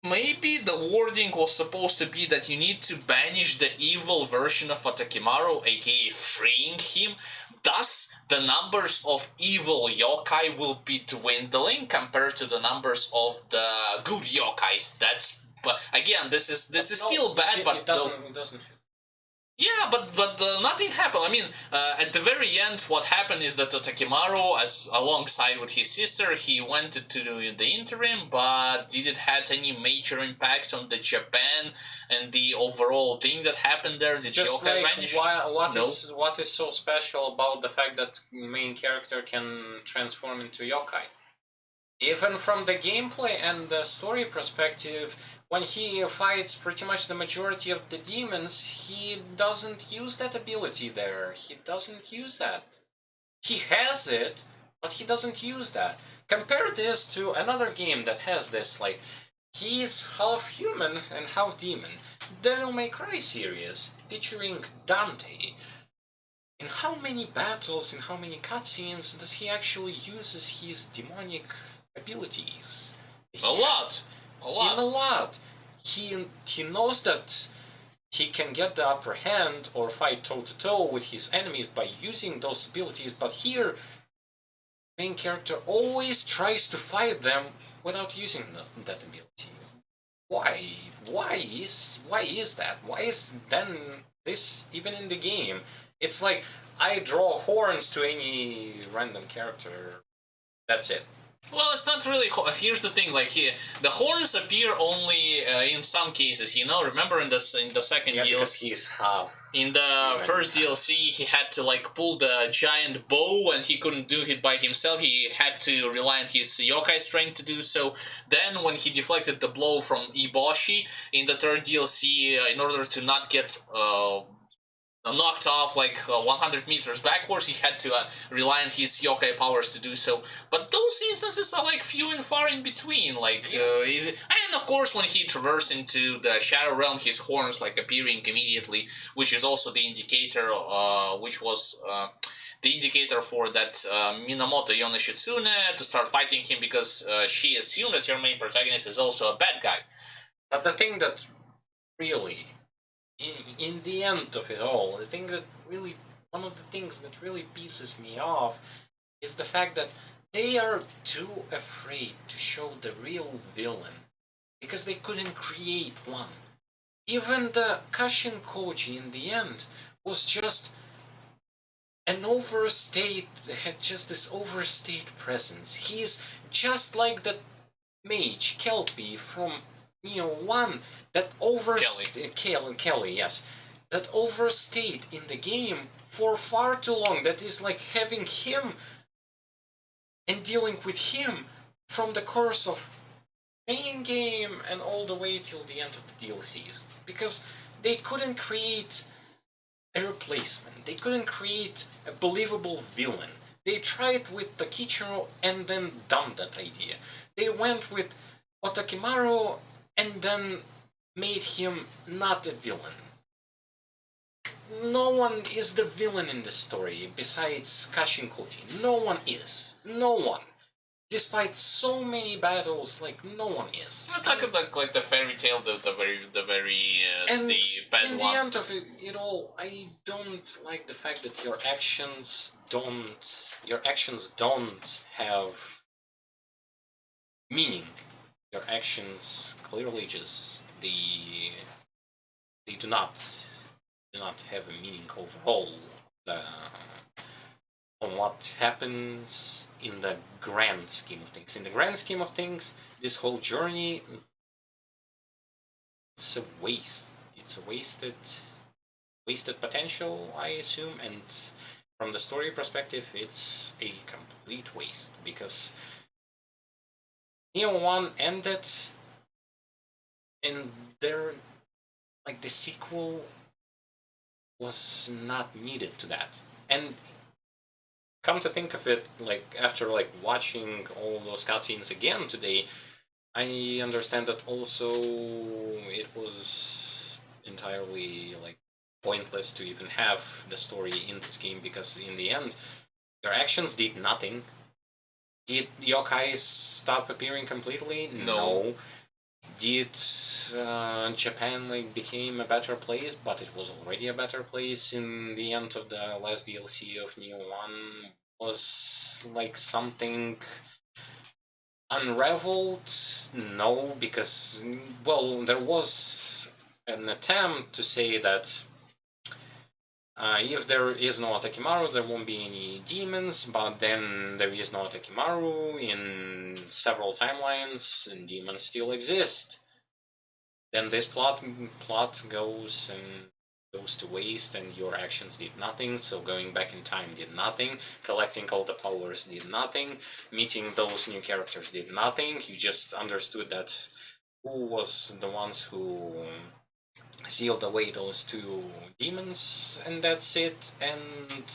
maybe the wording was supposed to be that you need to banish the evil version of Atakimaru, aka freeing him. Thus, the numbers of evil yokai will be dwindling compared to the numbers of the good yokais. But again, this is still bad. But it doesn't. Yeah, but nothing happened. I mean, at the very end, what happened is that Takimaru, alongside with his sister, he went to the interim, but did it had any major impact on the Japan and the overall thing that happened there? Did just yokai like vanish? What is so special about the fact that main character can transform into yokai? Even from the gameplay and the story perspective, when he fights pretty much the majority of the demons, he doesn't use that ability there. He doesn't use that. He has it, but he doesn't use that. Compare this to another game that has this, like, he's half human and half demon. Devil May Cry series, featuring Dante. In how many battles, in how many cutscenes does he actually use his demonic abilities? A lot. In a lot. He knows that he can get the upper hand or fight toe-to-toe with his enemies by using those abilities, but here, main character always tries to fight them without using that ability. Why? Why is that? Why is then this even in the game? It's like I draw horns to any random character. That's it. Well, it's not really. Here's the thing: like here, the horns appear only in some cases. You know, remember in the second DLC, because he's half. In the first DLC, he had to like pull the giant bow, and he couldn't do it by himself. He had to rely on his yokai strength to do so. Then, when he deflected the blow from Iboshi in the third DLC, in order to not get knocked off like 100 meters backwards, he had to rely on his yokai powers to do so. But those instances are like few and far in between. Like, and of course, when he traversed into the Shadow Realm, his horns like appearing immediately, which is also the indicator, which was the indicator for that Minamoto Yoneshitsune to start fighting him, because she assumed that your main protagonist is also a bad guy. But the thing that really, in the end of it all, the thing that really, one of the things that really pisses me off is the fact that they are too afraid to show the real villain because they couldn't create one. Even the Kashin Koji in the end was just an overstate, had just this overstate presence. He's just like the mage Kelpie from Nioh 1 that Kelly, yes, that overstayed in the game for far too long. That is like having him and dealing with him from the course of main game and all the way till the end of the DLCs, because they couldn't create a replacement. They couldn't create a believable villain. They tried with Takichiro and then dumped that idea. They went with Otakimaru and then made him not a villain. No one is the villain in the story besides Kashin Koji. No one is. No one. Despite so many battles, like, no one is. It's like the fairy tale, the bad in one. the end of it all, I don't like the fact that your actions don't have meaning. Your actions clearly just they do not have a meaning overall on what happens in the grand scheme of things. In the grand scheme of things, this whole journey, it's a waste. It's a wasted potential, I assume, and from the story perspective, it's a complete waste, because Nioh 1 ended, and the sequel was not needed to that. And come to think of it, after watching all those cutscenes again today, I understand that also it was entirely pointless to even have the story in this game, because in the end, your actions did nothing. Did yokai stop appearing completely? No. Did Japan became a better place? But it was already a better place in the end of the last DLC of Nioh 1. Was something unraveled? No, because, well, there was an attempt to say that if there is no Otakimaru, there won't be any demons, but then there is no Otakimaru in several timelines, and demons still exist. Then this plot goes to waste, and your actions did nothing, so going back in time did nothing, collecting all the powers did nothing, meeting those new characters did nothing. You just understood that who was the ones who sealed away those two demons, and that's it. And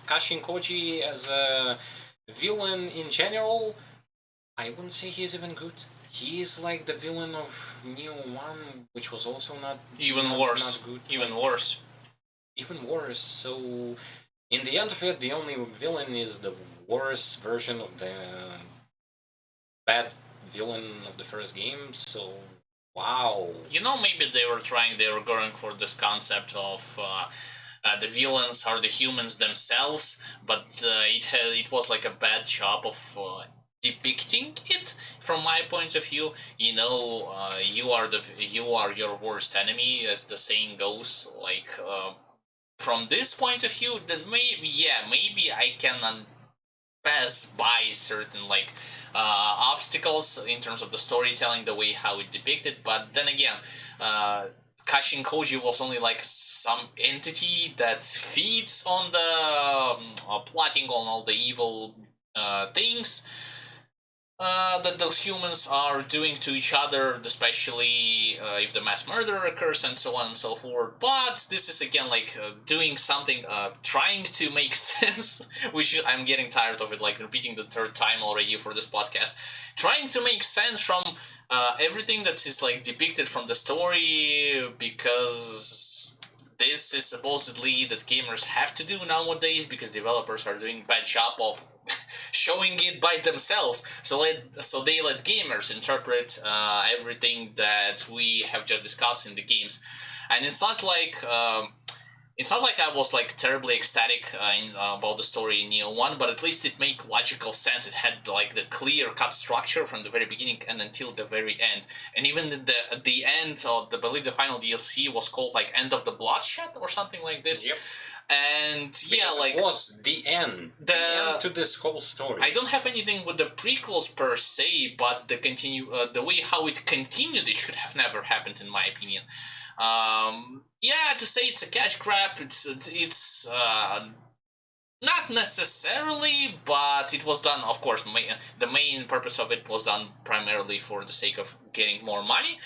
Kashin Koji as a villain in general, I wouldn't say he's even good. He's like the villain of Nioh 1, which was also not worse. Not good. Even worse. Even worse. So in the end of it, the only villain is the worst version of the bad villain of the first game. So wow. Maybe they were going for this concept of the villains are the humans themselves, but it was like a bad job of depicting it. From my point of view, you are your worst enemy, as the saying goes. from this point of view, then maybe I can pass by certain like obstacles in terms of the storytelling, the way how it depicted. But then again, Kashin Koji was only like some entity that feeds on the plotting on all the evil things that those humans are doing to each other, especially if the mass murder occurs and so on and so forth. But this is again like doing something, trying to make sense, which I'm getting tired of it, like repeating the third time already for this podcast. Trying to make sense from everything that is like depicted from the story, because this is supposedly that gamers have to do nowadays because developers are doing bad job of showing it by themselves. So they let gamers interpret everything that we have just discussed in the games, and it's not like I was like terribly ecstatic about the story in Nioh 1, but at least it made logical sense. It had like the clear-cut structure from the very beginning and until the very end. And even at the end, I believe the final DLC was called like End of the Bloodshed or something like this. Yep. And because like it was the end to this whole story. I don't have anything with the prequels per se, but the way how it continued, it should have never happened in my opinion. To say it's a cash grab, it's not necessarily, but it was done, of course. The main purpose of it was done primarily for the sake of getting more money.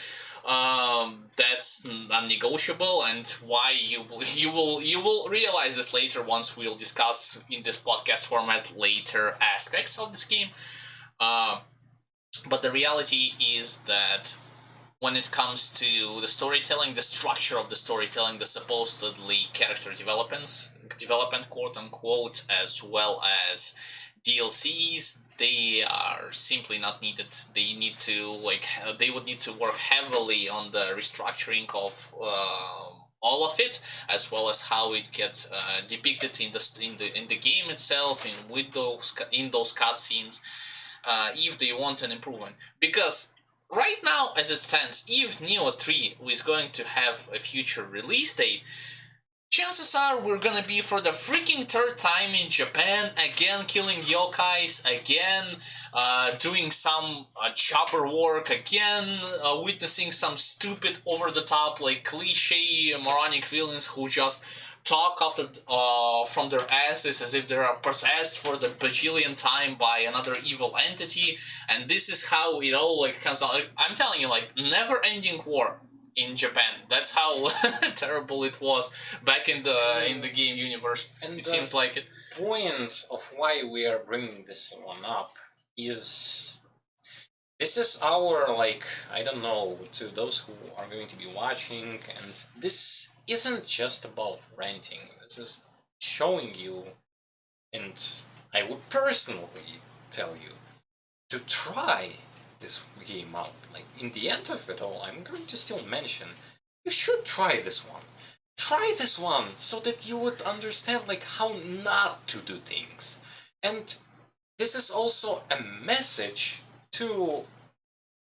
That's non-negotiable, and why you will realize this later once we'll discuss in this podcast format later aspects of this game. But the reality is that when it comes to the storytelling, the structure of the storytelling, the supposedly character development, quote unquote, as well as DLCs, they are simply not needed. They would need to work heavily on the restructuring of all of it, as well as how it gets depicted in the game itself, in those cutscenes, if they want an improvement. Because right now, as it stands, if Nioh 3 is going to have a future release date, chances are we're gonna be for the freaking third time in Japan, again killing yokais, again doing some chopper work, again witnessing some stupid over-the-top, like cliche moronic villains who just talk from their asses as if they are possessed for the bajillion time by another evil entity, and this is how it all like comes out. I'm telling you, like, never-ending war in Japan. That's how terrible it was back in the game universe. And it seems like it. Point of why we are bringing this one up is this is our, like, I don't know, to those who are going to be watching, and this isn't just about ranting. This is showing you, and I would personally tell you to try this game out. Like, in the end of it all, I'm going to still mention, you should try this one. Try this one so that you would understand, like, how not to do things. And this is also a message to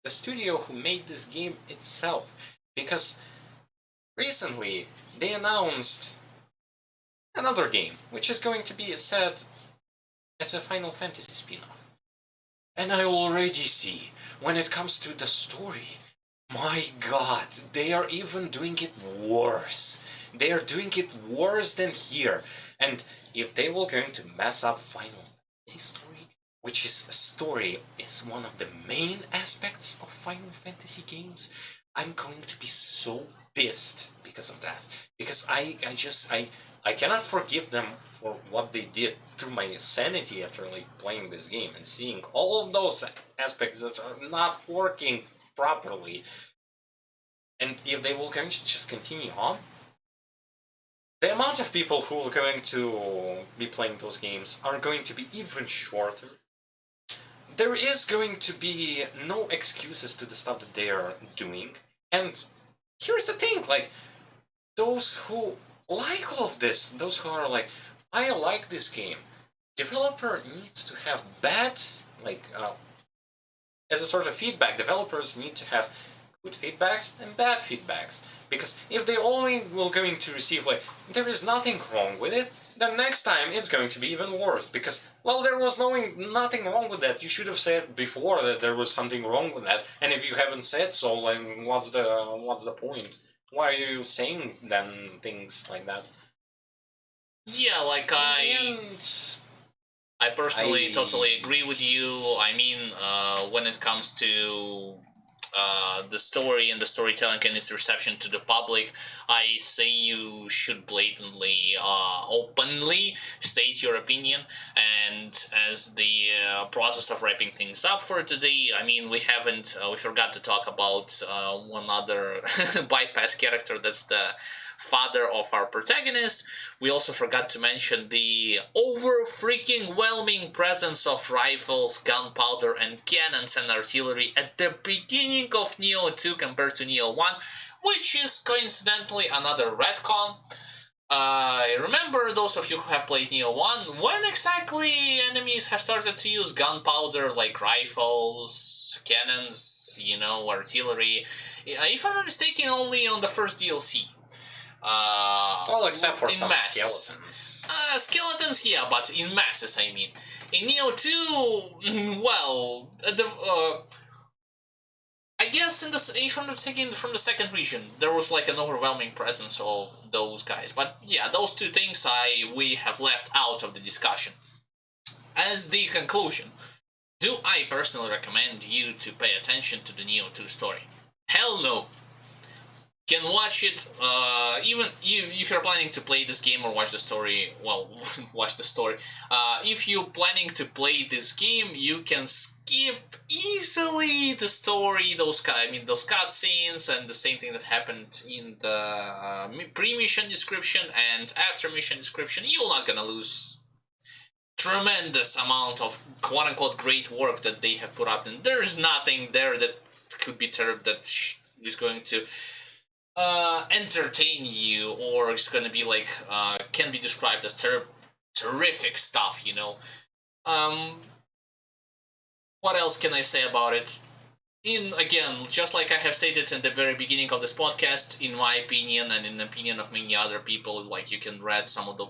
the studio who made this game itself. Because recently, they announced another game, which is going to be set as a Final Fantasy spin-off. And I already see, when it comes to the story, my god, they are even doing it worse. They are doing it worse than here. And if they were going to mess up Final Fantasy story, which is a story is one of the main aspects of Final Fantasy games, I'm going to be so pissed because of that. Because I cannot forgive them for what they did through my sanity after like playing this game and seeing all of those aspects that are not working properly. And if they will going to just continue on, the amount of people who are going to be playing those games are going to be even shorter. There is going to be no excuses to the stuff that they are doing. And here's the thing, like, those who like all of this, those who are like, I like this game, developer needs to have bad, like, as a sort of feedback, developers need to have good feedbacks and bad feedbacks. Because if they only will going to receive like, there is nothing wrong with it, then next time it's going to be even worse. Because, well, there was nothing wrong with that. You should have said before that there was something wrong with that. And if you haven't said so, then what's the point? Why are you saying then things like that? Yeah, like I personally totally agree with you. I mean, when it comes to the story and the storytelling and its reception to the public, I say you should blatantly, openly state your opinion. And as the process of wrapping things up for today, I mean, we forgot to talk about one other bypass character. That's the father of our protagonist. We also forgot to mention the over-freaking whelming presence of rifles, gunpowder, and cannons and artillery at the beginning of Nioh 2 compared to Nioh 1, which is coincidentally another retcon. Remember, those of you who have played Nioh 1, when exactly enemies have started to use gunpowder, like rifles, cannons, artillery? If I'm not mistaken, only on the first DLC. Well, except for some masses. skeletons. Skeletons, yeah, but in masses, I mean. In Nioh 2, well, I guess if I'm not thinking from the second region, there was like an overwhelming presence of those guys. But yeah, those two things we have left out of the discussion. As the conclusion, do I personally recommend you to pay attention to the Nioh 2 story? Hell no. Can watch it, even if you're planning to play this game or watch the story, well, watch the story. If you're planning to play this game, you can skip easily the story, those cutscenes, and the same thing that happened in the pre-mission description and after-mission description. You're not gonna lose tremendous amount of quote-unquote great work that they have put up, and there's nothing there that could be that is going to entertain you, or it's gonna be like can be described as terrific stuff, what else can I say about it? Again, just like I have stated in the very beginning of this podcast, in my opinion and in the opinion of many other people, like you can read some of the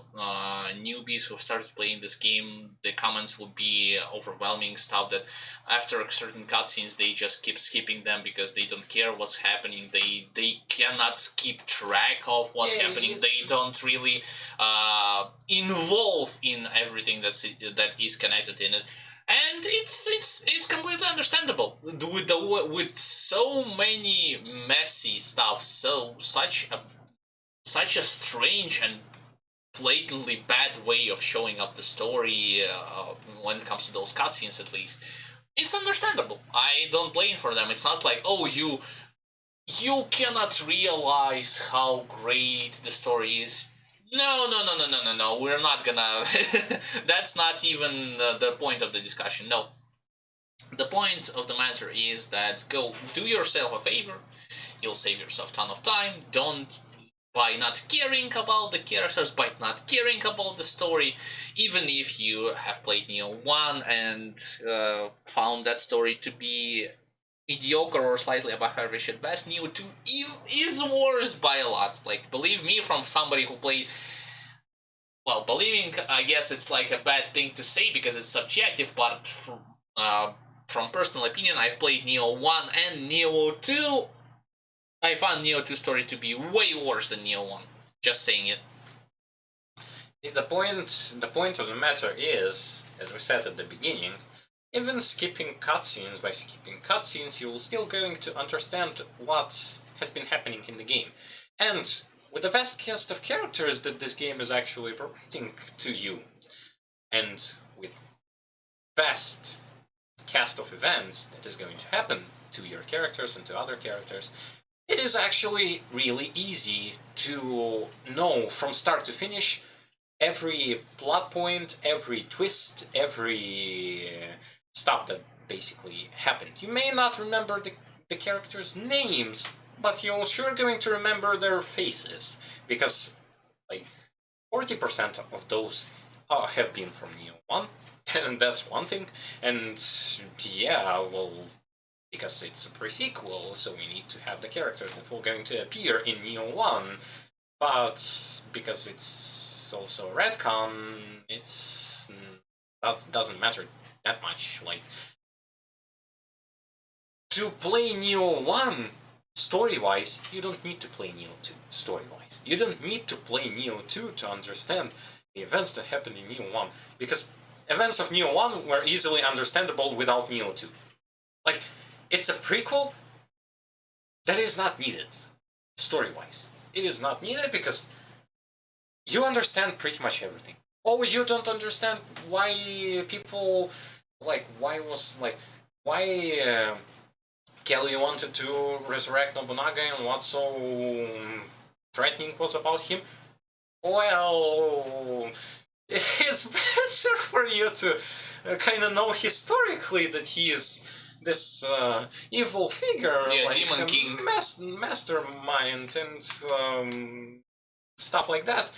newbies who started playing this game, the comments would be overwhelming stuff that after certain cutscenes they just keep skipping them because they don't care what's happening. They cannot keep track of what's happening. They don't really involve in everything that is connected in it. And it's completely understandable with so many messy stuff, such a strange and blatantly bad way of showing up the story when it comes to those cutscenes. At least it's understandable. I don't blame for them. It's not like, oh, you cannot realize how great the story is. No. We're not gonna. That's not even the point of the discussion. No. The point of the matter is that go do yourself a favor. You'll save yourself a ton of time. Don't, by not caring about the characters, by not caring about the story, even if you have played Nioh 1 and found that story to be mediocre or slightly above average at best, Nioh 2 is worse by a lot. Like, believe me, from somebody who played... Well, believing, I guess it's like a bad thing to say because it's subjective, but from personal opinion, I've played Nioh 1 and Nioh 2. I found Nioh 2 story to be way worse than Nioh 1. Just saying it. The point of the matter is, as we said at the beginning, even skipping cutscenes, by skipping cutscenes, you're still going to understand what has been happening in the game. And with the vast cast of characters that this game is actually providing to you, and with vast cast of events that is going to happen to your characters and to other characters, it is actually really easy to know from start to finish every plot point, every twist, every stuff that basically happened. You may not remember the characters' names, but you're sure going to remember their faces, because like 40% of those have been from Nioh 1, and that's one thing. And yeah, well, because it's a pre-sequel, so we need to have the characters that will going to appear in Nioh 1. But because it's also a retcon, that doesn't matter that much. Like, to play Nioh 1 story-wise, you don't need to play Nioh 2 story-wise. You don't need to play Nioh 2 to understand the events that happened in Nioh 1, because events of Nioh 1 were easily understandable without Nioh 2. Like, it's a prequel that is not needed, story-wise. It is not needed because you understand pretty much everything. Oh, you don't understand why people, why Kelly wanted to resurrect Nobunaga and what so threatening was about him? Well, it's better for you to kind of know historically that he is this evil figure, like Demon King, mastermind, and stuff like that.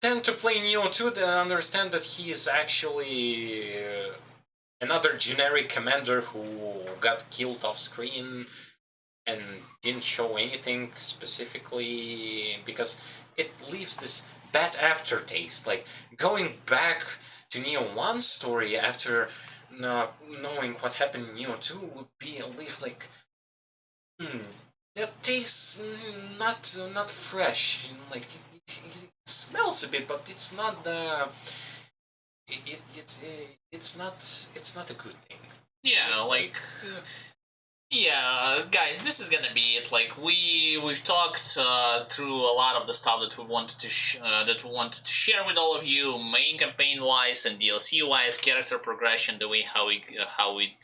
Then to play Nioh 2, then understand that he is actually another generic commander who got killed off screen and didn't show anything specifically, because it leaves this bad aftertaste. Like, going back to Nioh 1's story after knowing what happened in Nioh 2 would be leave like, that tastes not fresh. Like, it smells a bit, but it's not the it's not a good thing. Yeah, like yeah, guys, this is gonna be it. Like, we've talked through a lot of the stuff that we wanted to share with all of you, main campaign wise and DLC wise, character progression, the way how it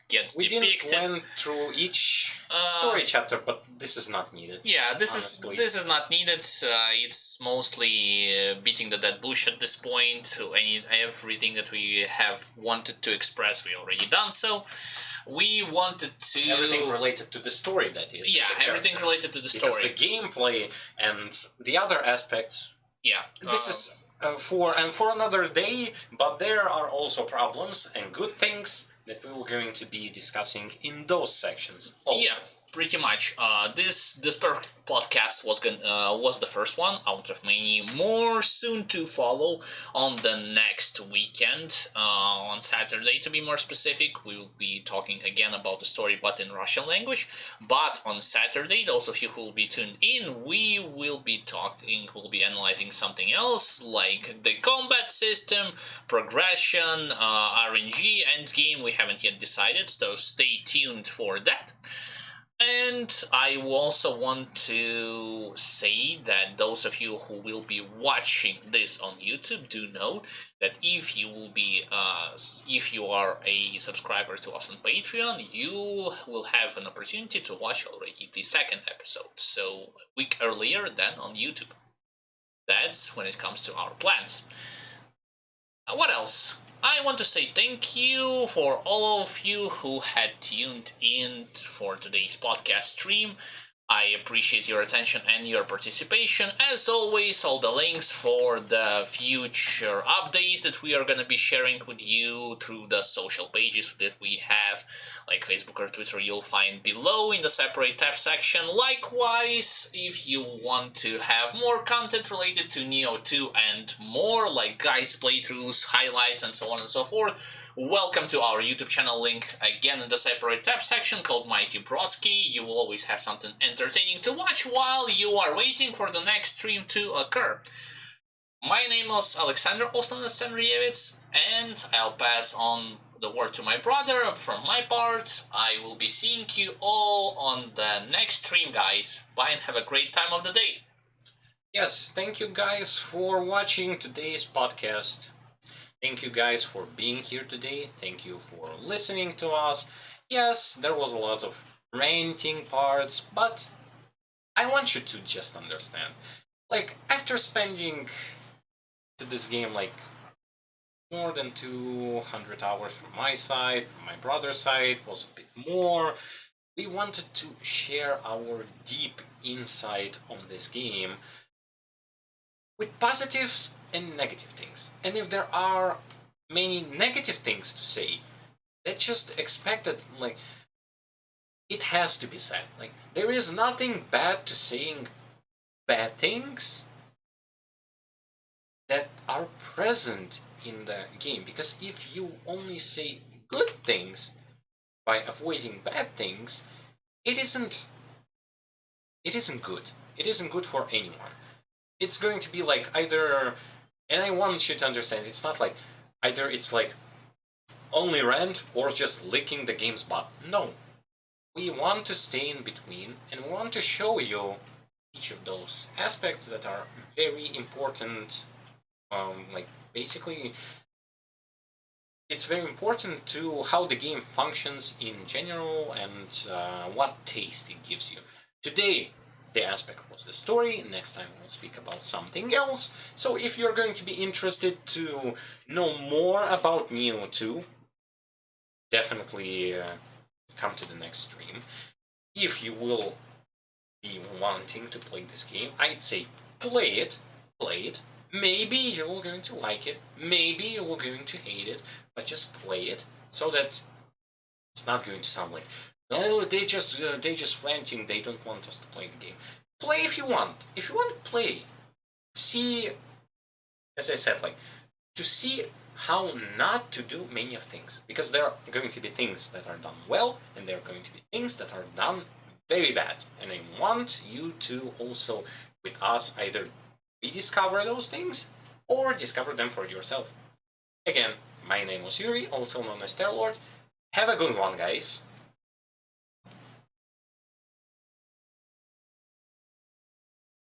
gets depicted. We didn't went through each story chapter, but this is not needed. Yeah, this is not needed. It's mostly beating the dead bush at this point. Everything that we have wanted to express, we already done so. We wanted to... Everything related to the story, that is. Yeah, everything related to the story. Because the gameplay and the other aspects... Yeah. This is for another day, but there are also problems and good things that we were going to be discussing in those sections also. Yeah, pretty much. This podcast was the first one out of many more soon to follow on the next weekend. On Saturday, to be more specific, we will be talking again about the story, but in Russian language. But on Saturday, those of you who will be tuned in, we'll be analyzing something else, like the combat system, progression, RNG, endgame. We haven't yet decided, so stay tuned for that. And I also want to say that those of you who will be watching this on YouTube do know that if you are a subscriber to us on Patreon, you will have an opportunity to watch already the second episode, so a week earlier than on YouTube. That's when it comes to our plans. What else? I want to say thank you for all of you who had tuned in for today's podcast stream. I appreciate your attention and your participation. As always, all the links for the future updates that we are going to be sharing with you through the social pages that we have, like Facebook or Twitter, you'll find below in the separate tab section. Likewise, if you want to have more content related to Nioh 2 and more, like guides, playthroughs, highlights, and so on and so forth, welcome to our YouTube channel, link again in the separate tab section called MightyBrosky. You will always have something entertaining to watch while you are waiting for the next stream to occur. My name is Alexander Ostanasenrievitz, and I'll pass on the word to my brother. From my part, I will be seeing you all on the next stream, guys. Bye and have a great time of the day. Yes, thank you guys for watching today's podcast. Thank you guys for being here today. Thank you for listening to us. Yes, there was a lot of ranting parts, but I want you to just understand. Like, after spending to this game like more than 200 hours from my side, from my brother's side, was a bit more, we wanted to share our deep insight on this game with positives and negative things. And if there are many negative things to say, let's just expect that, like, it has to be said. Like, there is nothing bad to saying bad things that are present in the game, because if you only say good things by avoiding bad things, it isn't good. It isn't good for anyone. It's going to be like either, and I want you to understand, it's not like either it's like only rant or just licking the game's butt. No. We want to stay in between, and we want to show you each of those aspects that are very important. Like, basically, it's very important to how the game functions in general and what taste it gives you. Today, the aspect was the story. Next time we'll speak about something else. So if you're going to be interested to know more about Nioh 2, definitely come to the next stream. If you will be wanting to play this game, I'd say play it. Maybe you're going to like it, maybe you're going to hate it, but just play it so that it's not going to sound like, oh, they just ranting, they don't want us to play the game. Play if you want. If you want to play, see, as I said, like, to see how not to do many of things, because there are going to be things that are done well, and there are going to be things that are done very bad, and I want you to also, with us, either rediscover those things or discover them for yourself. Again, my name was Yuri, also known as Terrorlord. Have a good one, guys.